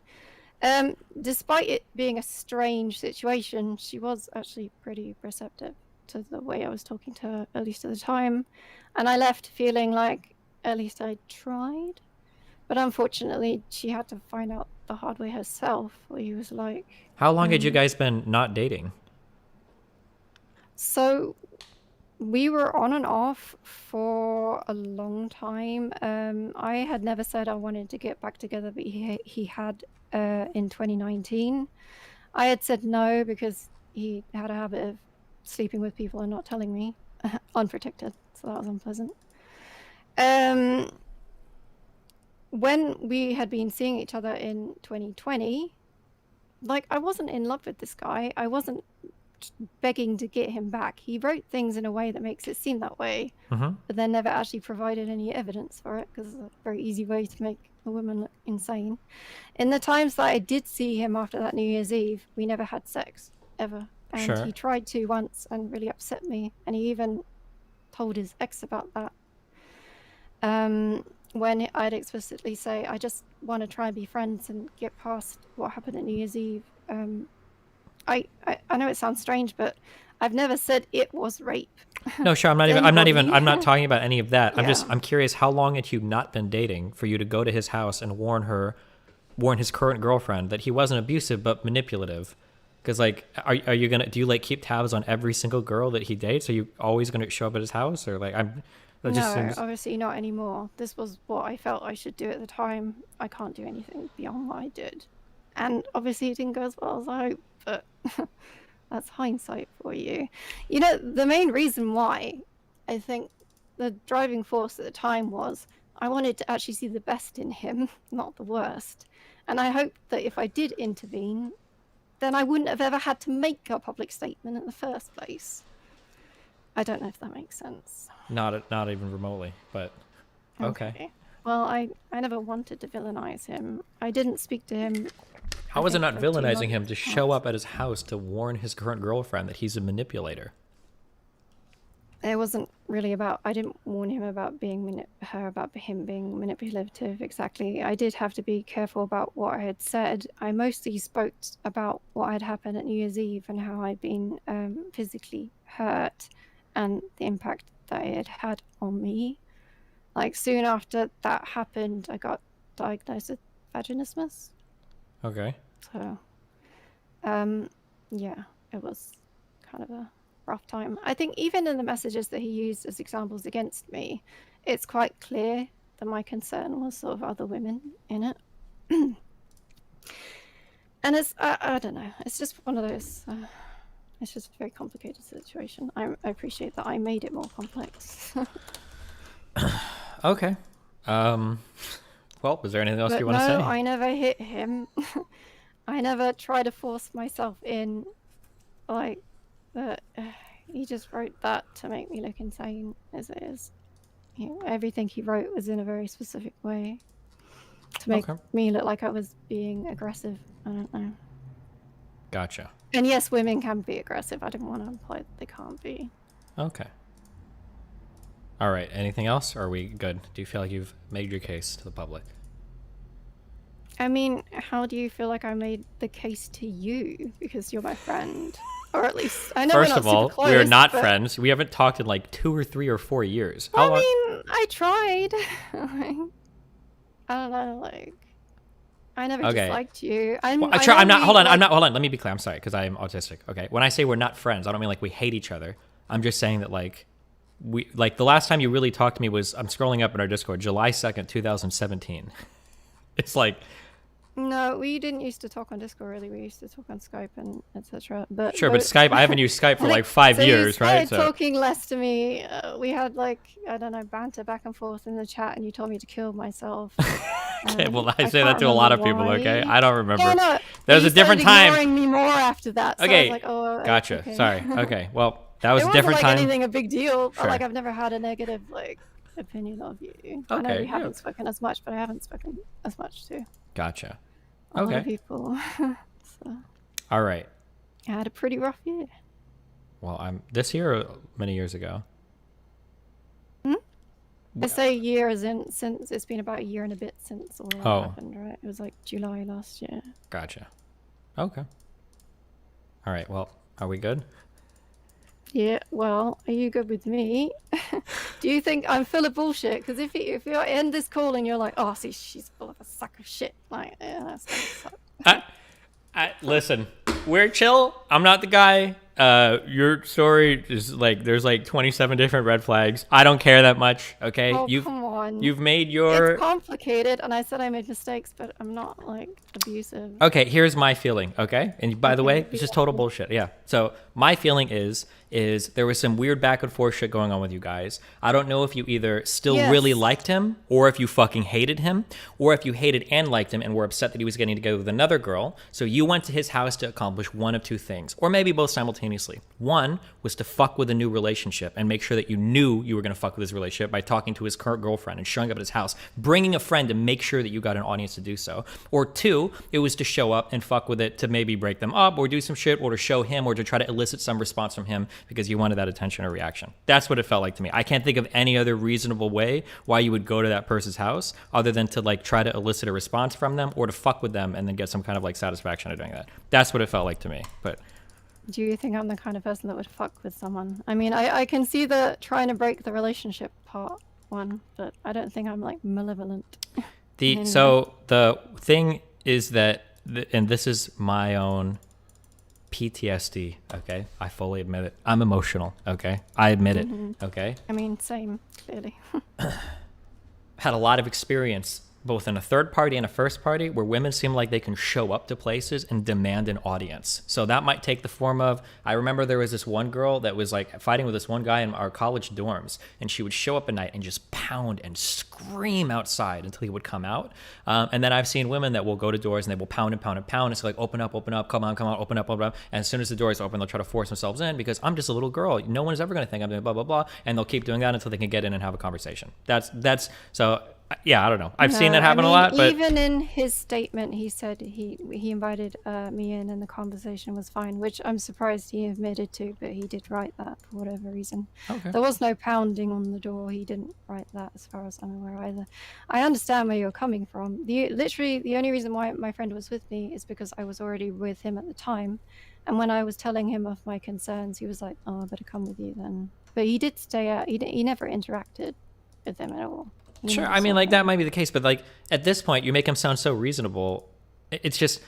K: Despite it being a strange situation, she was actually pretty receptive to the way I was talking to her, at least at the time. And I left feeling like at least I tried. But unfortunately, she had to find out the hard way herself, what he was like.
B: How long had you guys been not dating?
K: So we were on and off for a long time. I had never said I wanted to get back together, but he had in 2019. I had said no because he had a habit of sleeping with people and not telling me, unprotected, so that was unpleasant. When we had been seeing each other in 2020, like, I wasn't in love with this guy. I wasn't begging to get him back. He wrote things in a way that makes it seem that way, but then never actually provided any evidence for it, because it's a very easy way to make a woman look insane. In the times that I did see him after that New Year's Eve, we never had sex, ever. And
B: Sure.
K: he tried to once and really upset me, and he even told his ex about that. When I'd explicitly say, I just want to try and be friends and get past what happened at New Year's Eve. I know it sounds strange, but I've never said it was rape.
B: No, sure. I'm not talking about any of that.
K: Yeah.
B: I'm curious, how long had you not been dating for you to go to his house and warn his current girlfriend that he wasn't abusive but manipulative? Because, like, are you do you like keep tabs on every single girl that he dates? Are you always gonna show up at his house, or like, That just
K: No,
B: seems.
K: obviously not anymore. This was what I felt I should do at the time. I can't do anything beyond what I did. And obviously it didn't go as well as I hoped, but that's hindsight for you. You know, the main reason why I think the driving force at the time was I wanted to actually see the best in him, not the worst. And I hoped that if I did intervene, then I wouldn't have ever had to make a public statement in the first place. I don't know if that makes sense.
B: Not even remotely, but okay.
K: Well, I never wanted to villainize him. I didn't speak to him.
B: How is it not
K: for 2
B: villainizing him
K: months.
B: to show up at his house to warn his current girlfriend that he's a manipulator?
K: It wasn't really about. I didn't warn him about being about him being manipulative exactly. I did have to be careful about what I had said. I mostly spoke about what had happened at New Year's Eve and how I'd been physically hurt and the impact that it had had on me. Like soon after that happened, I got diagnosed with vaginismus.
B: Okay.
K: So, yeah, it was kind of a rough time. I think even in the messages that he used as examples against me, it's quite clear that my concern was sort of other women in it. And it's, I don't know, it's just one of those, it's just a very complicated situation. I appreciate that I made it more complex.
B: Okay. Well, is there anything else
K: But
B: you want to
K: no,
B: say?
K: I never hit him. I never tried to force myself in. Like, he just wrote that to make me look insane, as it is. You know, everything he wrote was in a very specific way to make me look like I was being aggressive. I don't know.
B: Gotcha.
K: And yes, women can be aggressive. I didn't want to imply that they can't be.
B: Okay. All right. Anything else? Or are we good? Do you feel like you've made your case to the public?
K: I mean, how do you feel like I made the case to you? Because you're my friend. Or at least, I know
B: First
K: we're not
B: of all,
K: super close,
B: we are not
K: but...
B: friends. We haven't talked in like 2 or 3 or 4 years.
K: I mean, I tried. I don't know, like... I never
B: Okay.
K: disliked you. I'm
B: Well,
K: not.
B: hold on. Hold on. Let me be clear. I'm sorry, because I am autistic. Okay. When I say we're not friends, I don't mean like we hate each other. I'm just saying that like the last time you really talked to me was, I'm scrolling up in our Discord, July 2nd, 2017. It's like,
K: No, we didn't used to talk on Discord, really. We used to talk on Skype and etc. But
B: sure, but Skype, I haven't used Skype for like 5
K: so
B: years,
K: you
B: right?
K: started talking less to me. We had like, I don't know, banter back and forth in the chat, and you told me to kill myself.
B: Okay, well, I say
K: can't
B: that to a lot of
K: remember
B: people, okay?
K: why.
B: I don't remember.
K: Yeah, no,
B: There was
K: you
B: a different
K: started
B: time.
K: ignoring me more after that. So I
B: Okay,
K: was like, oh,
B: gotcha.
K: okay.
B: Sorry. Okay, well, that was
K: it
B: a different
K: wasn't like
B: time.
K: anything a big deal. But
B: Sure.
K: like I've never had a negative like opinion of you. I know
B: Okay,
K: we
B: yeah.
K: haven't spoken as much, but I haven't spoken as much too.
B: Gotcha.
K: A lot of
B: Okay.
K: people. So
B: All right.
K: I had a pretty rough year.
B: Well, I'm this year or many years ago?
K: I say year as in since it's been about a year and a bit since all that
B: Oh.
K: happened, right? It was like July last year.
B: Gotcha. Okay. All right. Well, are we good?
K: Yeah, well, are you good with me? Do you think I'm full of bullshit? Because if you end this call and you're like, oh, see, she's full of a sack of shit, like, yeah, that's gonna suck.
B: Listen, we're chill. I'm not the guy. Your story is like, there's like 27 different red flags. I don't care that much. Okay,
K: Oh, come on.
B: you've made your.
K: It's complicated, and I said I made mistakes, but I'm not like abusive.
B: Okay, here's my feeling, okay? And by the way, it's just total bullshit. Yeah. So my feeling is there was some weird back and forth shit going on with you guys. I don't know if you either still really liked him, or if you fucking hated him, or if you hated and liked him and were upset that he was getting together with another girl. So you went to his house to accomplish one of two things, or maybe both simultaneously. One was to fuck with a new relationship and make sure that you knew you were going to fuck with his relationship by talking to his current girlfriend and showing up at his house, bringing a friend to make sure that you got an audience to do so. Or two, it was to show up and fuck with it to maybe break them up or do some shit, or to show him, or to try to elicit some response from him because you wanted that attention or reaction. That's what it felt like to me. I can't think of any other reasonable way why you would go to that person's house other than to like try to elicit a response from them or to fuck with them and then get some kind of like satisfaction out of doing that. That's what it felt like to me. But
K: Do you think I'm the kind of person that would fuck with someone? I mean, I can see the trying to break the relationship part one, but I don't think I'm like malevolent.
B: So the thing is that, and this is my own PTSD, okay? I fully admit it. I'm emotional, okay? I admit it, okay?
K: I mean, same, clearly.
B: Had a lot of experience both in a third party and a first party where women seem like they can show up to places and demand an audience. So that might take the form of, I remember there was this one girl that was like fighting with this one guy in our college dorms, and she would show up at night and just pound and scream outside until he would come out. And then I've seen women that will go to doors and they will pound and pound and pound. It's like, open up, come on, open up. And as soon as the door is open, they'll try to force themselves in because I'm just a little girl. No one is ever going to think I'm doing blah, blah, blah. And they'll keep doing that until they can get in and have a conversation. That's so... Yeah, I don't know. I've seen that happen a lot, but
K: even in his statement, he said he invited me in, and the conversation was fine, which I'm surprised he admitted to, but he did write that for whatever reason.
B: Okay.
K: There was no pounding on the door. He didn't write that, as far as I'm aware either. I understand where you're coming from. Literally, the only reason why my friend was with me is because I was already with him at the time, and when I was telling him of my concerns, he was like, "Oh, I better come with you then." But he did stay out. He never interacted with them at all.
B: sure. I mean, like that might be the case, but like at this point, you make him sound so reasonable. It's just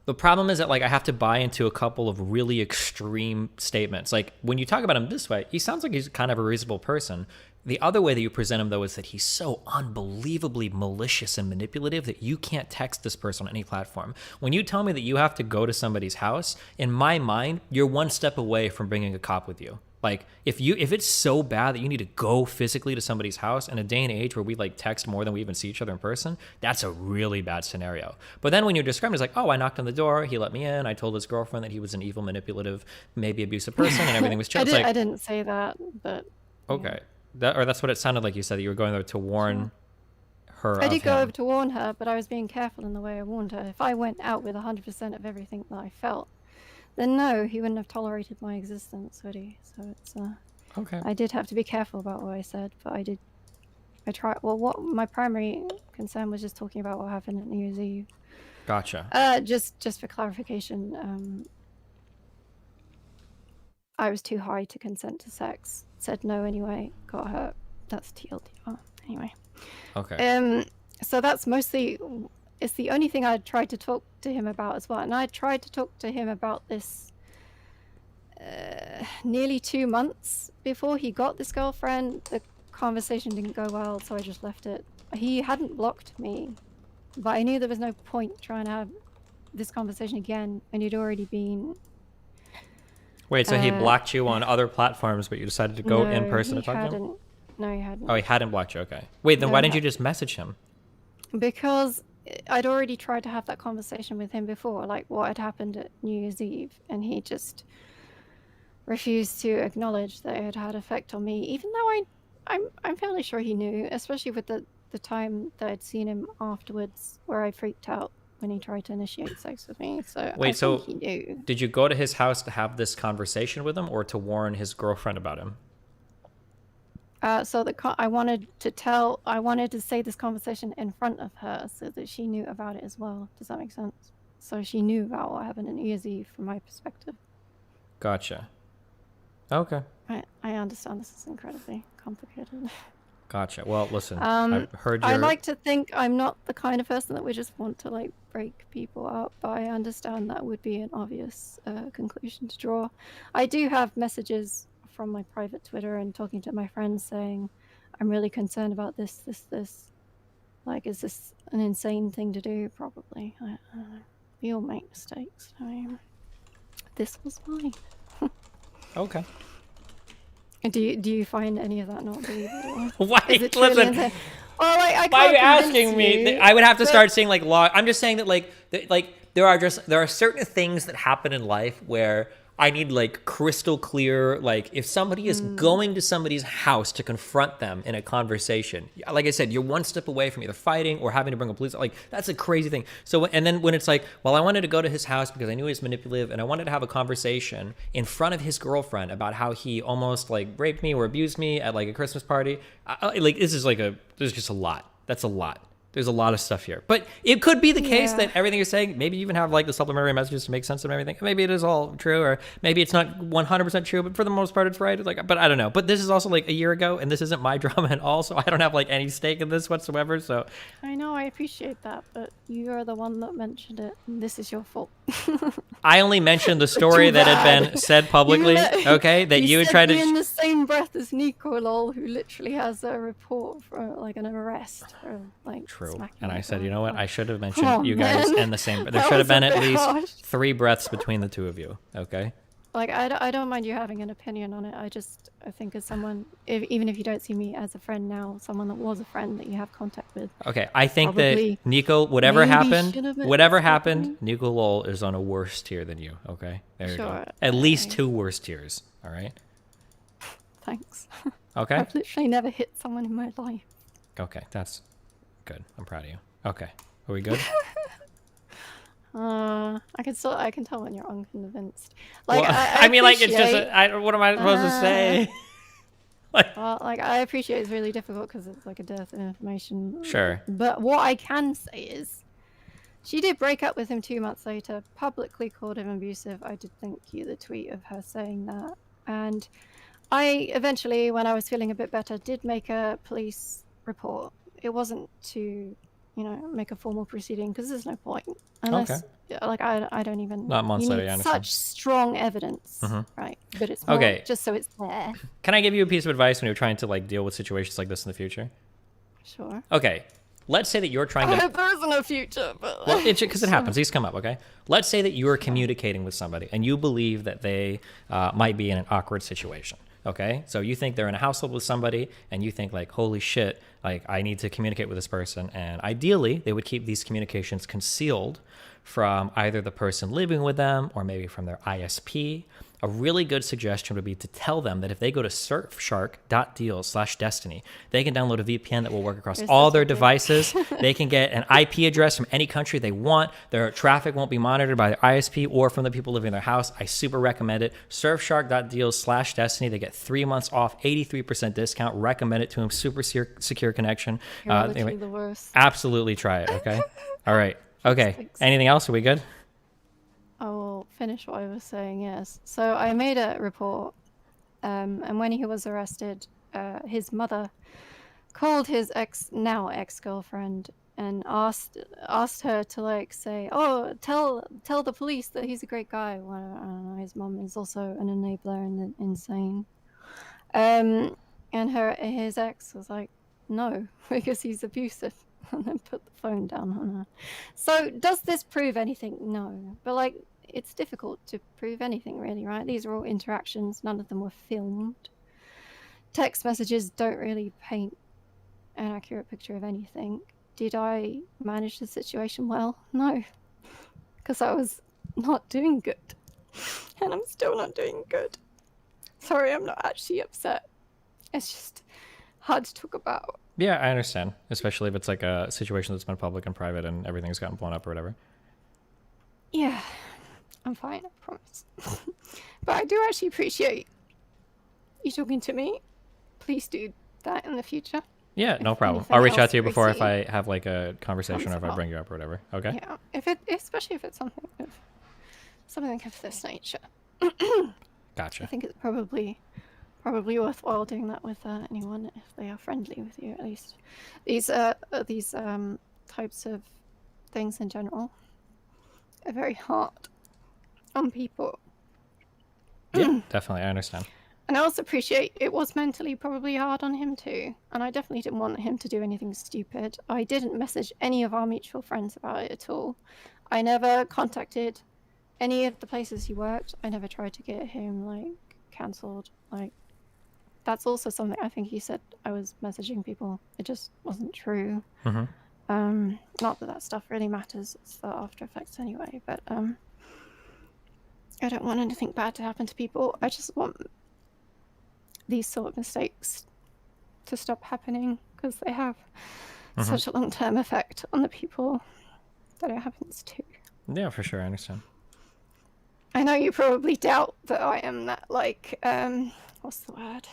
B: the problem is that like I have to buy into a couple of really extreme statements. Like when you talk about him this way, he sounds like he's kind of a reasonable person. The other way that you present him though is that he's so unbelievably malicious and manipulative that you can't text this person on any platform. When you tell me that you have to go to somebody's house, in my mind, you're one step away from bringing a cop with you. Like if it's so bad that you need to go physically to somebody's house in a day and age where we like text more than we even see each other in person, that's a really bad scenario. But then when you're describing it, it's like, oh, I knocked on the door, he let me in, I told his girlfriend that he was an evil, manipulative, maybe abusive person, and everything was chill.
K: I didn't say that, but
B: okay, that's what it sounded like. You said that you were going there to warn her.
K: I did go over to warn her, but I was being careful in the way I warned her. If I went out with 100% of everything that I felt, then no, he wouldn't have tolerated my existence, would he? So it's
B: okay.
K: I did have to be careful about what I said, but I tried. Well, what my primary concern was just talking about what happened at New Year's Eve.
B: Gotcha.
K: Just for clarification, I was too high to consent to sex. Said no anyway. Got hurt. That's TLDR. Anyway.
B: Okay.
K: So that's mostly. It's the only thing I tried to talk to him about as well. And I tried to talk to him about this nearly 2 months before he got this girlfriend. The conversation didn't go well, so I just left it. He hadn't blocked me, but I knew there was no point trying to have this conversation again when he'd already been...
B: Wait, so he blocked you on other platforms, but you decided to go in person to talk to him?
K: No, he hadn't.
B: Oh, he hadn't blocked you, okay. Wait, then
K: No,
B: why
K: he
B: didn't you just message him?
K: Because I'd already tried to have that conversation with him before, like what had happened at New Year's Eve, and he just refused to acknowledge that it had had effect on me, even though I'm fairly sure he knew, especially with the time that I'd seen him afterwards, where I freaked out when he tried to initiate sex with me. So
B: wait,
K: I think he knew.
B: Did you go to his house to have this conversation with him, or to warn his girlfriend about him?
K: So I wanted to say this conversation in front of her so that she knew about it as well. Does that make sense? So she knew about what happened on New Year's Eve from my perspective.
B: Gotcha. Okay.
K: I understand this is incredibly complicated.
B: Gotcha. Well, listen, I've heard your...
K: I like to think I'm not the kind of person that would just want to like break people up, but I understand that would be an obvious conclusion to draw. I do have messages from my private Twitter and talking to my friends saying, I'm really concerned about this. Like, is this an insane thing to do? Probably. I don't know. We all make mistakes. I mean, this was mine.
B: Okay.
K: Do you find any of that not believable?
B: Why? Listen.
K: Well, I
B: Why are you
K: can't
B: asking me?
K: convince you,
B: I would have to
K: but-
B: start saying like law. I'm just saying that like there are certain things that happen in life where I need like crystal clear, like if somebody is going to somebody's house to confront them in a conversation, like I said, you're one step away from either fighting or having to bring a police, like that's a crazy thing. So, and then when it's like, well, I wanted to go to his house because I knew he was manipulative and I wanted to have a conversation in front of his girlfriend about how he almost like raped me or abused me at like a Christmas party. Like this is just a lot. That's a lot. There's a lot of stuff here. But it could be the case
K: Yeah.
B: that everything you're saying, maybe you even have like the supplementary messages to make sense of everything. Maybe it is all true, or maybe it's not 100% true, but for the most part it's right. It's like, but I don't know. But this is also like a year ago, and this isn't my drama at all, so I don't have like any stake in this whatsoever. So
K: I know, I appreciate that, but you are the one that mentioned it, and this is your fault.
B: I only mentioned the story that had been said publicly, okay? That you had
K: said
B: tried
K: me in
B: to...
K: the same breath as Nico Lol, who literally has a report for like an arrest for like
B: True.
K: smacking
B: And I
K: a
B: said,
K: girl.
B: you know what? I should have mentioned
K: Oh,
B: you guys
K: man.
B: in the same... There
K: That
B: should have
K: was a
B: been at
K: bit
B: least
K: harsh.
B: 3 breaths between the two of you, okay?
K: Like I don't mind you having an opinion on it. I think as someone, even if you don't see me as a friend now, someone that was a friend that you have contact with.
B: Okay, I think
K: Probably
B: that Nico, whatever
K: maybe
B: happened,
K: should have been
B: Nico Lol is on a worse tier than you, okay? There you go.
K: Sure,
B: At least
K: okay.
B: 2 worse tiers, all right?
K: Thanks.
B: Okay?
K: I've literally never hit someone in my life.
B: Okay, that's good. I'm proud of you. Okay, are we good?
K: I can tell when you're unconvinced. Like
B: Well,
K: I
B: mean, like, it's just,
K: appreciate-
B: what am I supposed to say?
K: Well, like I appreciate it's really difficult because it's like a dearth of information.
B: Sure.
K: But what I can say is, she did break up with him 2 months later, publicly called him abusive. I did thank you the tweet of her saying that, and I eventually, when I was feeling a bit better, did make a police report. It wasn't to, make a formal proceeding because there's no point unless, like, I don't even.
B: Not months
K: you
B: later,
K: need
B: yeah, I understand.
K: such strong evidence, right? But it's more
B: Okay.
K: just so it's there.
B: Can I give you a piece of advice when you're trying to, like, deal with situations like this in the future?
K: Sure.
B: Okay, let's say that you're trying to...
K: There isn't a future, but
B: Well, because it happens. These come up, okay? Let's say that you are communicating with somebody and you believe that they might be in an awkward situation, okay? So you think they're in a household with somebody and you think, like, holy shit, like, I need to communicate with this person. And ideally, they would keep these communications concealed from either the person living with them or maybe from their ISP. A really good suggestion would be to tell them that if they go to surfshark.deal/destiny, they can download a VPN that will work across
K: There's
B: all
K: such a
B: their
K: thing.
B: devices. They can get an IP address from any country they want. Their traffic won't be monitored by their ISP or from the people living in their house. I super recommend it. Surfshark.deal/destiny. They get 3 months off, 83% discount. Recommend it to them. Super secure connection.
K: You're literally the worst.
B: Absolutely try it, okay? All right. Okay.
K: Thanks.
B: Anything else? Are we good?
K: I will finish what I was saying, yes. So I made a report, and when he was arrested, his mother called his now ex-girlfriend and asked her to, like, say, oh, tell the police that he's a great guy. Well, I don't know, his mom is also an enabler and insane. And his ex was like, no, because he's abusive. And then put the phone down on her. So does this prove anything? No. But, like, it's difficult to prove anything, really, right? These are all interactions. None of them were filmed. Text messages don't really paint an accurate picture of anything. Did I manage the situation well? No. Because I was not doing good. And I'm still not doing good. Sorry, I'm not actually upset. It's just hard to talk about.
B: Yeah, I understand. Especially if it's like a situation that's been public and private and everything's gotten blown up or whatever.
K: Yeah, I'm fine, I promise. But I do actually appreciate you talking to me. Please do that in the future.
B: Yeah, no problem.
K: anything
B: I'll reach out
K: else
B: to you before if
K: crazy
B: I have like a conversation or if I
K: up.
B: bring you up or whatever. Okay?
K: Yeah, especially if it's something of this nature.
B: Gotcha.
K: I think it's probably worthwhile doing that with anyone if they are friendly with you, at least. These types of things in general are very hard on people.
B: Yeah, definitely. I understand.
K: And I also appreciate it was mentally probably hard on him too. And I definitely didn't want him to do anything stupid. I didn't message any of our mutual friends about it at all. I never contacted any of the places he worked. I never tried to get him, like, cancelled. Like, that's also something I think he said I was messaging people. It just wasn't true.
B: Mm-hmm.
K: Not that stuff really matters. It's the after effects anyway. But I don't want anything bad to happen to people. I just want these sort of mistakes to stop happening because they have such a long-term effect on the people that it happens to.
B: Yeah, for sure. I understand.
K: I know you probably doubt that I am that, like, what's the word?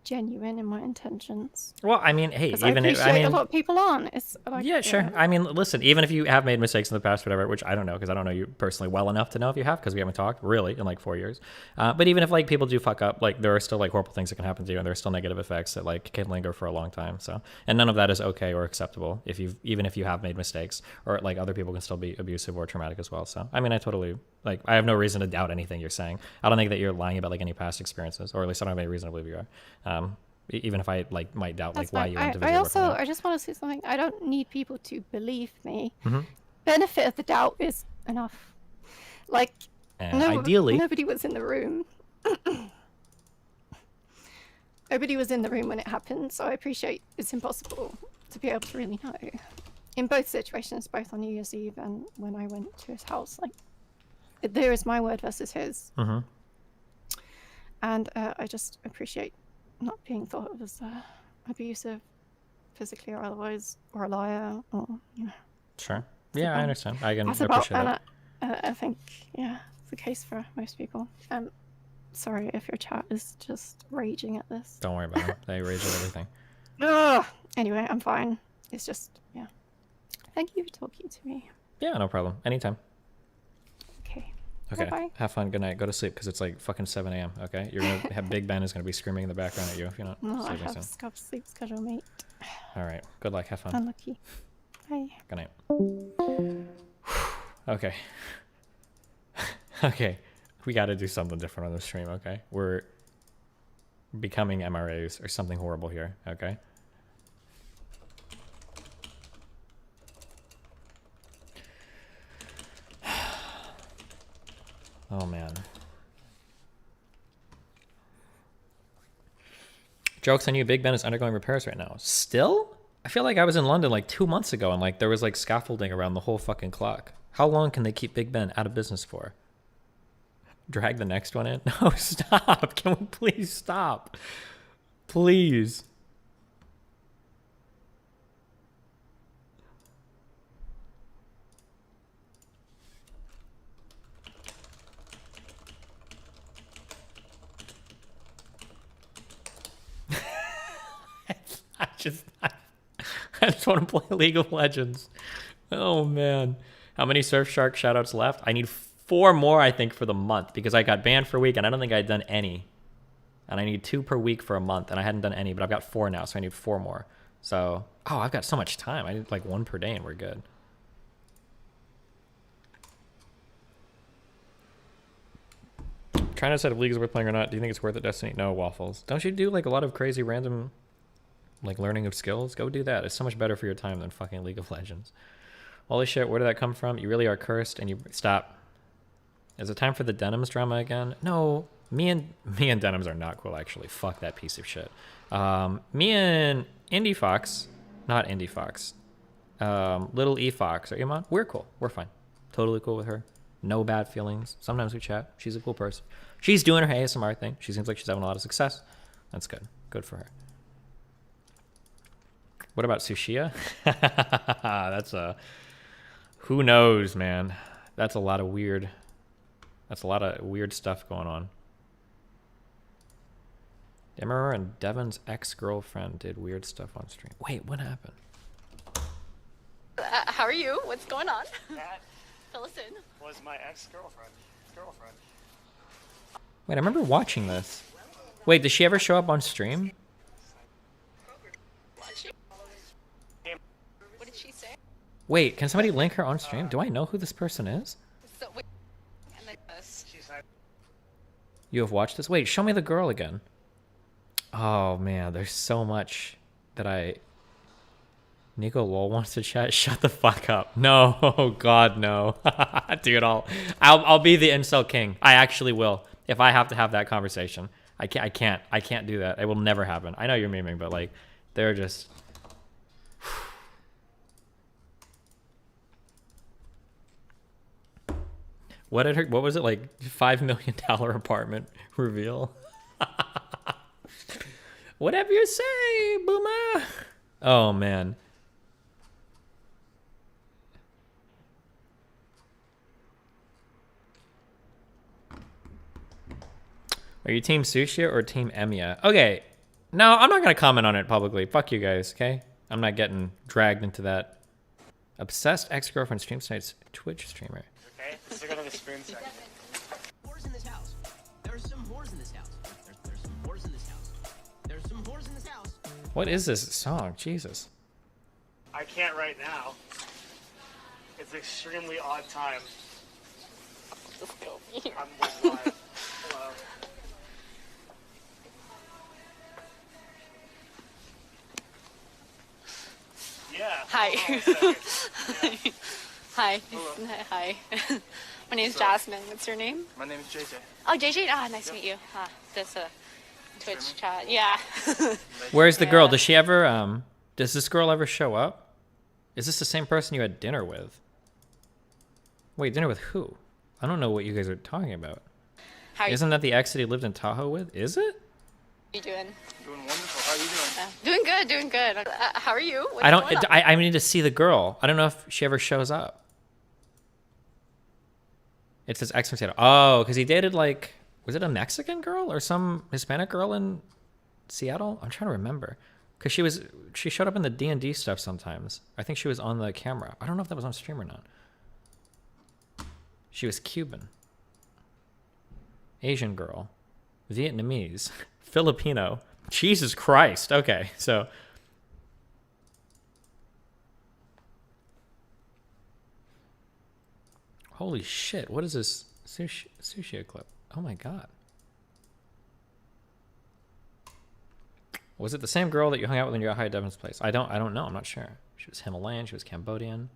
K: genuine in my intentions.
B: Well, I mean, hey,
K: 'Cause
B: even
K: I
B: if
K: appreciate
B: I
K: a
B: mean,
K: lot of people aren't. It's like,
B: yeah, sure. I mean, listen, even if you have made mistakes in the past, whatever, which I don't know because I don't know you personally well enough to know if you have because we haven't talked really in like 4 years. But even if like people do fuck up, like there are still like horrible things that can happen to you, and there are still negative effects that like can linger for a long time. So, and none of that is okay or acceptable if you even if you have made mistakes, or like other people can still be abusive or traumatic as well. So, I mean, I totally like I have no reason to doubt anything you're saying. I don't think that you're lying about like any past experiences, or at least I don't have any reason to believe you are. Even if I like might doubt like
K: That's
B: why
K: fine.
B: you went to
K: I also,
B: work on
K: I just want to say something. I don't need people to believe me.
B: Mhm.
K: Benefit of the doubt is enough. Like,
B: And ideally,
K: nobody was in the room. Nobody was in the room when it happened, so I appreciate it's impossible to be able to really know. In both situations, both on New Year's Eve and when I went to his house, like, there is my word versus his.
B: Mhm.
K: And I just appreciate not being thought of as abusive, physically or otherwise, or a liar, or, you know.
B: Sure. Yeah, I understand. I can
K: That's about,
B: appreciate
K: and
B: it.
K: I think, yeah, it's the case for most people. Sorry if your chat is just raging at this.
B: Don't worry about it. They rage at everything.
K: Ugh. Anyway, I'm fine. It's just, yeah. Thank you for talking to me.
B: Yeah, no problem. Anytime.
K: Okay.
B: Okay.
K: Bye-bye.
B: Have fun. Good night. Go to sleep because it's like fucking 7 a.m. Okay. You're gonna have Big Ben is gonna be screaming in the background at you if you're not
K: No, I
B: sleeping
K: have
B: soon.
K: a sleep schedule, mate.
B: All right. Good luck. Have fun.
K: Unlucky. Bye.
B: Good night. Okay. Okay. We got to do something different on the stream. Okay. We're becoming MRAs or something horrible here. Okay. Oh man. Joke's on you, Big Ben is undergoing repairs right now. Still? I feel like I was in London like 2 months ago and like there was like scaffolding around the whole fucking clock. How long can they keep Big Ben out of business for? Drag the next one in? No, stop. Can we please stop? Please. I just want to play League of Legends. Oh man. How many Surfshark shoutouts left? I need 4 more, I think, for the month because I got banned for a week and I don't think I'd done any. And I need 2 per week for a month and I hadn't done any, but I've got 4 now, so I need 4 more. So, oh, I've got so much time. I need like 1 per day and we're good. Trying to decide if League is worth playing or not. Do you think it's worth it, Destiny? No, Waffles. Don't you do like a lot of crazy random like learning of skills? Go do that. It's so much better for your time than fucking League of Legends. Holy shit, where did that come from? You really are cursed and you stop. Is it time for the Denims drama again? No, me and Denims are not cool actually. Fuck that piece of shit. Me and Indie Fox, not Indie Fox, Little E Fox or Iman, we're cool. We're fine. Totally cool with her. No bad feelings. Sometimes we chat. She's a cool person. She's doing her ASMR thing. She seems like she's having a lot of success. That's good. Good for her. What about Tsushia? That's a... Who knows, man? That's a lot of weird... That's a lot of weird stuff going on. Demerara and Devin's ex-girlfriend did weird stuff on stream. Wait, what happened?
L: How are you? What's going on?
M: That
L: Fill us in.
M: was my ex-girlfriend.
B: Wait, I remember watching this. Wait, did she ever show up on stream?
L: What did she say?
B: Wait, can somebody link her on stream? Do I know who this person is?
L: So, wait, and then
B: You have watched this? Wait, show me the girl again. Oh man, there's so much that I... Nico Lol wants to chat. Shut the fuck up. No, oh god, no. Dude, I'll be the incel king. I actually will. If I have to have that conversation. I can't do that. It will never happen. I know you're memeing, but like, they're just... What was it like? $5 million apartment reveal. Whatever you say, boomer. Oh man. Are you team Sushia or team Emiya? Okay, No, I'm not gonna comment on it publicly. Fuck you guys, okay? I'm not getting dragged into that. Obsessed ex-girlfriend streams tonight's Twitch streamer.
M: Okay, let's go to the spoon section.
N: Whores in this house. There's some whores in this house. There's some whores in this house. There's some whores in this house.
B: What is this song? Jesus.
M: I can't right now. It's an extremely odd time.
L: Just go.
M: I'm with live. Hello. Yeah.
L: Hi.
M: hold on a second. Yeah.
L: Hi.
M: Hello.
L: Hi. My name's
M: What's up?
L: Jasmine. What's your name?
M: My name is JJ.
L: Oh, JJ. Ah, nice to meet you. This Twitch chat. Yeah.
B: Where's the girl?
L: Yeah.
B: Does she ever, does this girl ever show up? Is this the same person you had dinner with? Wait, dinner with who? I don't know what you guys are talking about.
L: How are
B: Isn't that the ex that he lived in Tahoe with? Is it?
L: you doing?
M: Doing wonderful. How are you doing?
L: Doing good. Doing good. How are you? What's
B: I don't.
L: going on?
B: I need to see the girl. I don't know if she ever shows up. It says ex from Seattle. Oh, because he dated like, was it a Mexican girl or some Hispanic girl in Seattle? I'm trying to remember. Because she showed up in the D&D stuff sometimes. I think she was on the camera. I don't know if that was on stream or not. She was Cuban. Asian girl. Vietnamese. Filipino. Jesus Christ. Okay, so. Holy shit, what is this sushi clip? Oh my god. Was it the same girl that you hung out with when you were at High Devon's place? I don't know, I'm not sure. She was Himalayan, she was Cambodian.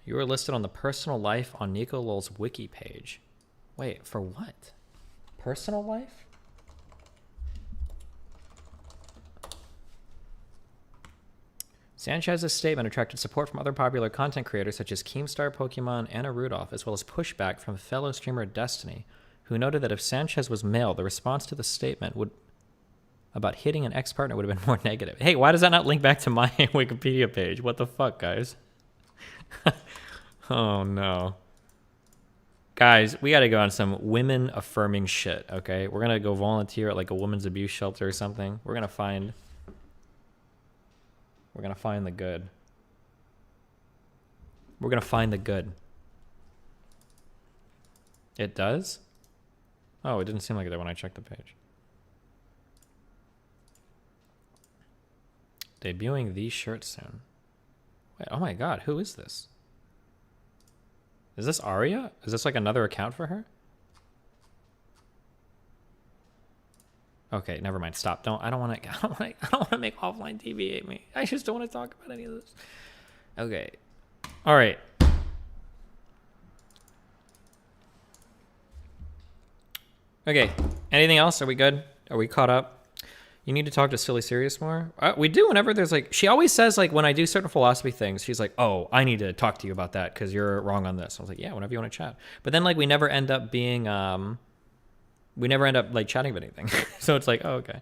B: You were listed on the personal life on Nico Lol's wiki page. Wait, for what? Personal life? Sanchez's statement attracted support from other popular content creators such as Keemstar Pokemon, Anna Rudolph, as well as pushback from fellow streamer Destiny, who noted that if Sanchez was male, the response to the statement about hitting an ex-partner would have been more negative. Hey, why does that not link back to my Wikipedia page? What the fuck, guys? Oh, no. Guys, we gotta go on some women-affirming shit, okay? We're gonna go volunteer at, like, a women's abuse shelter or something. We're gonna find the good. We're gonna find the good. It does? Oh, it didn't seem like it did when I checked the page. Debuting these shirts soon. Wait, oh my god, who is this? Is this Aria? Is this like another account for her? Okay, never mind. Stop. I don't want to make offline TV hate me. I just don't want to talk about any of this. Okay. All right. Okay. Anything else? Are we good? Are we caught up? You need to talk to Silly Serious more? We do whenever there's like... She always says like when I do certain philosophy things, she's like, oh, I need to talk to you about that because you're wrong on this. I was like, yeah, whenever you want to chat. But then like we never end up being... we never end up like chatting about anything. So it's like, oh, okay.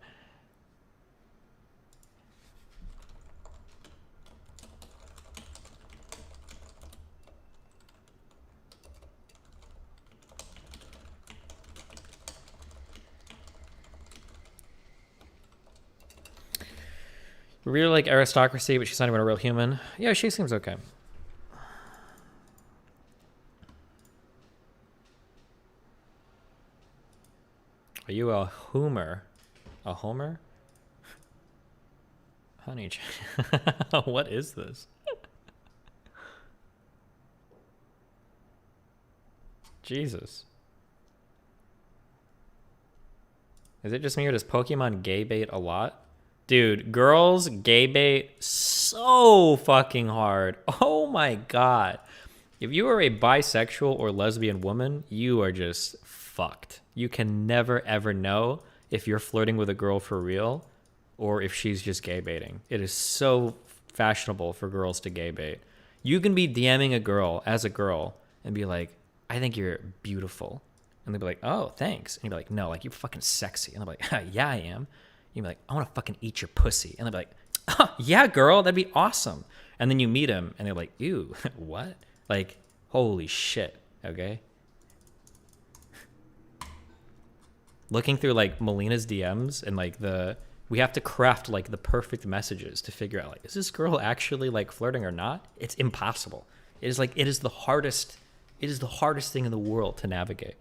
B: We really like Aristocracy, but she's not even a real human. Yeah, she seems okay. Are you a Homer? A Homer? Honey, what is this? Jesus. Is it just me or does Pokemon gay bait a lot? Dude, girls gay bait so fucking hard. Oh my god. If you are a bisexual or lesbian woman, you are just fucked. You can never ever know if you're flirting with a girl for real or if she's just gay baiting. It is so fashionable for girls to gay bait. You can be DMing a girl as a girl and be like, I think you're beautiful. And they'll be like, oh, thanks. And you'll be like, no, like, you're fucking sexy. And they'll be like, yeah, I am. You'll be like, I want to fucking eat your pussy. And they'll be like, Yeah, girl, that'd be awesome. And then you meet him and they're like, ew, what? Like, holy shit, okay? Looking through like Melina's DMs and like we have to craft like the perfect messages to figure out like, is this girl actually like flirting or not? It's impossible. It is the hardest thing in the world to navigate.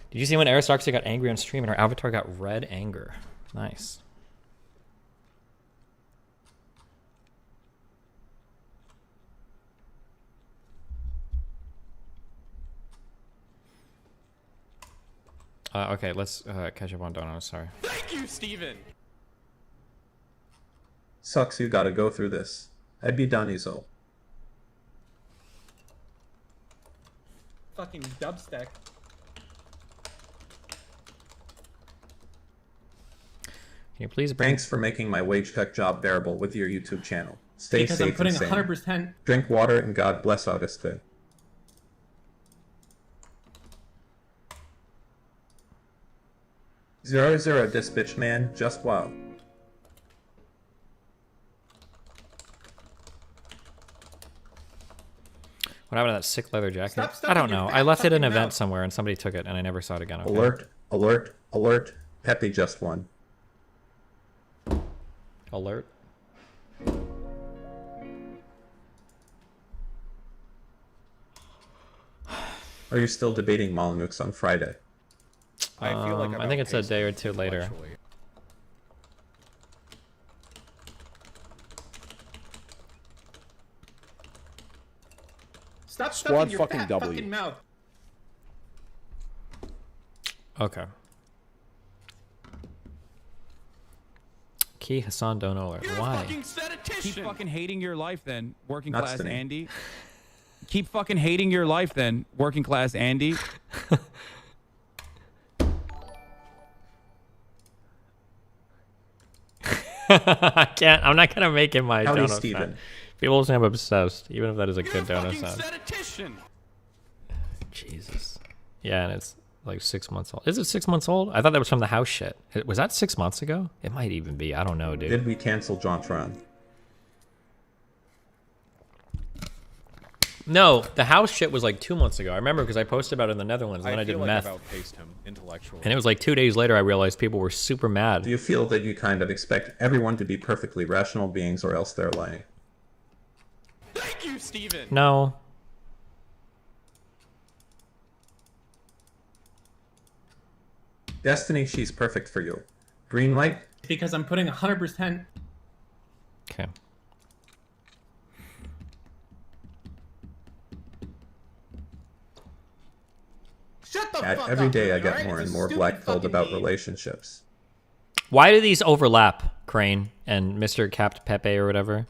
B: Did you see when Aristarchia got angry on stream and her avatar got red anger? Nice. Okay, let's catch up on Dono. Sorry.
E: Thank you, Steven!
C: Sucks you gotta go through this. I'd be Donizo.
F: Fucking dubstep.
B: Can you please bring...
C: Thanks for making my wage check job bearable with your YouTube channel. Stay
F: Because
C: safe
F: I'm putting
C: and sane.
F: 100%.
C: Drink water and God bless Augustin. 0-0 this bitch, man. Just wow.
B: What happened to that sick leather jacket?
F: Stop
B: I don't
F: stuffing your
B: know.
F: fat
B: I left it in an
F: fucking
B: event
F: mouth.
B: somewhere and somebody took it and I never saw it again. Okay.
C: Alert, alert, alert. Pepe just won.
B: Alert.
C: Are you still debating Molyneux on Friday?
E: I feel like
B: I think it's a day or two later.
F: Stop
E: Squad
F: stuffing your
E: fucking
F: fat
E: W.
F: fucking mouth.
B: Okay. Key Hassan Dono alert. Why?
O: Keep fucking hating your life then, working
C: Nuts
O: class
C: to me.
O: Andy. Keep fucking hating your life then, working class Andy.
B: I can't. I'm not gonna make it my
C: Howdy,
B: Dono
C: Steven.
B: sound. People say I'm obsessed, even if that is a good Dono sound. Jesus. Yeah, and it's like 6 months old. Is it 6 months old? I thought that was from the house shit. Was that 6 months ago? It might even be. I don't know, dude.
C: Did we cancel Jontron?
B: No, the house shit was like 2 months ago. I remember because I posted about it in the Netherlands, and then I did
E: feel like
B: meth.
E: I've outpaced him intellectually.
B: And it was like 2 days later I realized people were super mad.
C: Do you feel that you kind of expect everyone to be perfectly rational beings or else they're lying?
O: Thank you, Steven.
B: No.
C: Destiny, she's perfect for you. Green light?
F: Because I'm putting 100%.
B: Okay.
F: Shut the
C: At
F: fuck
C: every
F: up,
C: day I
F: dude,
C: get
F: alright?
C: more
F: It's
C: and
F: a
C: more
F: stupid
C: black-pilled
F: fucking
C: about
F: game.
C: relationships.
B: Why do these overlap, Crane and Mr. Capt Pepe or whatever?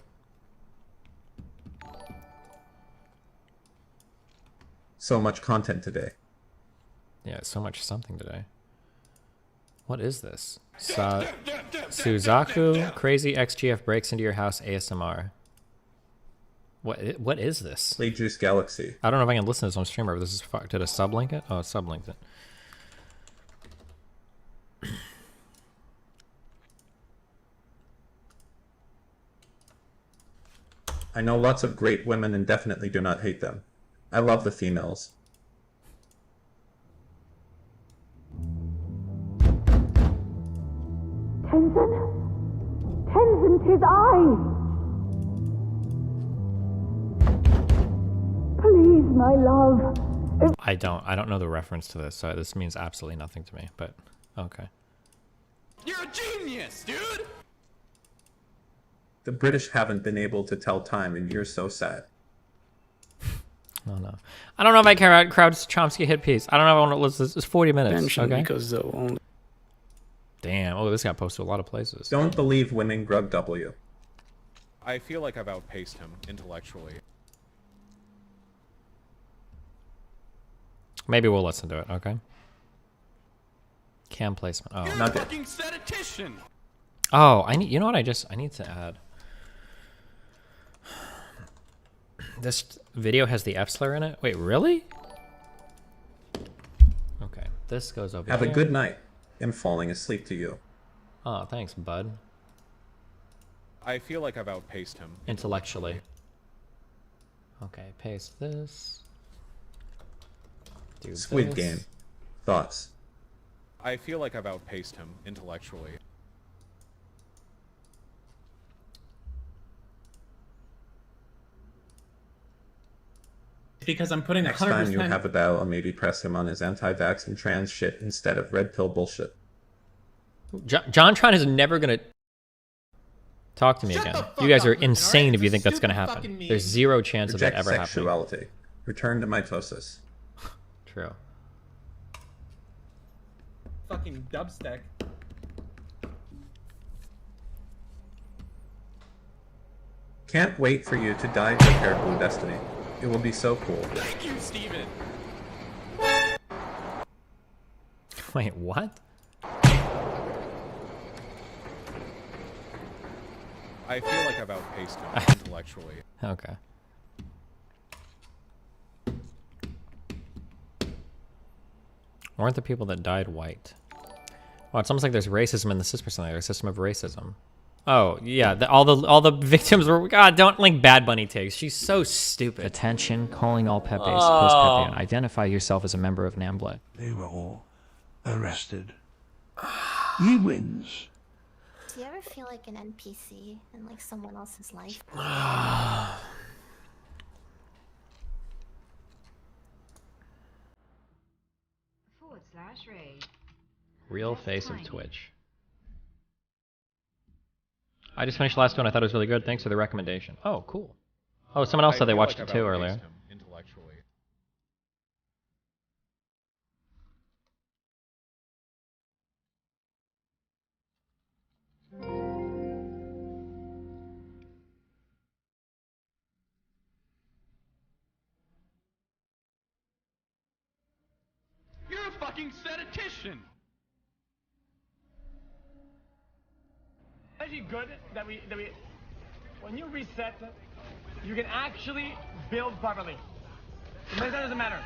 C: So much content today.
B: Yeah, so much something today. What is this? Suzaku Crazy XGF breaks into your house ASMR. What is this?
C: Play Juice Galaxy.
B: I don't know if I can listen to this on streamer, but this is did a sublink it? Oh, it sublinked it.
C: I know lots of great women and definitely do not hate them. I love the females.
P: Tenzin, 'tis I! Please, my love.
B: I don't know the reference to this, so this means absolutely nothing to me, but okay.
O: You're a genius, dude.
C: The British haven't been able to tell time and you're so sad.
B: Oh no. I don't know if I care about Crowd's Chomsky hit piece. I don't know if I want to listen. It's 40 minutes. Okay.
Q: Because only
B: Damn. Oh, this got posted to a lot of places.
C: Don't believe women grub W.
E: I feel like I've outpaced him intellectually.
B: Maybe we'll listen to it, okay? Cam placement. Oh.
C: Not
O: Fucking statistician.
B: Oh, you know what I need to add. This video has the F slur in it? Wait, really? Okay, this goes over
C: Have
B: here.
C: a good night. I'm falling asleep to you.
B: Oh, thanks, bud.
E: I feel like I've outpaced him.
B: Intellectually. Okay, paste this. Do
C: Squid
B: this.
C: Game. Thoughts?
E: I feel like I've outpaced him intellectually.
F: Because I'm putting 100%.
C: Next time you have a battle, I'll maybe press him on his anti-vax and trans shit instead of red pill bullshit.
B: JonTron is never gonna talk to me again. You guys are insane if you think that's gonna happen. There's zero chance of that ever happening.
C: Sexuality. Return to mitosis.
B: True.
F: Fucking dubstep.
C: Can't wait for you to dye your hair blue destiny. It will be so cool.
O: Thank you, Steven.
B: Wait, what?
E: I feel like I've outpaced him intellectually.
B: Okay. Weren't the people that died white? Well, it's almost like there's racism in the system, or a system of racism. Oh yeah, all the victims were. God, don't link Bad Bunny takes. She's so stupid. Attention, calling all Pepes post Pepe. Identify yourself as a member of NAMBLA.
Q: They were all arrested. He wins.
A: Do you ever feel like an NPC in like someone else's life?
G: /raid.
B: Real face of Twitch. I just finished the last one. I thought it was really good. Thanks for the recommendation. Oh, cool. Oh, someone else said they watched it too earlier.
E: Intellectually.
O: You're a fucking statistician.
M: Actually good that we when you reset, you can actually build properly. That doesn't matter.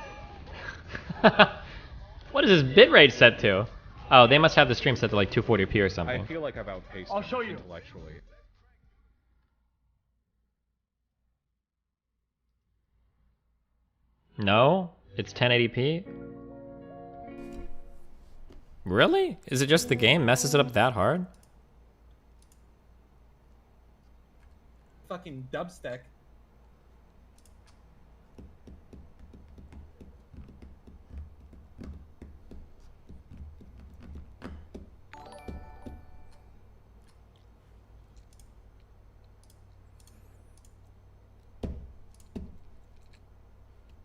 B: What is this bitrate set to? Oh, they must have the stream set to like 240p or something.
E: I feel like I've outpaced
M: I'll
E: him
M: show you.
E: intellectually.
B: No? It's 1080p? Really? Is it just the game messes it up that hard?
F: Fucking dubstep.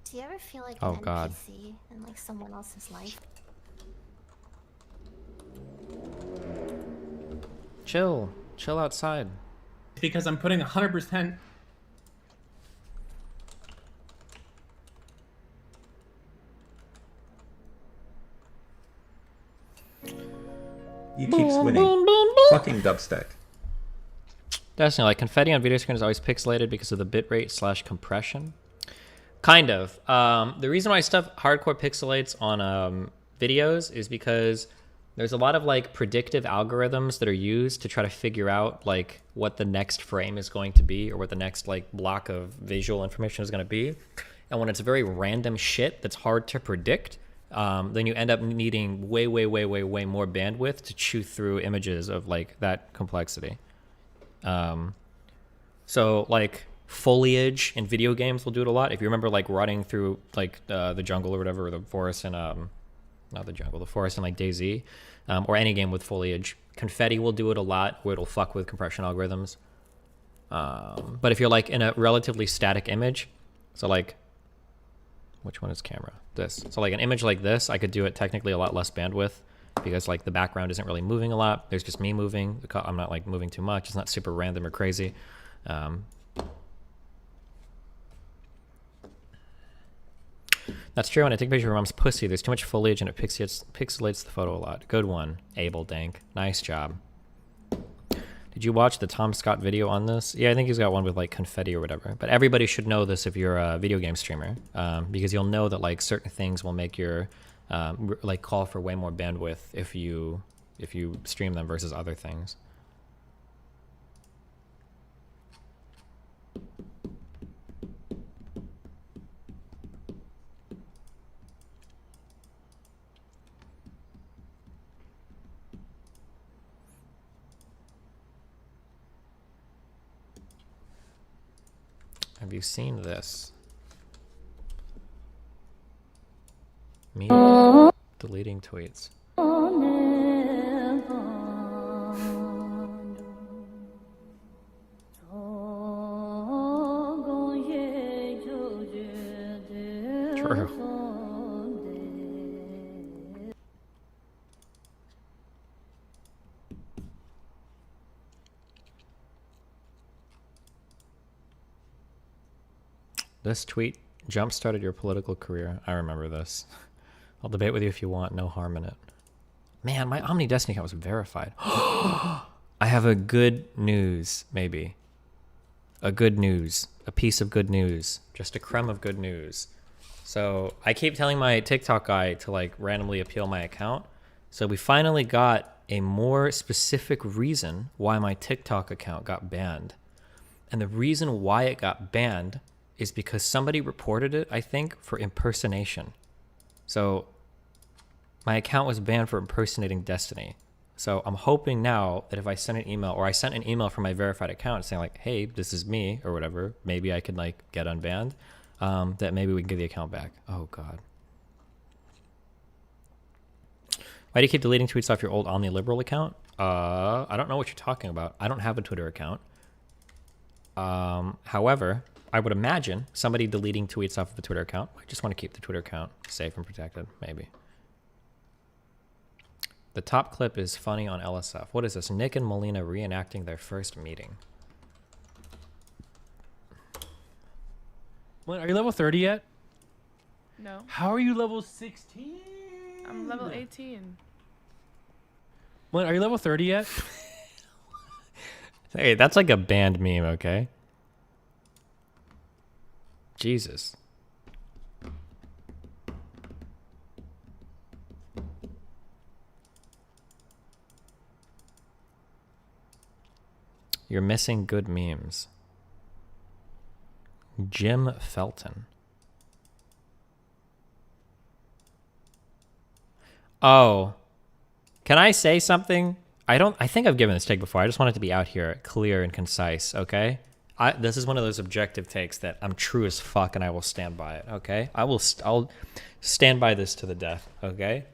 A: Do you ever feel like
B: Oh,
A: an
B: God.
A: NPC in like someone else's life?
B: Chill. Chill outside.
F: Because I'm putting 100%.
C: He keeps winning. Fucking dubstep.
B: Definitely, like confetti on video screen is always pixelated because of the bitrate / compression. Kind of. The reason why stuff hardcore pixelates on videos is because there's a lot of like predictive algorithms that are used to try to figure out like what the next frame is going to be or what the next like block of visual information is going to be. And when it's very random shit that's hard to predict, then you end up needing way more bandwidth to chew through images of like that complexity. So like foliage in video games will do it a lot. If you remember like running through like the jungle or whatever, or the forest in not the jungle, the forest in like DayZ, or any game with foliage, confetti will do it a lot where it'll fuck with compression algorithms. But if you're like in a relatively static image, so like, which one is camera? This. So like an image like this, I could do it technically a lot less bandwidth because like the background isn't really moving a lot. There's just me moving. I'm not like moving too much. It's not super random or crazy. That's true. When I take a picture of your mom's pussy, there's too much foliage and it pixelates the photo a lot. Good one, Abel Dank. Nice job. Did you watch the Tom Scott video on this? Yeah, I think he's got one with like confetti or whatever. But everybody should know this if you're a video game streamer, because you'll know that like certain things will make your like call for way more bandwidth if you stream them versus other things. Have you seen this? Me deleting tweets. True. This tweet jump-started your political career. I remember this. I'll debate with you if you want. No harm in it. Man, my Omni Destiny account was verified. I have a good news, maybe. A good news. A piece of good news. Just a crumb of good news. So I keep telling my TikTok guy to like randomly appeal my account. So we finally got a more specific reason why my TikTok account got banned. And the reason why it got banned is because somebody reported it, I think, for impersonation. So my account was banned for impersonating Destiny. So I'm hoping now that if I send an email, or I sent an email from my verified account saying like, hey, this is me, or whatever, maybe I could like get unbanned, that maybe we can get the account back. Oh God. Why do you keep deleting tweets off your old OmniLiberal account? I don't know what you're talking about. I don't have a Twitter account. However, I would imagine somebody deleting tweets off of a Twitter account. I just want to keep the Twitter account safe and protected, maybe. The top clip is funny on LSF. What is this? Nick and Melina reenacting their first meeting.
F: Are you level 30 yet?
R: No.
F: How are you level 16?
R: I'm level 18.
F: Are you level 30 yet?
B: Hey, that's like a banned meme, okay? Jesus. You're missing good memes. Jim Felton. Oh. Can I say something? I think I've given this take before. I just want it to be out here, clear and concise, okay? This is one of those objective takes that I'm true as fuck and I will stand by it, okay? I'll stand by this to the death, okay?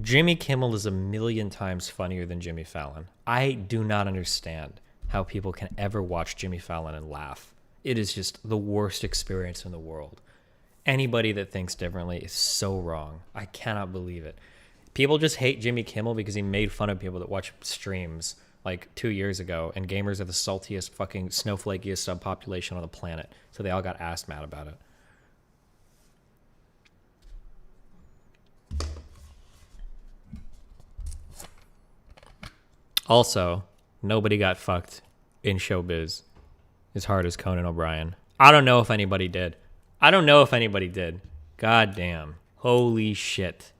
B: Jimmy Kimmel is a million times funnier than Jimmy Fallon. I do not understand how people can ever watch Jimmy Fallon and laugh. It is just the worst experience in the world. Anybody that thinks differently is so wrong. I cannot believe it. People just hate Jimmy Kimmel because he made fun of people that watch streams like 2 years ago, and gamers are the saltiest, fucking snowflakiest subpopulation on the planet. So they all got ass mad about it. Also, nobody got fucked in showbiz as hard as Conan O'Brien. I don't know if anybody did. God damn. Holy shit.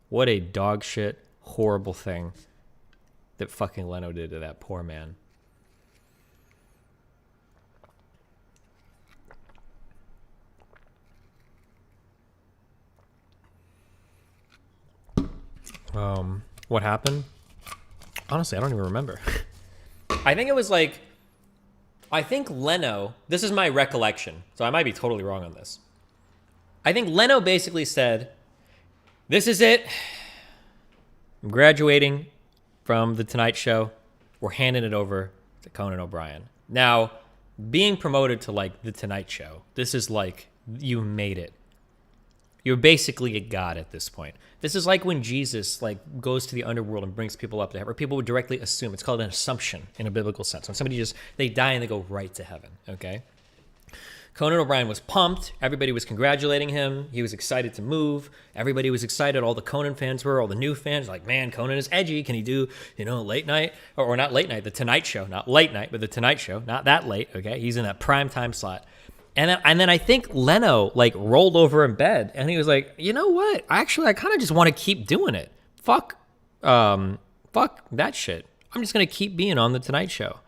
B: What a dog shit, horrible thing that fucking Leno did to that poor man. What happened? Honestly, I don't even remember. I think it was like, I think Leno, this is my recollection, so I might be totally wrong on this. I think Leno basically said, this is it. I'm graduating from The Tonight Show. We're handing it over to Conan O'Brien. Now, being promoted to like The Tonight Show, this is like, you made it. You're basically a god at this point. This is like when Jesus like goes to the underworld and brings people up to heaven, or people would directly assume. It's called an assumption in a biblical sense. When somebody they die and they go right to heaven, okay? Conan O'Brien was pumped. Everybody was congratulating him. He was excited to move. Everybody was excited. All the Conan fans were, all the new fans, like, man, Conan is edgy. Can he do, late night? Or not late night, The Tonight Show. Not late night, but The Tonight Show. Not that late, okay? He's in that prime time slot. And then I think Leno, like, rolled over in bed, and he was like, you know what? Actually, I kind of just want to keep doing it. Fuck that shit. I'm just going to keep being on The Tonight Show.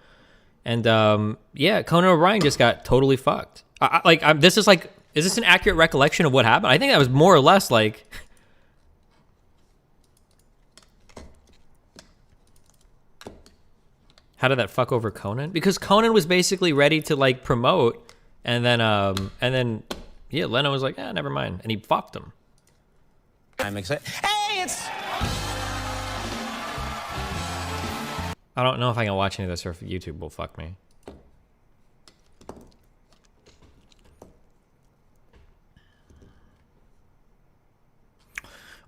B: And, yeah, Conan O'Brien just got totally fucked. Is this an accurate recollection of what happened? I think that was more or less like... How did that fuck over Conan? Because Conan was basically ready to like promote, and then yeah, Leno was like, never mind, and he fucked him.
N: I'm excited. Hey, it's.
B: I don't know if I can watch any of this or if YouTube will fuck me.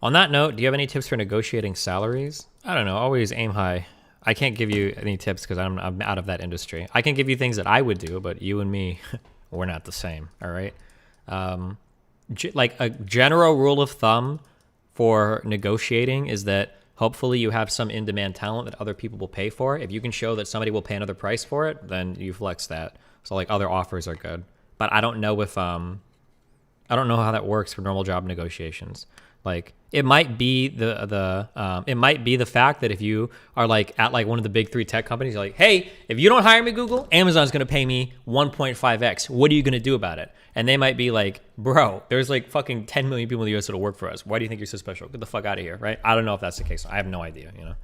B: On that note, do you have any tips for negotiating salaries? I don't know. Always aim high. I can't give you any tips because I'm out of that industry. I can give you things that I would do, but you and me, we're not the same. All right. Like a general rule of thumb for negotiating is that hopefully you have some in-demand talent that other people will pay for. If you can show that somebody will pay another price for it, then you flex that. So like other offers are good. But I don't know if I don't know how that works for normal job negotiations. Like it might be it might be the fact that if you are like at like one of the big 3 tech companies, you're like, hey, if you don't hire me, Google, Amazon's gonna pay me 1.5x. What are you gonna do about it? And they might be like, bro, there's like fucking 10 million people in the US that'll work for us. Why do you think you're so special? Get the fuck out of here, right? I don't know if that's the case. I have no idea, you know.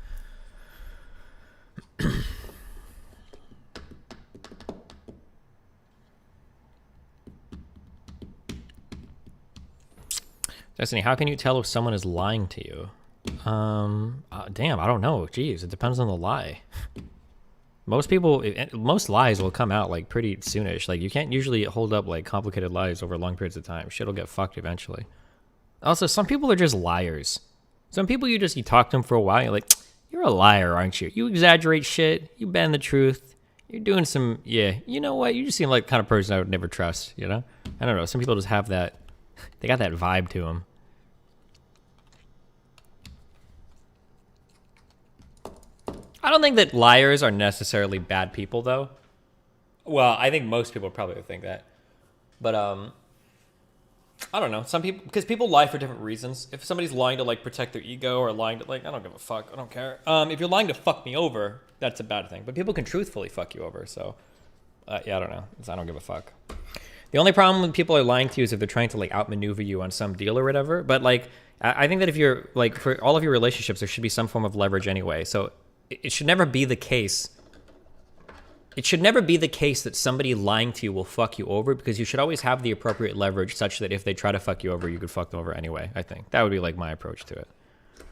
B: Destiny, how can you tell if someone is lying to you? Damn, I don't know. Jeez, it depends on the lie. Most lies will come out like pretty soonish. Like you can't usually hold up like complicated lies over long periods of time. Shit'll get fucked eventually. Also, some people are just liars. Some people you talk to them for a while, you're like, you're a liar, aren't you? You exaggerate shit. You bend the truth. You're doing some, yeah, you know what? You just seem like the kind of person I would never trust, you know? I don't know. Some people just have that, they got that vibe to them. I don't think that liars are necessarily bad people, though. Well, I think most people probably think that. But, I don't know. Some people, because people lie for different reasons. If somebody's lying to, like, protect their ego or lying to, like, I don't give a fuck. I don't care. If you're lying to fuck me over, that's a bad thing. But people can truthfully fuck you over, so, yeah, I don't know. I don't give a fuck. The only problem when people are lying to you is if they're trying to, like, outmaneuver you on some deal or whatever. But, like, I think that if you're, like, for all of your relationships, there should be some form of leverage anyway. So, it should never be the case. It should never be the case that somebody lying to you will fuck you over, because you should always have the appropriate leverage such that if they try to fuck you over, you could fuck them over anyway, I think. That would be like my approach to it. Do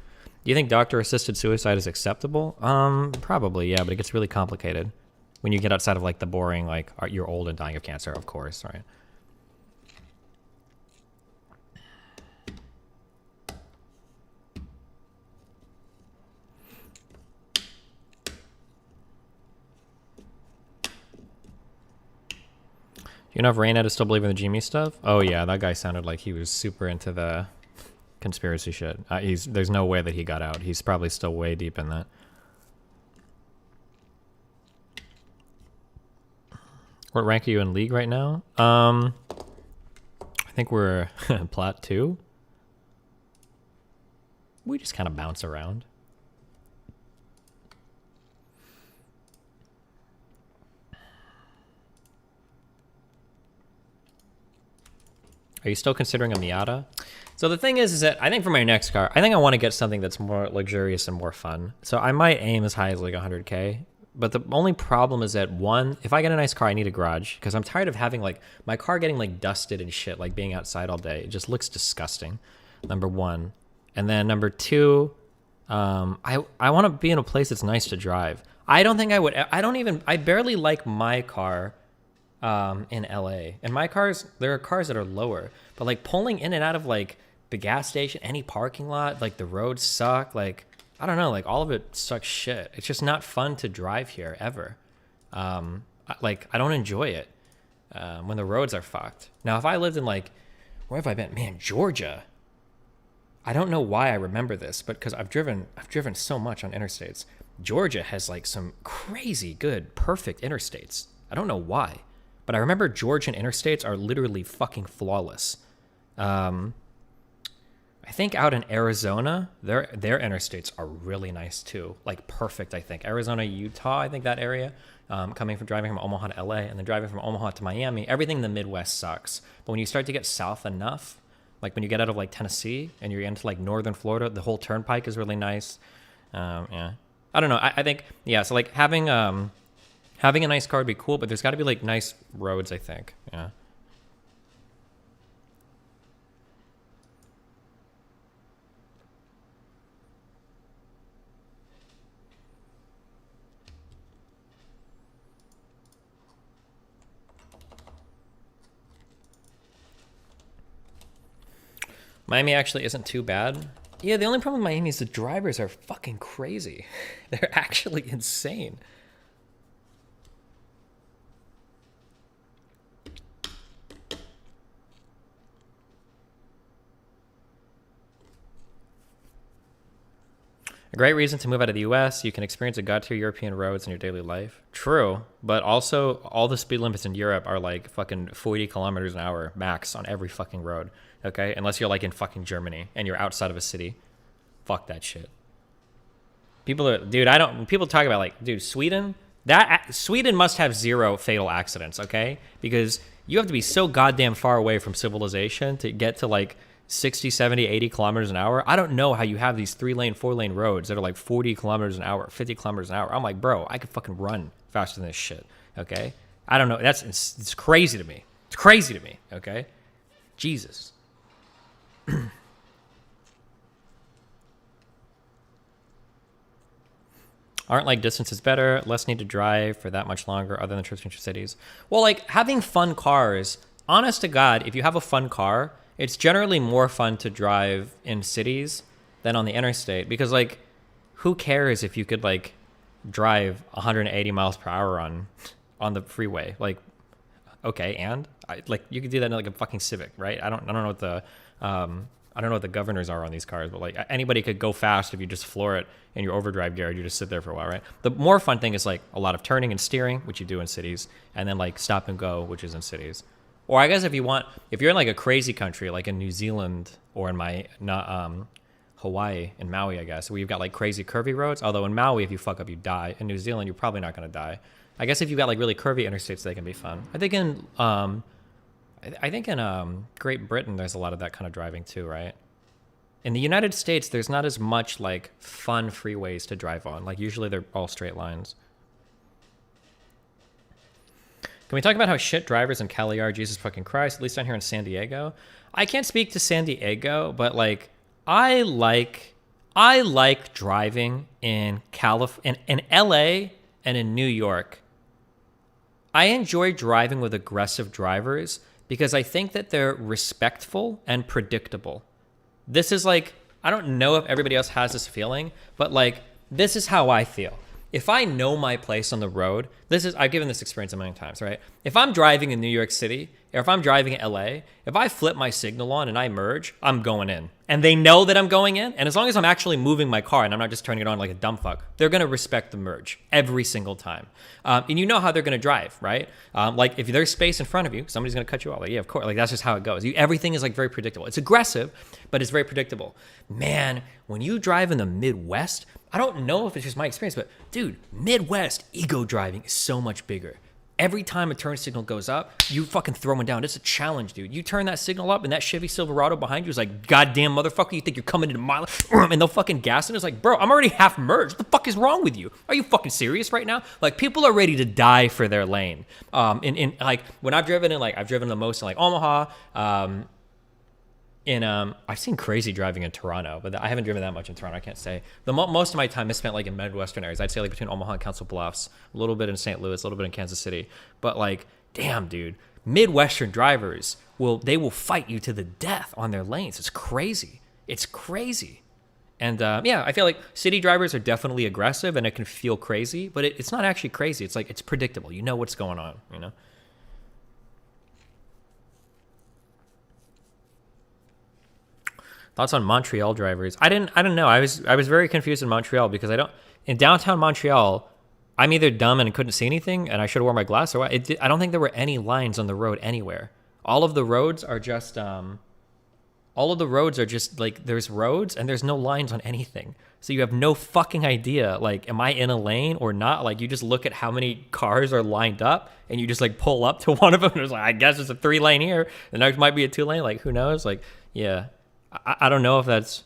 B: you think doctor-assisted suicide is acceptable? Probably, yeah, but it gets really complicated when you get outside of like the boring, like, you're old and dying of cancer, of course, right? You know if Rainhead is still believing the Jimmy stuff? Oh yeah, that guy sounded like he was super into the conspiracy shit. There's no way that he got out. He's probably still way deep in that. What rank are you in League right now? I think we're Plat 2. We just kind of bounce around. Are you still considering a Miata? So the thing is that I think for my next car, I think I want to get something that's more luxurious and more fun. So I might aim as high as like 100K. But the only problem is that, one, if I get a nice car, I need a garage, because I'm tired of having like my car getting like dusted and shit, like being outside all day. It just looks disgusting. Number one. And then number two, I want to be in a place that's nice to drive. I don't think I would. I barely like my car in LA, and my cars, there are cars that are lower, but like pulling in and out of like the gas station, any parking lot, like the roads suck. Like, I don't know, like all of it sucks shit. It's just not fun to drive here ever. Like I don't enjoy it when the roads are fucked. Now, if I lived in like, where have I been? Man, Georgia. I don't know why I remember this, but because I've driven so much on interstates. Georgia has like some crazy good, perfect interstates. I don't know why. But I remember Georgian interstates are literally fucking flawless. I think out in Arizona, their interstates are really nice too. Like perfect, I think. Arizona, Utah, I think that area. Driving from Omaha to LA and then driving from Omaha to Miami, everything in the Midwest sucks. But when you start to get south enough, like when you get out of like Tennessee and you're into like northern Florida, the whole turnpike is really nice. Yeah. I don't know. I think, yeah, so like having a nice car would be cool, but there's got to be like nice roads, I think. Yeah. Miami actually isn't too bad. Yeah, the only problem with Miami is the drivers are fucking crazy. They're actually insane. A great reason to move out of the US, you can experience a god-tier European roads in your daily life. True, but also all the speed limits in Europe are like fucking 40 kilometers an hour max on every fucking road. Okay, unless you're like in fucking Germany and you're outside of a city. Fuck that shit. People are, dude, people talk about like, dude, Sweden must have 0 fatal accidents, okay? Because you have to be so goddamn far away from civilization to get to like 60, 70, 80 kilometers an hour. I don't know how you have these 3-lane, 4-lane roads that are like 40 kilometers an hour, 50 kilometers an hour. I'm like, bro, I could fucking run faster than this shit, okay? I don't know. It's crazy to me. It's crazy to me, okay? Jesus. Aren't like distances better? Less need to drive for that much longer other than trips between cities? Well, like having fun cars, honest to God, if you have a fun car, it's generally more fun to drive in cities than on the interstate because like who cares if you could like drive 180 miles per hour on the freeway? Like, okay, and like you could do that in like a fucking Civic, right? I don't know what the I don't know what the governors are on these cars, but like anybody could go fast if you just floor it in your overdrive gear. You just sit there for a while, right? The more fun thing is like a lot of turning and steering, which you do in cities, and then like stop and go, which is in cities. Or I guess if you're in like a crazy country, like in New Zealand or in Hawaii, in Maui, I guess, where you've got like crazy curvy roads. Although in Maui, if you fuck up, you die. In New Zealand, you're probably not going to die. I guess if you've got like really curvy interstates, they can be fun. I think in Great Britain, there's a lot of that kind of driving too, right? In the United States, there's not as much like fun freeways to drive on. Like usually they're all straight lines. Can we talk about how shit drivers in Cali are? Jesus fucking Christ, at least down here in San Diego. I can't speak to San Diego, but like I like driving in in LA and in New York. I enjoy driving with aggressive drivers because I think that they're respectful and predictable. This is like, I don't know if everybody else has this feeling, but like, this is how I feel. If I know my place on the road, I've given this experience a million times, right? If I'm driving in New York City, or if I'm driving in LA, if I flip my signal on and I merge, I'm going in. And they know that I'm going in, and as long as I'm actually moving my car and I'm not just turning it on like a dumb fuck, they're gonna respect the merge every single time. And you know how they're gonna drive, right? Like if there's space in front of you, somebody's gonna cut you off. Like, yeah, of course, like that's just how it goes. Everything is like very predictable. It's aggressive, but it's very predictable. Man, when you drive in the Midwest, I don't know if it's just my experience, but dude, Midwest ego driving is so much bigger. Every time a turn signal goes up, you fucking throw one down. It's a challenge, dude. You turn that signal up and that Chevy Silverado behind you is like, goddamn motherfucker, you think you're coming into my life? And they'll fucking gas it. It's like, bro, I'm already half merged. What the fuck is wrong with you? Are you fucking serious right now? Like, people are ready to die for their lane. In like, when I've driven the most in like Omaha, I've seen crazy driving in Toronto, but I haven't driven that much in Toronto. I can't say. Most of my time is spent like in Midwestern areas. I'd say like between Omaha and Council Bluffs, a little bit in St. Louis, a little bit in Kansas City. But like, damn, dude, Midwestern drivers will fight you to the death on their lanes. It's crazy. It's crazy. And yeah, I feel like city drivers are definitely aggressive and it can feel crazy, but it's not actually crazy. It's like, it's predictable. You know what's going on, you know? Thoughts on Montreal drivers? I don't know. I was very confused in Montreal because in downtown Montreal, I'm either dumb and couldn't see anything and I should have worn my glass or what. I don't think there were any lines on the road anywhere. All of the roads are just like, there's roads and there's no lines on anything. So you have no fucking idea, like, am I in a lane or not? Like, you just look at how many cars are lined up and you just like pull up to one of them and it's like, I guess it's a 3-lane here. The next might be a 2-lane. Like, who knows? Like, yeah. I don't know if that's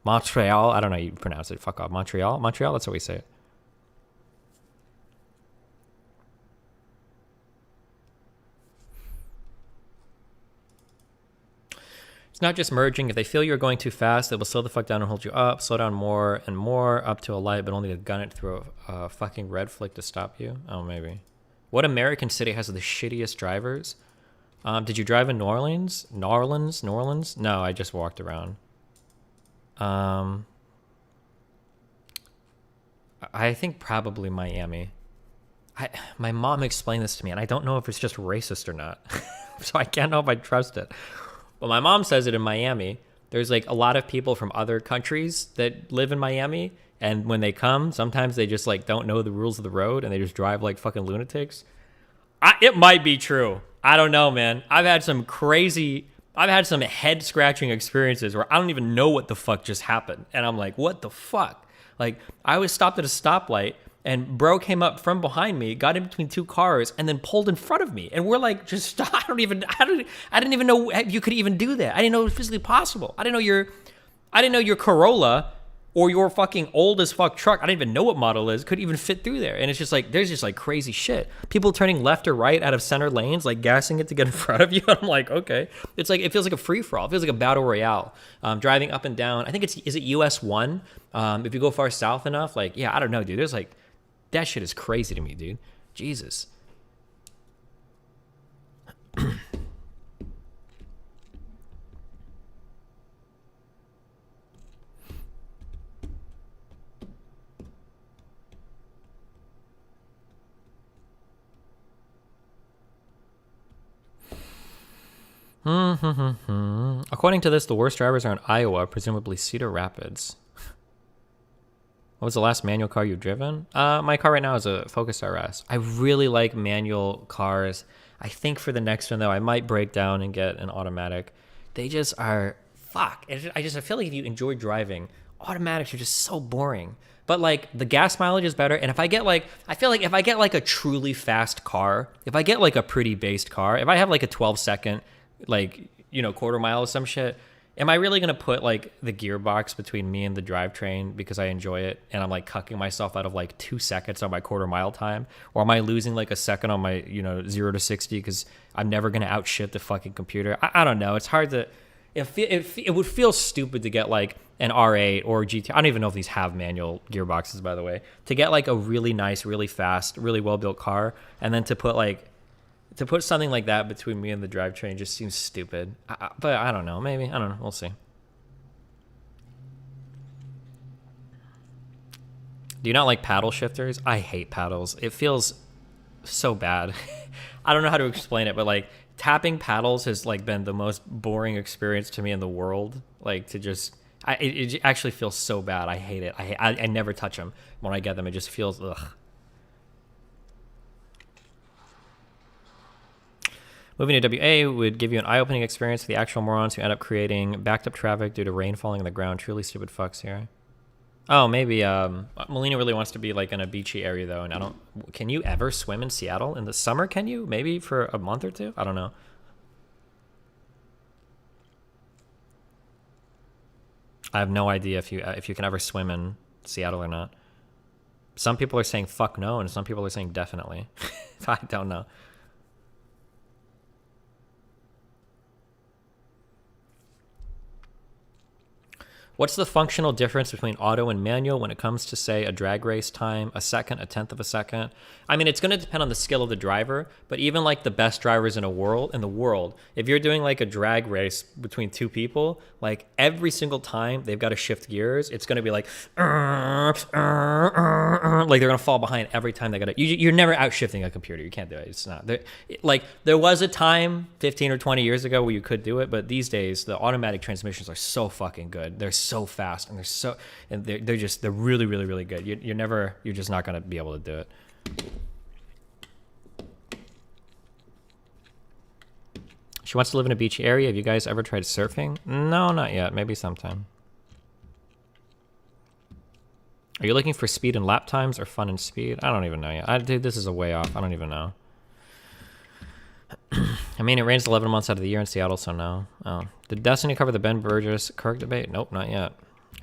B: Montreal. I don't know how you pronounce it. Fuck off. Montreal? Montreal? That's how we say it. It's not just merging. If they feel you're going too fast, they will slow the fuck down and hold you up. Slow down more and more up to a light, but only to gun it through a fucking red flick to stop you. Oh, maybe. What American city has the shittiest drivers? Did you drive in New Orleans? New Orleans? No, I just walked around. I think probably Miami. My mom explained this to me, and I don't know if it's just racist or not. So I can't know if I trust it. But my mom says it in Miami. There's like a lot of people from other countries that live in Miami, and when they come, sometimes they just like don't know the rules of the road, and they just drive like fucking lunatics. It might be true. I don't know, man. I've had some head scratching experiences where I don't even know what the fuck just happened. And I'm like, what the fuck? Like, I was stopped at a stoplight and bro came up from behind me, got in between two cars, and then pulled in front of me. And we're like, just stop. I didn't even know you could even do that. I didn't know it was physically possible. I didn't know your Corolla or your fucking old as fuck truck, I didn't even know what model it is, could even fit through there. And it's just like, there's just like crazy shit. People turning left or right out of center lanes, like gassing it to get in front of you. I'm like, okay. It's like, it feels like a free for all. It feels like a battle royale. Driving up and down. I think is it US 1? If you go far south enough, like, yeah, I don't know, dude. There's like, that shit is crazy to me, dude. Jesus. According to this, the worst drivers are in Iowa, presumably Cedar Rapids. What was the last manual car you've driven? My car right now is a Focus RS. I really like manual cars. I think for the next one, though, I might break down and get an automatic. They just are, fuck. I feel like if you enjoy driving, automatics are just so boring. But like the gas mileage is better. And if I get like, I feel like if I get like a truly fast car, if I get like a pretty based car, if I have like a 12-second, like, you know, quarter mile or some shit, am I really going to put like the gearbox between me and the drivetrain because I enjoy it and I'm like cucking myself out of like 2 seconds on my quarter mile time? Or am I losing like a second on my, you know, 0 to 60 because I'm never going to outshit the fucking computer? I don't know. It's hard to, it would feel stupid to get like an R8 or GT. I don't even know if these have manual gearboxes, by the way, to get like a really nice, really fast, really well-built car. And then to put something like that between me and the drivetrain just seems stupid. But I don't know. Maybe. I don't know. We'll see. Do you not like paddle shifters? I hate paddles. It feels so bad. I don't know how to explain it, but like tapping paddles has like been the most boring experience to me in the world. Like to just, it actually feels so bad. I hate it. I never touch them. When I get them, it just feels, ugh. Moving to WA would give you an eye-opening experience for the actual morons who end up creating backed-up traffic due to rain falling on the ground. Truly stupid fucks here. Oh, maybe Melina really wants to be like in a beachy area though, and I don't. Can you ever swim in Seattle in the summer? Can you? Maybe for a month or two. I don't know. I have no idea if you can ever swim in Seattle or not. Some people are saying fuck no, and some people are saying definitely. I don't know. What's the functional difference between auto and manual when it comes to, say, a drag race time, a second, a tenth of a second? I mean, it's going to depend on the skill of the driver, but even like the best drivers in the world, if you're doing like a drag race between two people, like every single time they've got to shift gears, it's going to be like they're going to fall behind every time they got to. You're never outshifting a computer. You can't do it. It's not. Like there was a time 15 or 20 years ago where you could do it, but these days the automatic transmissions are so fucking good. They're so fast and they're really, really, really good. You're just not going to be able to do it. She wants to live in a beachy area. Have you guys ever tried surfing? No, not yet. Maybe sometime. Are you looking for speed and lap times or fun and speed? I don't even know yet. Dude, this is a way off. I don't even know. I mean, it rains 11 months out of the year in Seattle, so no. Oh. Did Destiny cover the Ben Burgess Kirk debate? Nope, not yet.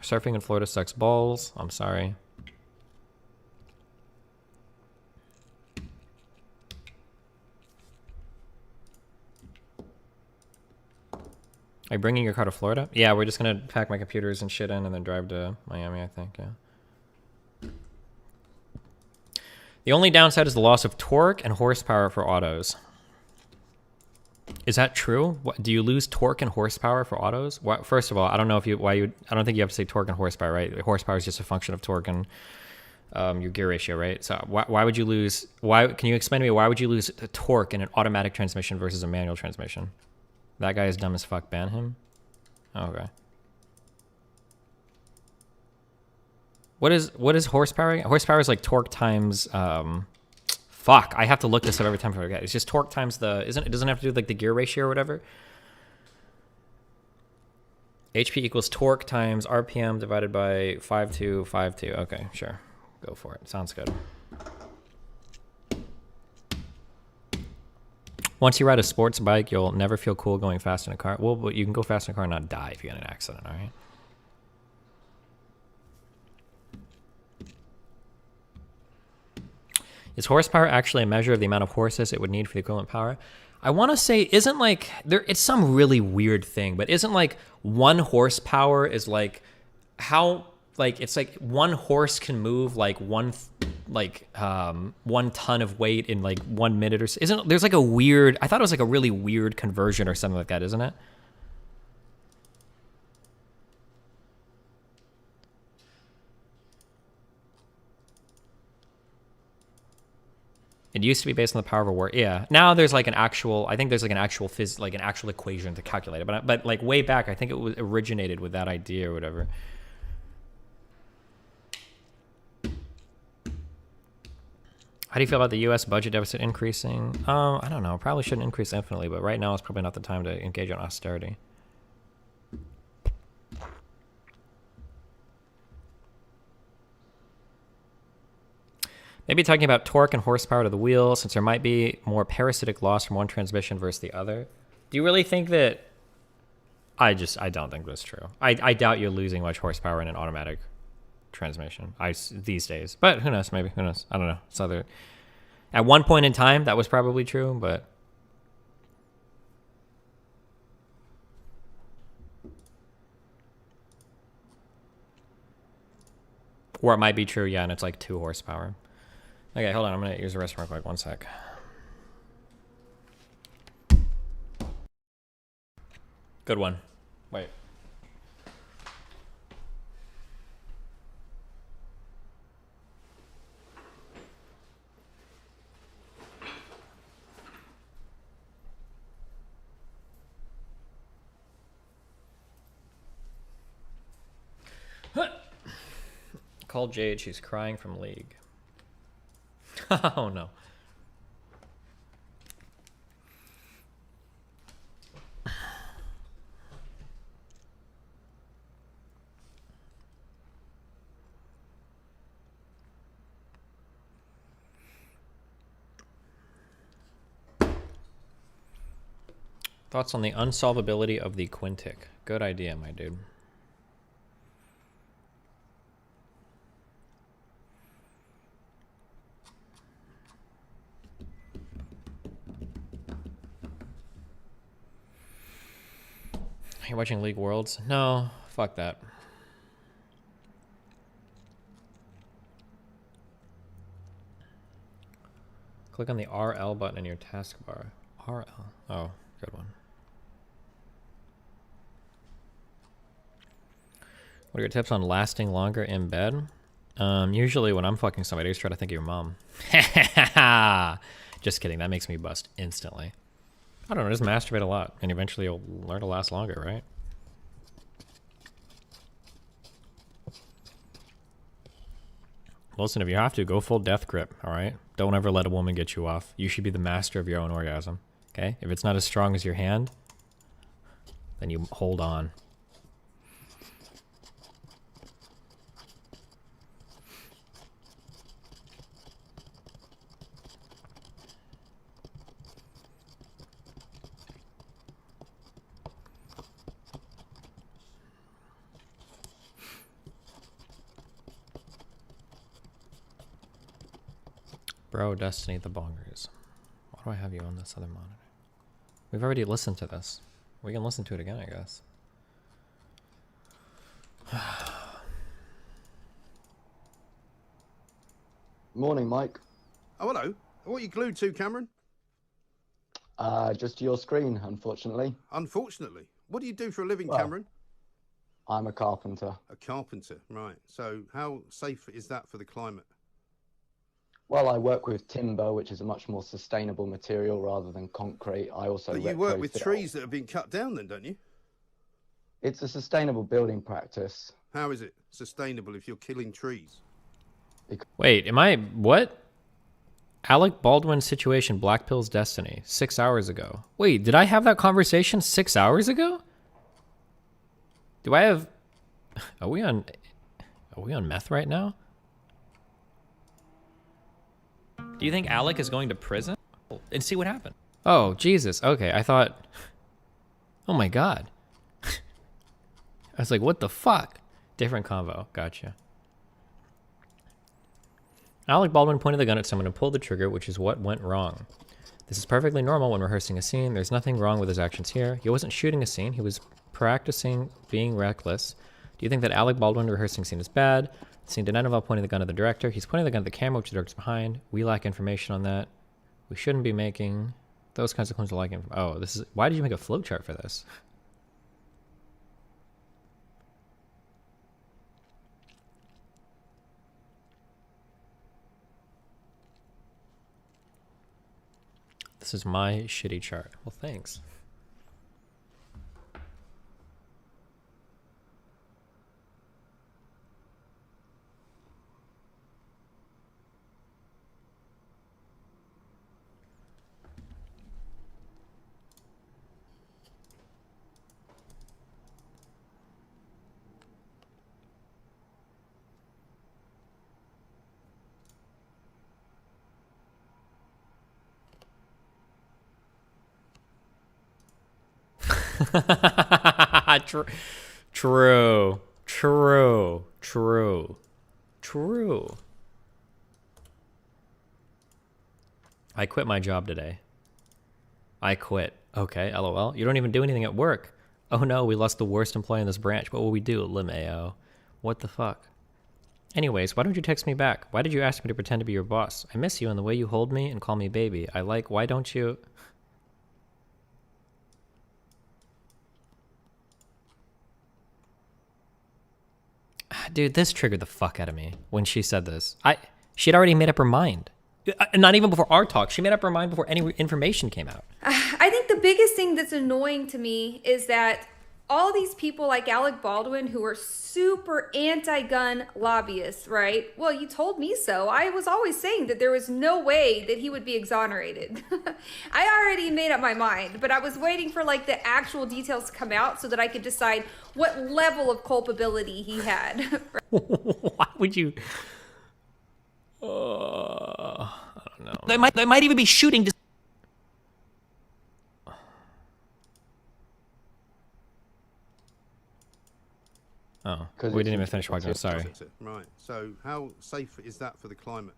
B: Surfing in Florida sucks balls. I'm sorry. Are you bringing your car to Florida? Yeah, we're just gonna pack my computers and shit in and then drive to Miami, I think, yeah. The only downside is the loss of torque and horsepower for autos. Is that true? What, do you lose torque and horsepower for autos? Why, first of all, I don't know if you I don't think you have to say torque and horsepower, right? Horsepower is just a function of torque and your gear ratio, right? So why would you lose? Can you explain to me why would you lose the torque in an automatic transmission versus a manual transmission? That guy is dumb as fuck. Ban him. Okay. What is horsepower? Horsepower is like torque times. Fuck, I have to look this up every time I forget. It's just torque times the. It doesn't have to do with like the gear ratio or whatever. HP equals torque times RPM divided by 5252. Okay, sure. Go for it. Sounds good. Once you ride a sports bike, you'll never feel cool going fast in a car. Well, but you can go fast in a car and not die if you get in an accident, all right? Is horsepower actually a measure of the amount of horses it would need for the equivalent power? I want to say, isn't like, it's some really weird thing, but isn't like 1 horsepower is like how, like, it's like 1 horse can move like 1 ton of weight in like 1 minute or so. There's like a weird, I thought it was like a really weird conversion or something like that, isn't it? It used to be based on the power of a word. Yeah. Now there's like an actual, I think there's like an actual an actual equation to calculate it. But like way back, I think it was originated with that idea or whatever. How do you feel about the U.S. budget deficit increasing? I don't know. Probably shouldn't increase infinitely, but right now it's probably not the time to engage in austerity. Maybe talking about torque and horsepower to the wheel, since there might be more parasitic loss from one transmission versus the other. Do you really think that... I don't think that's true. I doubt you're losing much horsepower in an automatic transmission these days. But who knows, maybe. Who knows? I don't know. It's other... At one point in time, that was probably true, but... Or it might be true, yeah, and it's like 2 horsepower. Okay, hold on. I'm going to use the restroom real quick. 1 sec. Good one. Wait. Call Jade. She's crying from League. Oh no. Thoughts on the unsolvability of the Quintic? Good idea, my dude. You're watching League Worlds? No, fuck that. Click on the RL button in your taskbar. RL. Oh, good one. What are your tips on lasting longer in bed? Usually when I'm fucking somebody, I just try to think of your mom. Just kidding. That makes me bust instantly. I don't know, just masturbate a lot, and eventually you'll learn to last longer, right? Listen, if you have to, go full death grip, alright? Don't ever let a woman get you off. You should be the master of your own orgasm, okay? If it's not as strong as your hand, then you hold on. Bro, Destiny the Bongers. Why do I have you on this other monitor? We've already listened to this. We can listen to it again, I guess.
S: Morning, Mike.
T: Oh, hello. What are you glued to, Cameron?
S: Just your screen, unfortunately.
T: Unfortunately. What do you do for a living,
S: Well,
T: Cameron?
S: I'm a carpenter.
T: A carpenter, right. So how safe is that for the climate?
S: Well, I work with timber, which is a much more sustainable material rather than concrete. I also
T: But you work with
S: retrofit-
T: trees that have been cut down then, don't you?
S: It's a sustainable building practice.
T: How is it sustainable if you're killing trees?
B: Wait, am I... What? Alec Baldwin situation, Black Pill's Destiny, 6 hours ago. Wait, did I have that conversation 6 hours ago? Do I have... Are we on meth right now? Do you think Alec is going to prison? And see what happened. Oh, Jesus. Okay, I thought... Oh my god. I was like, what the fuck? Different convo. Gotcha. Alec Baldwin pointed the gun at someone and pulled the trigger, which is what went wrong. This is perfectly normal when rehearsing a scene. There's nothing wrong with his actions here. He wasn't shooting a scene. He was practicing being reckless. Do you think that Alec Baldwin rehearsing scene is bad? The scene did not involve pointing the gun at the director. He's pointing the gun at the camera, which the director's behind. We lack information on that. We shouldn't be making those kinds of claims. Oh, this is... Why did you make a flowchart for this? This is my shitty chart. Well, thanks. True. I quit my job today. I quit. Okay, lol. You don't even do anything at work. Oh no, we lost the worst employee in this branch. What will we do, LMAO? What the fuck? Anyways, why don't you text me back? Why did you ask me to pretend to be your boss? I miss you and the way you hold me and call me baby. Why don't you... Dude, this triggered the fuck out of me when she said this. She had already made up her mind. Not even before our talk. She made up her mind before any information came out.
D: I think the biggest thing that's annoying to me is that all these people like Alec Baldwin who are super anti-gun lobbyists, right? Well, you told me so. I was always saying that there was no way that he would be exonerated. I already made up my mind, but I was waiting for like the actual details to come out so that I could decide what level of culpability he had.
B: Why would you... I don't know. They might even be shooting to... Oh, we didn't even finish watching. Sorry.
T: Right. So how safe is that for the climate?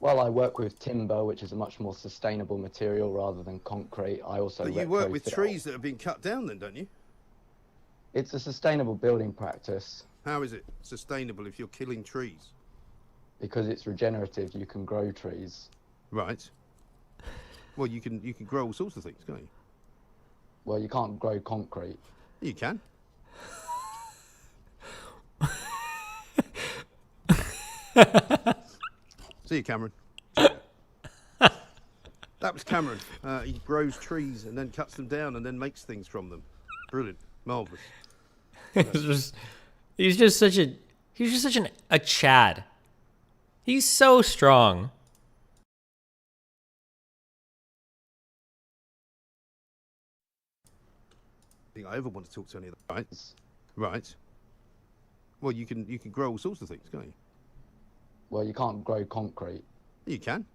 S: Well, I work with timber, which is a much more sustainable material rather than concrete. I also
T: But you work with
S: retrofit-
T: trees that have been cut down then, don't you?
S: It's a sustainable building practice.
T: How is it sustainable if you're killing trees?
S: Because it's regenerative, you can grow trees.
T: Right. Well, you can grow all sorts of things, can't you?
S: Well, you can't grow concrete.
T: You can. See you, Cameron. That was Cameron. He grows trees and then cuts them down and then makes things from them. Brilliant. Marvelous.
B: He's just such a Chad. He's so strong.
T: I think I ever want to talk to any of them. Right. Right. Well, you can grow all sorts of things, can't you?
S: Well, you can't grow concrete.
T: You can.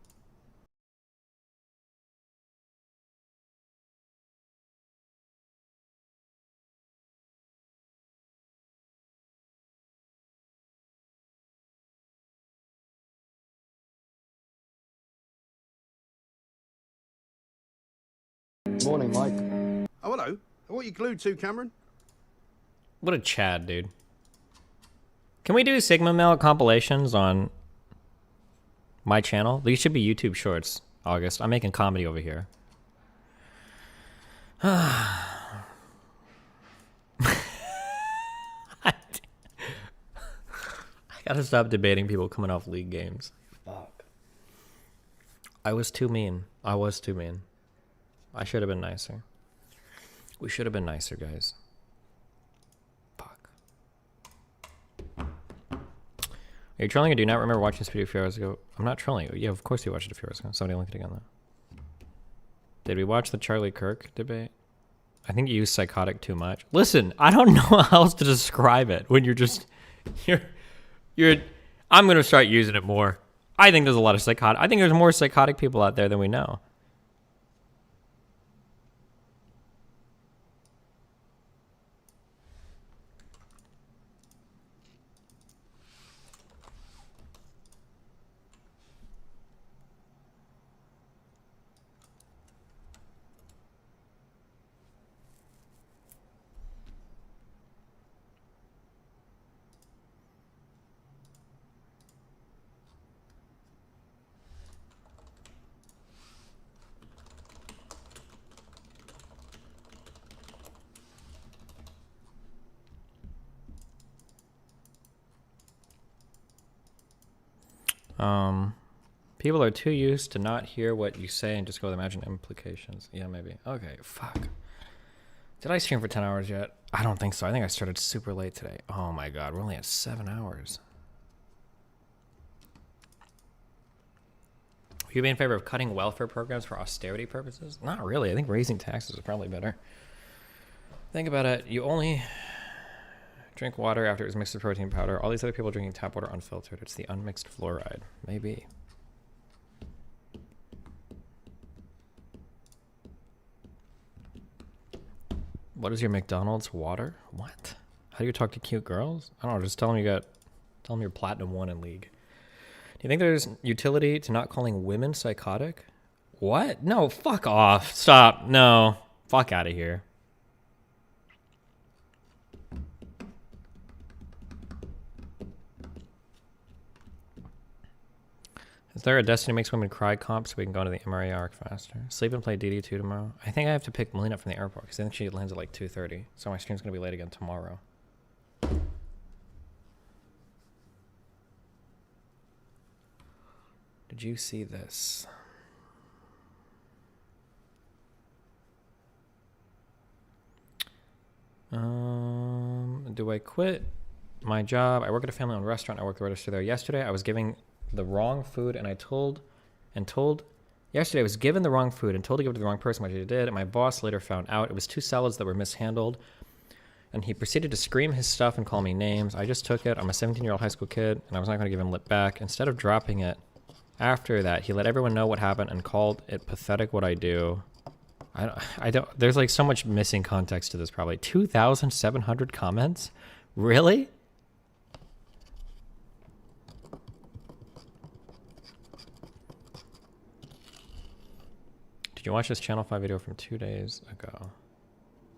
S: Morning, Mike.
T: Oh, hello. What are you glued to, Cameron?
B: What a Chad, dude. Can we do Sigma Male compilations on my channel? These should be YouTube shorts, August. I'm making comedy over here. I gotta stop debating people coming off League games. Fuck. I was too mean. I should have been nicer. We should have been nicer, guys. Fuck. Are you trolling or do you not remember watching this video a few hours ago? I'm not trolling. Yeah, of course you watched it a few hours ago. Somebody linked it again, though. Did we watch the Charlie Kirk debate? I think you use psychotic too much. Listen, I don't know how else to describe it when you're just... I'm going to start using it more. I think there's a lot of psychotic... I think there's more psychotic people out there than we know. People are too used to not hear what you say and just go with imagined implications. Yeah, maybe. Okay, fuck. Did I stream for 10 hours yet? I don't think so. I think I started super late today. Oh my god, we're only at 7 hours. Would you be in favor of cutting welfare programs for austerity purposes? Not really. I think raising taxes is probably better. Think about it. You only drink water after it was mixed with protein powder. All these other people drinking tap water unfiltered. It's the unmixed fluoride. Maybe. What is your McDonald's water? What? How do you talk to cute girls? I don't know. Just tell them you're platinum 1 in League. Do you think there's utility to not calling women psychotic? What? No, fuck off. Stop. No. Fuck out of here. Is there a Destiny Makes Women Cry comp so we can go to the MRA arc faster? Sleep and play DD2 tomorrow. I think I have to pick Melina up from the airport because I think she lands at like 2:30. So my stream's going to be late again tomorrow. Did you see this? Do I quit my job? I work at a family-owned restaurant. I work the register there. Yesterday, I was giving the wrong food, and yesterday I was given the wrong food and told to give it to the wrong person, which I did, and my boss later found out. It was 2 salads that were mishandled, and he proceeded to scream his stuff and call me names. I just took it. I'm a 17-year-old high school kid, and I was not going to give him lip back. Instead of dropping it, after that, he let everyone know what happened and called it pathetic what I do. I don't, there's like so much missing context to this probably. 2,700 comments? Really? Did you watch this Channel 5 video from 2 days ago?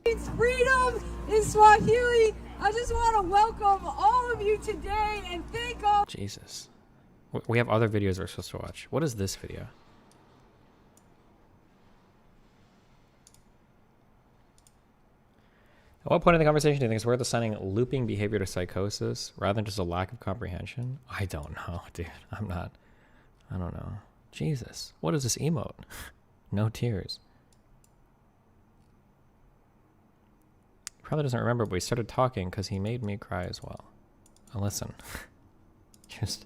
P: It's freedom in Swahili. I just want to welcome all of you today and thank all.
B: Jesus. We have other videos we're supposed to watch. What is this video? At what point in the conversation do you think it's worth assigning looping behavior to psychosis rather than just a lack of comprehension? I don't know, dude. I don't know. Jesus. What is this emote? No tears. He probably doesn't remember, but we started talking because he made me cry as well. Now listen. Just...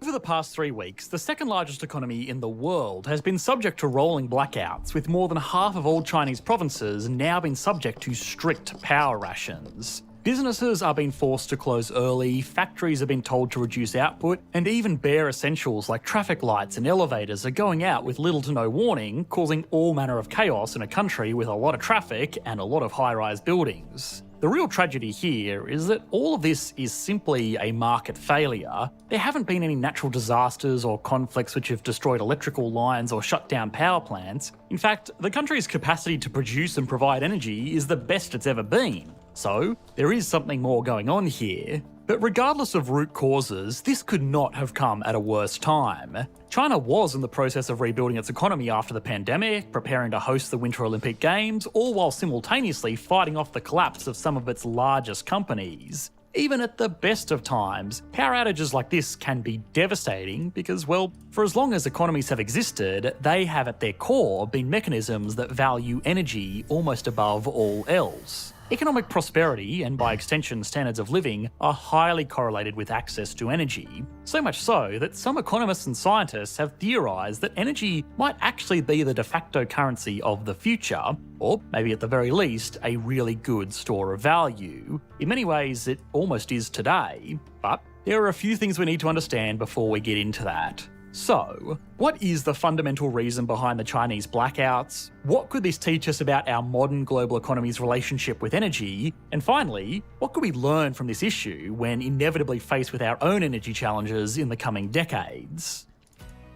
U: Over the past 3 weeks, the second largest economy in the world has been subject to rolling blackouts, with more than half of all Chinese provinces now been subject to strict power rations. Businesses are being forced to close early, factories are being told to reduce output, and even bare essentials like traffic lights and elevators are going out with little to no warning, causing all manner of chaos in a country with a lot of traffic and a lot of high-rise buildings. the real tragedy here is that all of this is simply a market failure. There haven't been any natural disasters or conflicts which have destroyed electrical lines or shut down power plants. In fact, the country's capacity to produce and provide energy is the best it's ever been. So, there is something more going on here. But regardless of root causes, this could not have come at a worse time. China was in the process of rebuilding its economy after the pandemic, preparing to host the Winter Olympic Games, all while simultaneously fighting off the collapse of some of its largest companies. Even at the best of times, power outages like this can be devastating because, well, for as long as economies have existed, they have at their core been mechanisms that value energy almost above all else. Economic prosperity, and by extension standards of living, are highly correlated with access to energy. So much so that some economists and scientists have theorised that energy might actually be the de facto currency of the future, or maybe at the very least, a really good store of value. In many ways, it almost is today, but there are a few things we need to understand before we get into that. So, what is the fundamental reason behind the Chinese blackouts? What could this teach us about our modern global economy's relationship with energy? And finally, what could we learn from this issue when inevitably faced with our own energy challenges in the coming decades?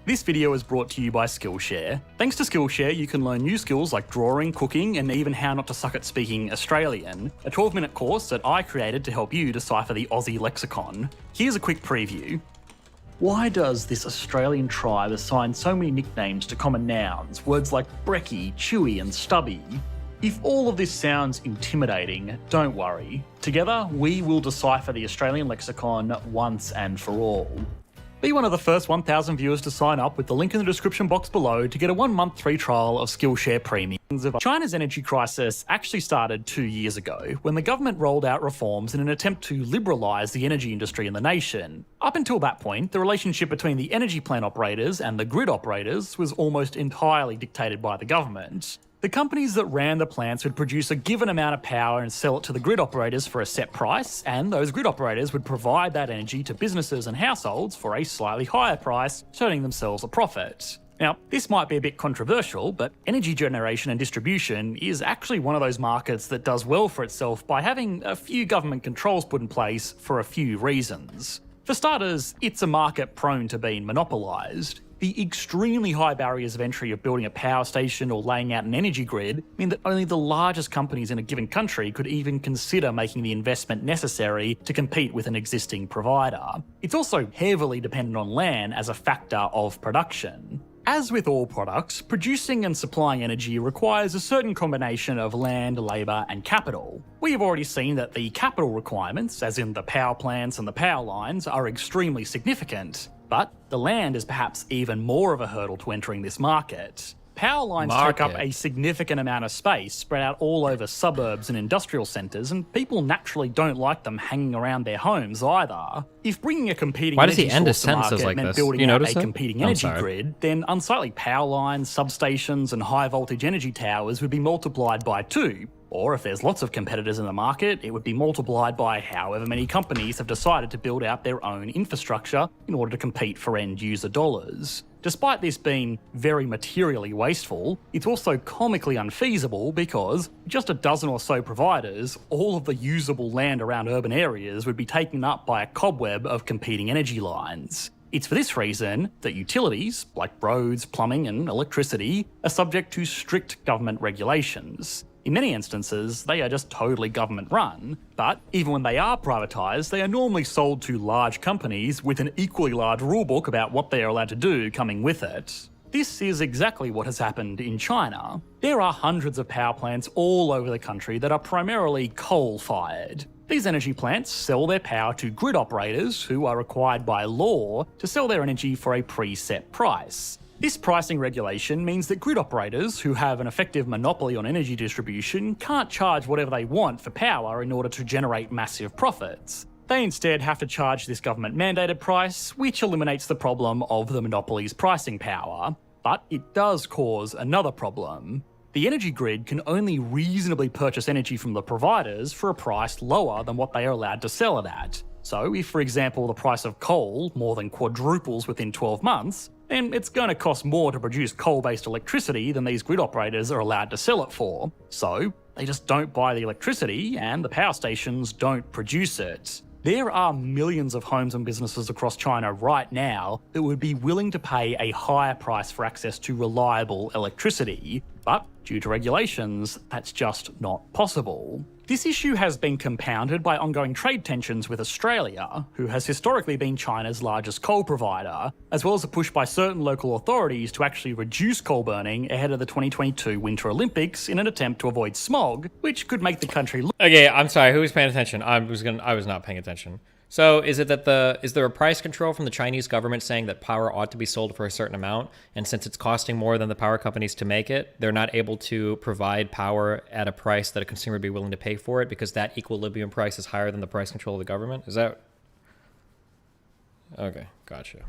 U: This video is brought to you by Skillshare. Thanks to Skillshare, you can learn new skills like drawing, cooking, and even how not to suck at speaking Australian, a 12-minute course that I created to help you decipher the Aussie lexicon. Here's a quick preview. Why does this Australian tribe assign so many nicknames to common nouns, words like brekkie, chewy and stubby? If all of this sounds intimidating, don't worry. Together, we will decipher the Australian lexicon once and for all. Be one of the first 1,000 viewers to sign up with the link in the description box below to get a 1-month free trial of Skillshare Premium. China's energy crisis actually started 2 years ago, when the government rolled out reforms in an attempt to liberalise the energy industry in the nation. Up until that point, the relationship between the energy plant operators and the grid operators was almost entirely dictated by the government. The companies that ran the plants would produce a given amount of power and sell it to the grid operators for a set price, and those grid operators would provide that energy to businesses and households for a slightly higher price, earning themselves a profit. Now, this might be a bit controversial, but energy generation and distribution is actually one of those markets that does well for itself by having a few government controls put in place for a few reasons. For starters, it's a market prone to being monopolised. The extremely high barriers of entry of building a power station or laying out an energy grid mean that only the largest companies in a given country could even consider making the investment necessary to compete with an existing provider. It's also heavily dependent on land as a factor of production. As with all products, producing and supplying energy requires a certain combination of land, labour and capital. We have already seen that the capital requirements, as in the power plants and the power lines, are extremely significant. But the land is perhaps even more of a hurdle to entering this market. Power lines take up a significant amount of space spread out all over suburbs and industrial centres, and people naturally don't like them hanging around their homes either. If bringing a competing energy source to market meant building out a competing energy grid, then unsightly power lines, substations and high voltage energy towers would be multiplied by 2. Or if there's lots of competitors in the market, it would be multiplied by however many companies have decided to build out their own infrastructure in order to compete for end user dollars. Despite this being very materially wasteful, it's also comically unfeasible because just a dozen or so providers, all of the usable land around urban areas would be taken up by a cobweb of competing energy lines. It's for this reason that utilities, like roads, plumbing and electricity, are subject to strict government regulations. In many instances, they are just totally government run, but even when they are privatised, they are normally sold to large companies with an equally large rulebook about what they are allowed to do coming with it. This is exactly what has happened in China. There are hundreds of power plants all over the country that are primarily coal-fired. These energy plants sell their power to grid operators who are required by law to sell their energy for a preset price. This pricing regulation means that grid operators, who have an effective monopoly on energy distribution, can't charge whatever they want for power in order to generate massive profits. They instead have to charge this government-mandated price, which eliminates the problem of the monopoly's pricing power. But it does cause another problem. The energy grid can only reasonably purchase energy from the providers for a price lower than what they are allowed to sell it at. So if, for example, the price of coal more than quadruples within 12 months, then it's going to cost more to produce coal-based electricity than these grid operators are allowed to sell it for. So They just don't buy the electricity and the power stations don't produce it. There are millions of homes and businesses across China right now that would be willing to pay a higher price for access to reliable electricity, but due to regulations, that's just not possible. This issue has been compounded by ongoing trade tensions with Australia, who has historically been China's largest coal provider, as well as a push by certain local authorities to actually reduce coal burning ahead of the 2022 Winter Olympics in an attempt to avoid smog, which could make the country look...
B: Okay, I'm sorry. Who was paying attention? I was not paying attention. So is it that is there a price control from the Chinese government saying that power ought to be sold for a certain amount, and since it's costing more than the power companies to make it, they're not able to provide power at a price that a consumer would be willing to pay for it because that equilibrium price is higher than the price control of the government? Is that... Okay, gotcha.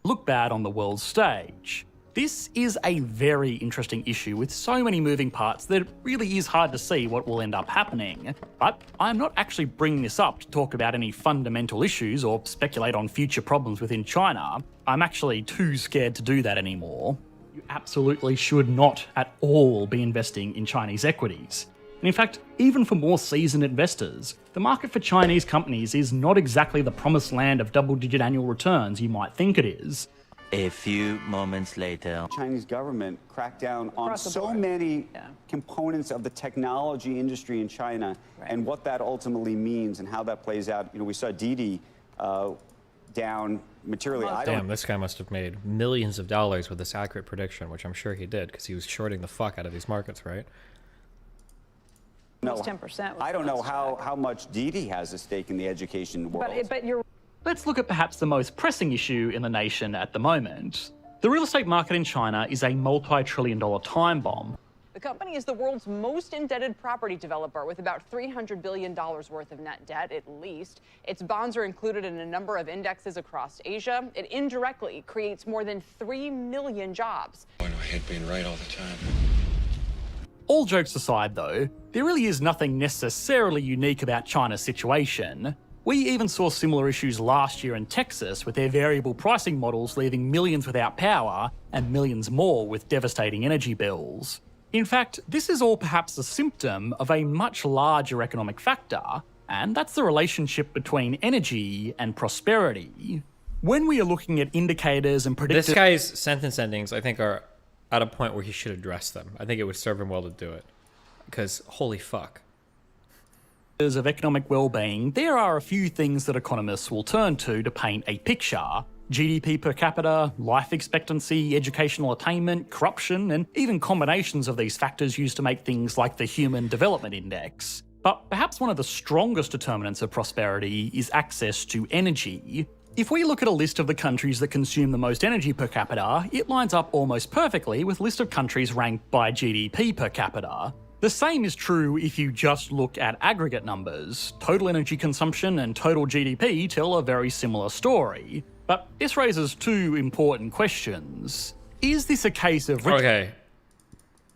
U: Look bad on the world stage. This is a very interesting issue with so many moving parts that it really is hard to see what will end up happening. But I'm not actually bringing this up to talk about any fundamental issues or speculate on future problems within China. I'm actually too scared to do that anymore. You absolutely should not at all be investing in Chinese equities. And in fact, even for more seasoned investors, the market for Chinese companies is not exactly the promised land of double-digit annual returns you might think it is.
H: A few moments later,
V: Chinese government cracked down on so many components of the technology industry in China, and what that ultimately means and how that plays out. You know, we saw Didi down materially.
B: Damn, this guy must have made millions of dollars with this accurate prediction, which I'm sure he did because he was shorting the fuck out of these markets, right?
V: No, 10%. I don't know how much Didi has a stake in the education world.
U: But you're... Let's look at perhaps the most pressing issue in the nation at the moment. The real estate market in China is a multi-trillion-dollar time bomb.
W: The company is the world's most indebted property developer with about $300 billion worth of net debt, at least. Its bonds are included in a number of indexes across Asia. It indirectly creates more than 3 million jobs.
X: I hate being right all the time.
U: All jokes aside, though, there really is nothing necessarily unique about China's situation. We even saw similar issues last year in Texas with their variable pricing models leaving millions without power and millions more with devastating energy bills. In fact, this is all perhaps a symptom of a much larger economic factor, and that's the relationship between energy and prosperity. When we are looking at indicators and predictors...
B: This guy's sentence endings, I think, are at a point where he should address them. I think it would serve him well to do it. Because, holy fuck.
U: Of economic well-being, there are a few things that economists will turn to paint a picture. GDP per capita, life expectancy, educational attainment, corruption, and even combinations of these factors used to make things like the Human Development Index. But perhaps one of the strongest determinants of prosperity is access to energy. If we look at a list of the countries that consume the most energy per capita, it lines up almost perfectly with a list of countries ranked by GDP per capita. The same is true if you just look at aggregate numbers. Total energy consumption and total GDP tell a very similar story. But this raises two important questions. Is this a case of...
B: Okay.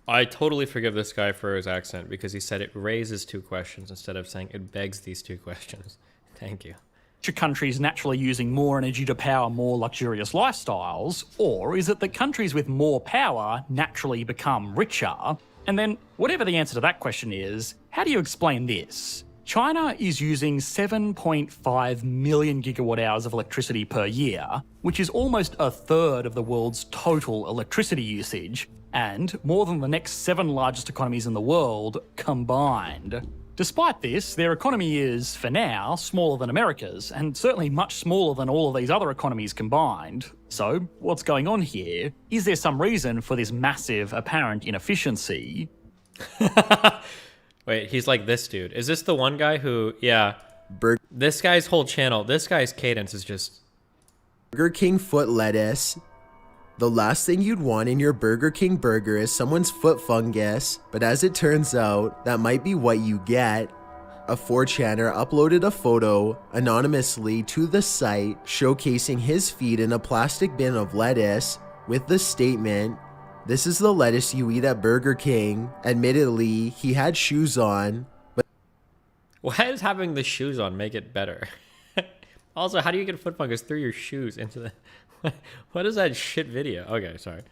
B: I totally forgive this guy for his accent because he said it raises two questions instead of saying it begs these two questions. Thank you.
U: Countries naturally using more energy to power more luxurious lifestyles, or is it that countries with more power naturally become richer? And then, whatever the answer to that question is, how do you explain this? China is using 7.5 million gigawatt hours of electricity per year, which is almost a third of the world's total electricity usage, and more than the next 7 largest economies in the world combined. Despite this, their economy is, for now, smaller than America's, and certainly much smaller than all of these other economies combined. So, what's going on here? Is there some reason for this massive apparent inefficiency?
B: Wait, he's like this dude. Is this the one guy who, yeah, this guy's whole channel, this guy's cadence is just...
Y: Burger King foot lettuce. The last thing you'd want in your Burger King burger is someone's foot fungus, but as it turns out, that might be what you get. A 4chaner uploaded a photo anonymously to the site showcasing his feet in a plastic bin of lettuce with the statement, "This is the lettuce you eat at Burger King." Admittedly, he had shoes on, but...
B: Why does having the shoes on make it better? Also, how do you get foot fungus through your shoes into the... What is that shit video? Okay, sorry.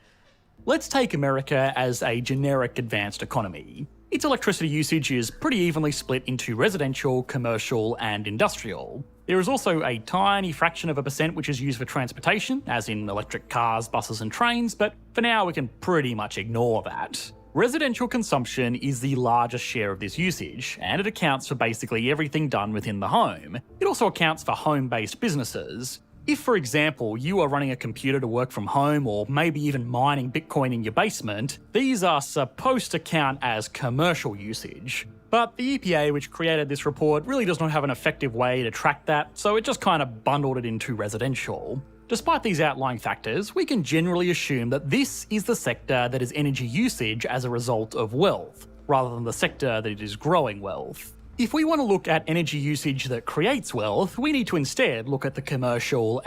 U: Let's take America as a generic advanced economy. Its electricity usage is pretty evenly split into residential, commercial, and industrial. There is also a tiny fraction of a percent which is used for transportation, as in electric cars, buses, and trains, but for now we can pretty much ignore that. Residential consumption is the largest share of this usage, and it accounts for basically everything done within the home. It also accounts for home-based businesses. If, for example, you are running a computer to work from home or maybe even mining Bitcoin in your basement, these are supposed to count as commercial usage. But the EPA, which created this report, really does not have an effective way to track that, so it just kind of bundled it into residential. Despite these outlying factors, we can generally assume that this is the sector that is energy usage as a result of wealth, rather than the sector that is growing wealth. If we want to look at energy usage that creates wealth, we need to instead look at the commercial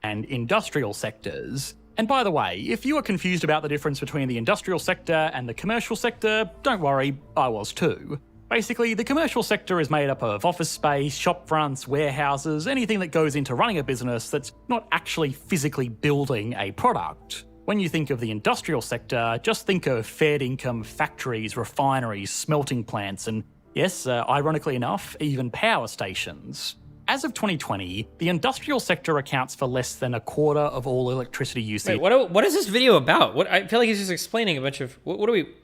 U: and industrial sectors. And by the way, if you are confused about the difference between the industrial sector and the commercial sector, don't worry, I was too. Basically, the commercial sector is made up of office space, shop fronts, warehouses, anything that goes into running a business that's not actually physically building a product. When you think of the industrial sector, just think of fair income factories, refineries, smelting plants, and yes, ironically enough, even power stations. As of 2020, the industrial sector accounts for less than a quarter of all electricity usage.
B: Wait, what is this video about? I feel like he's just explaining a bunch of... What are we...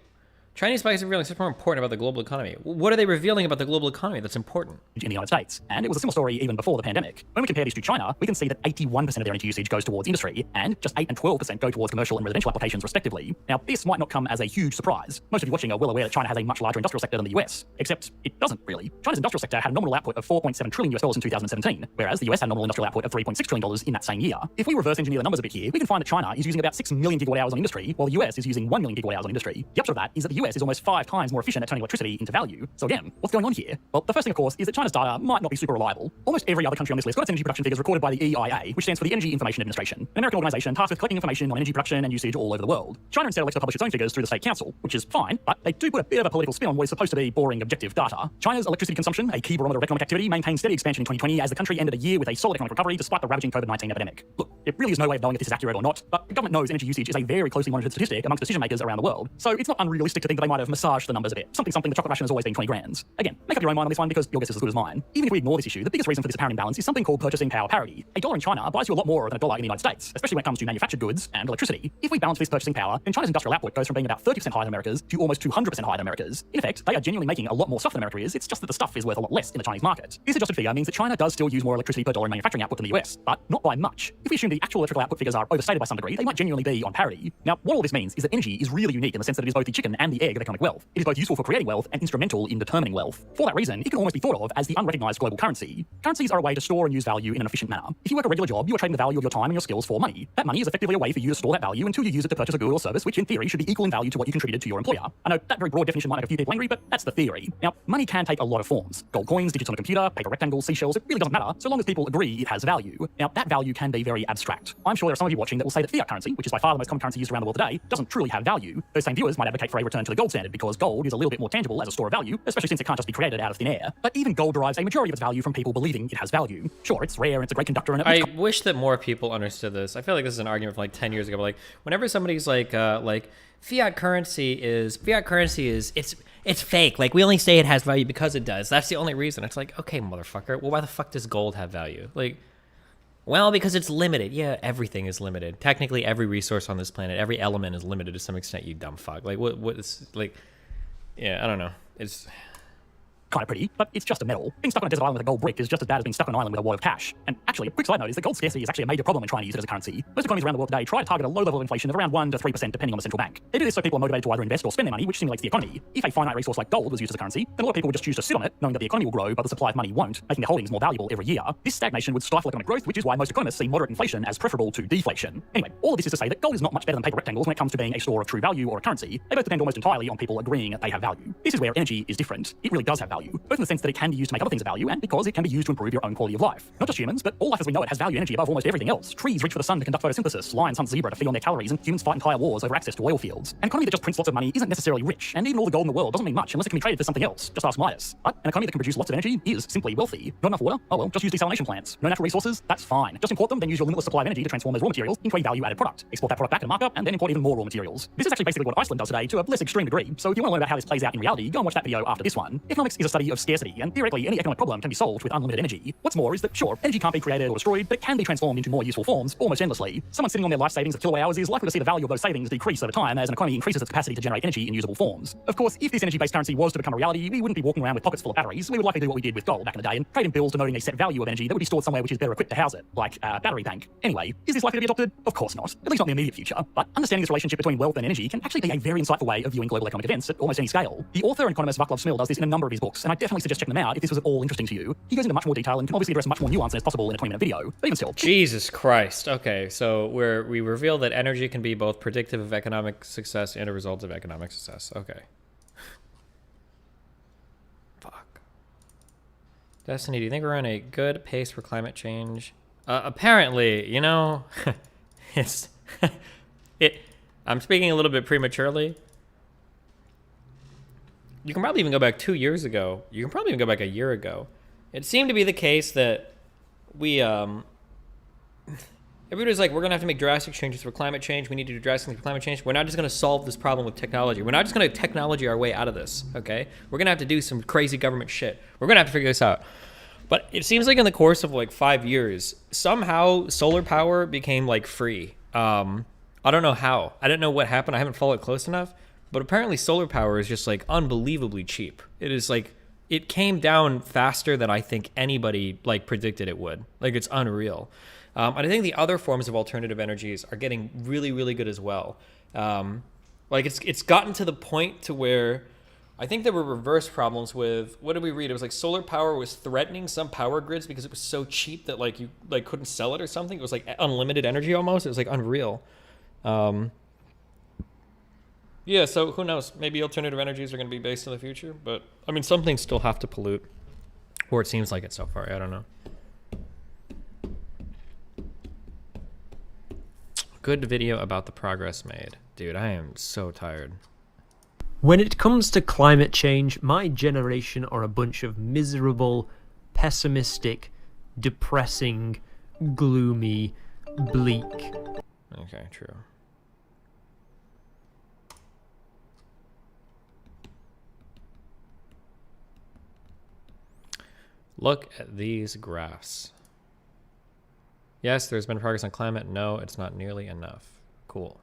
B: Chinese bias are revealing something more important about the global economy. What are they revealing about the global economy that's important?
U: In the United States. And it was a similar story even before the pandemic. When we compare this to China, we can see that 81% of their energy usage goes towards industry, and just 8 and 12% go towards commercial and residential applications respectively. Now, this might not come as a huge surprise. Most of you watching are well aware that China has a much larger industrial sector than the US, except it doesn't really. China's industrial sector had a nominal output of $4.7 trillion in 2017, whereas the US had a nominal industrial output of $3.6 trillion in that same year. If we reverse engineer the numbers a bit here, we can find that China is using about 6 million gigawatt hours on industry, while the US is using 1 million gigawatt hours on industry. The upshot of that is that the US is almost 5 times more efficient at turning electricity into value. So again, what's going on here? Well, the first thing, of course, is that China's data might not be super reliable. Almost every other country on this list got its energy production figures recorded by the EIA, which stands for the Energy Information Administration, an American organization tasked with collecting information on energy production and usage all over the world. China instead elects to publish its own figures through the State Council, which is fine, but they do put a bit of a political spin on what is supposed to be boring, objective data. China's electricity consumption, a key barometer of economic activity, maintained steady expansion in 2020 as the country ended a year with a solid economic recovery despite the ravaging COVID-19 epidemic. Look, there really is no way of knowing if this is accurate or not, but the government knows energy usage is a very closely monitored statistic amongst decision makers around the world, so it's not unrealistic to think that they might have massaged the numbers a bit. Something, the chocolate ration has always been 20 grand. Again, make up your own mind on this one because your guess is as good as mine. Even if we ignore this issue, the biggest reason for this apparent imbalance is something called purchasing power parity. A dollar in China buys you a lot more than a dollar in the United States, especially when it comes to manufactured goods and electricity. If we balance this purchasing power, then China's industrial output goes from being about 30% higher than America's to almost 200% higher than America's. In effect, they are genuinely making a lot more stuff than America is, it's just that the stuff is worth a lot less in the Chinese market. This adjusted figure means that China does still use more electricity per dollar in manufacturing output than the US, but not by much. If we assume the actual electrical output figures are overstated by some degree, they might genuinely be on parity. Now, what all this means is that energy is really unique in the sense that it is both the chicken and the egg of economic wealth. It is both useful for creating wealth and instrumental in determining wealth. For that reason, it can almost be thought of as the unrecognized global currency. Currencies are a way to store and use value in an efficient manner. If you work a regular job, you are trading the value of your time and your skills for money. That money is effectively a way for you to store that value until you use it to purchase a good or service, which in theory should be equal in value to what you contributed to your employer. I know that very broad definition might make a few people angry, but that's the theory. Now, money can take a lot of forms. Gold coins, digits on a computer, paper rectangles, seashells, it really doesn't matter, so long as people agree it has value. Now, that value can be very abstract. I'm sure there are some of you watching that will say that fiat currency, which is by far the most common currency used around the world today, doesn't truly have value. Those same viewers might advocate for a return to the gold standard because gold is a little bit more tangible as a store of value, especially since it can't just be created out of thin air. But even gold derives a majority of its value from people believing it has value. Sure, it's rare and it's a great conductor and
B: I wish that more people understood this. I feel like this is an argument from like 10 years ago, but like whenever somebody's like fiat currency is it's fake. Like we only say it has value because it does. That's the only reason. It's like, okay, motherfucker. Well, why the fuck does gold have value? Like, well, because it's limited. Yeah, everything is limited. Technically, every resource on this planet, every element is limited to some extent, you dumb fuck. Like what is like, yeah, I don't know. It's
U: kind of pretty, but it's just a metal. Being stuck on a desert island with a gold brick is just as bad as being stuck on an island with a wad of cash. And actually, a quick side note is that gold scarcity is actually a major problem when trying to use it as a currency. Most economies around the world today try to target a low level of inflation of around 1 to 3% depending on the central bank. They do this so people are motivated to either invest or spend their money, which stimulates the economy. If a finite resource like gold was used as a currency, then a lot of people would just choose to sit on it, knowing that the economy will grow, but the supply of money won't, making their holdings more valuable every year. This stagnation would stifle economic growth, which is why most economists see moderate inflation as preferable to deflation. Anyway, all of this is to say that gold is not much better than paper rectangles when it comes to being a store of true value or a currency. They both depend almost entirely on people agreeing that they have value. This is where energy is different. It really does have value. value, both in the sense that it can be used to make other things of value, and because it can be used to improve your own quality of life. Not just humans, but all life as we know it has value energy above almost everything else. Trees reach for the sun to conduct photosynthesis, lions hunt zebra to feed on their calories, and humans fight entire wars over access to oil fields. An economy that just prints lots of money isn't necessarily rich, and even all the gold in the world doesn't mean much unless it can be traded for something else. Just ask Midas. But an economy that can produce lots of energy is simply wealthy. Not enough water? Oh well, just use desalination plants. No natural resources? That's fine. Just import them, then use your limitless supply of energy to transform those raw materials into a value-added product. Export that product back at a markup, and then import even more raw materials. This is actually basically what Iceland does today to a less extreme degree. So if you want to learn about how this plays out in reality, go and watch that video after this one. Economics is a study of scarcity, and theoretically any economic problem can be solved with unlimited energy. What's more is that sure, energy can't be created or destroyed, but it can be transformed into more useful forms almost endlessly. Someone sitting on their life savings of kilowatt hours is likely to see the value of those savings decrease over time as an economy increases its capacity to generate energy in usable forms. Of course, if this energy-based currency was to become a reality, we wouldn't be walking around with pockets full of batteries. We would likely do what we did with gold back in the day and trade in bills denoting a set value of energy that would be stored somewhere which is better equipped to house it, like a battery bank. Anyway, is this likely to be adopted? Of course not, at least not in the immediate future. But understanding this relationship between wealth and energy can actually be a very insightful way of viewing global economic events at almost any scale. The author and economist Vaclav Smil does this in a number of his books, and I definitely suggest checking them out if this was at all interesting to you. He goes into much more detail and can obviously address much more nuance than is possible in a 20-minute video, but even still.
B: Jesus Christ. Okay, so we reveal that energy can be both predictive of economic success and a result of economic success. Okay. Fuck. Destiny, do you think we're on a good pace for climate change? Apparently, you know, I'm speaking a little bit prematurely. You can probably even go back 2 years ago. You can probably even go back a year ago. It seemed to be the case that we, everybody's like, we're going to have to make drastic changes for climate change. We need to do drastic things for climate change. We're not just going to solve this problem with technology. We're not just going to technology our way out of this, okay? We're going to have to do some crazy government shit. We're going to have to figure this out. But it seems like in the course of like 5 years, somehow solar power became like free. I don't know how. I don't know what happened. I haven't followed it close enough. But apparently solar power is just like unbelievably cheap. It is like, it came down faster than I think anybody like predicted it would. Like it's unreal. And I think the other forms of alternative energies are getting really, really good as well. Like it's gotten to the point to where I think there were reverse problems with, what did we read? It was like solar power was threatening some power grids because it was so cheap that like you like couldn't sell it or something. It was like unlimited energy almost. It was like unreal. Yeah, so who knows? Maybe alternative energies are going to be based in the future, but I mean, some things still have to pollute, or it seems like it so far. I don't know. Good video about the progress made. Dude, I am so tired.
I: When it comes to climate change, my generation are a bunch of miserable, pessimistic, depressing, gloomy, bleak.
B: Okay, true. Look at these graphs. Yes, there's been progress on climate. No, it's not nearly enough. Cool.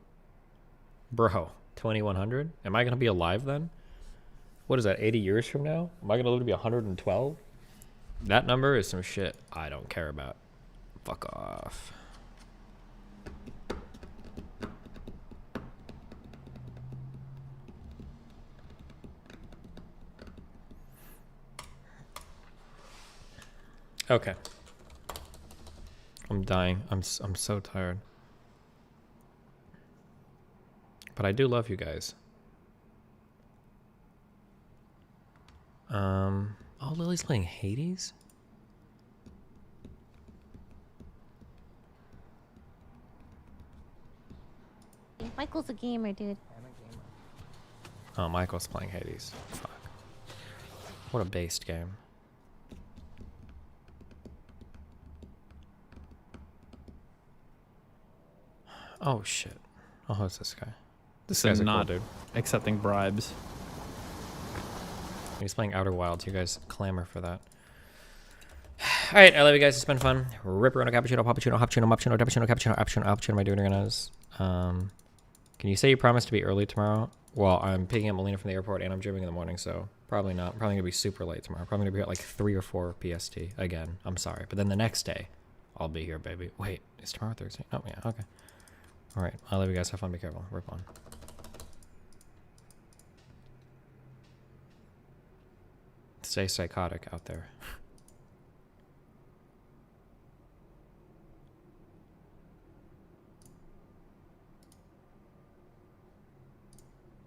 B: Bro, 2100? Am I going to be alive then? What is that, 80 years from now? Am I going to live to be 112? That number is some shit I don't care about. Fuck off. Okay. I'm dying. I'm so tired. But I do love you guys. Oh, Lily's playing Hades?
J: Michael's a gamer, dude.
B: Oh, Michael's playing Hades. Fuck. What a based game. Oh shit. Oh, who's this guy? This guy's a
F: not
B: cool dude.
F: accepting bribes.
B: He's playing Outer Wilds. You guys clamor for that. Alright, I love you guys. It's been fun. Ripper, cappuccino, pappuccino, hoppuccino, muppuccino, cappuccino, cappuccino, cappuccino, cappuccino, my dude, can you say you promise to be early tomorrow? Well, I'm picking up Melina from the airport and I'm gymming in the morning, so probably not. I'm probably gonna be super late tomorrow. Probably gonna be here at like 3 or 4 PST. Again, I'm sorry. But then the next day, I'll be here, baby. Wait, is tomorrow Thursday? Oh, yeah, okay. Alright, I love you guys. Have fun. Be careful. Rip on. Stay psychotic out there.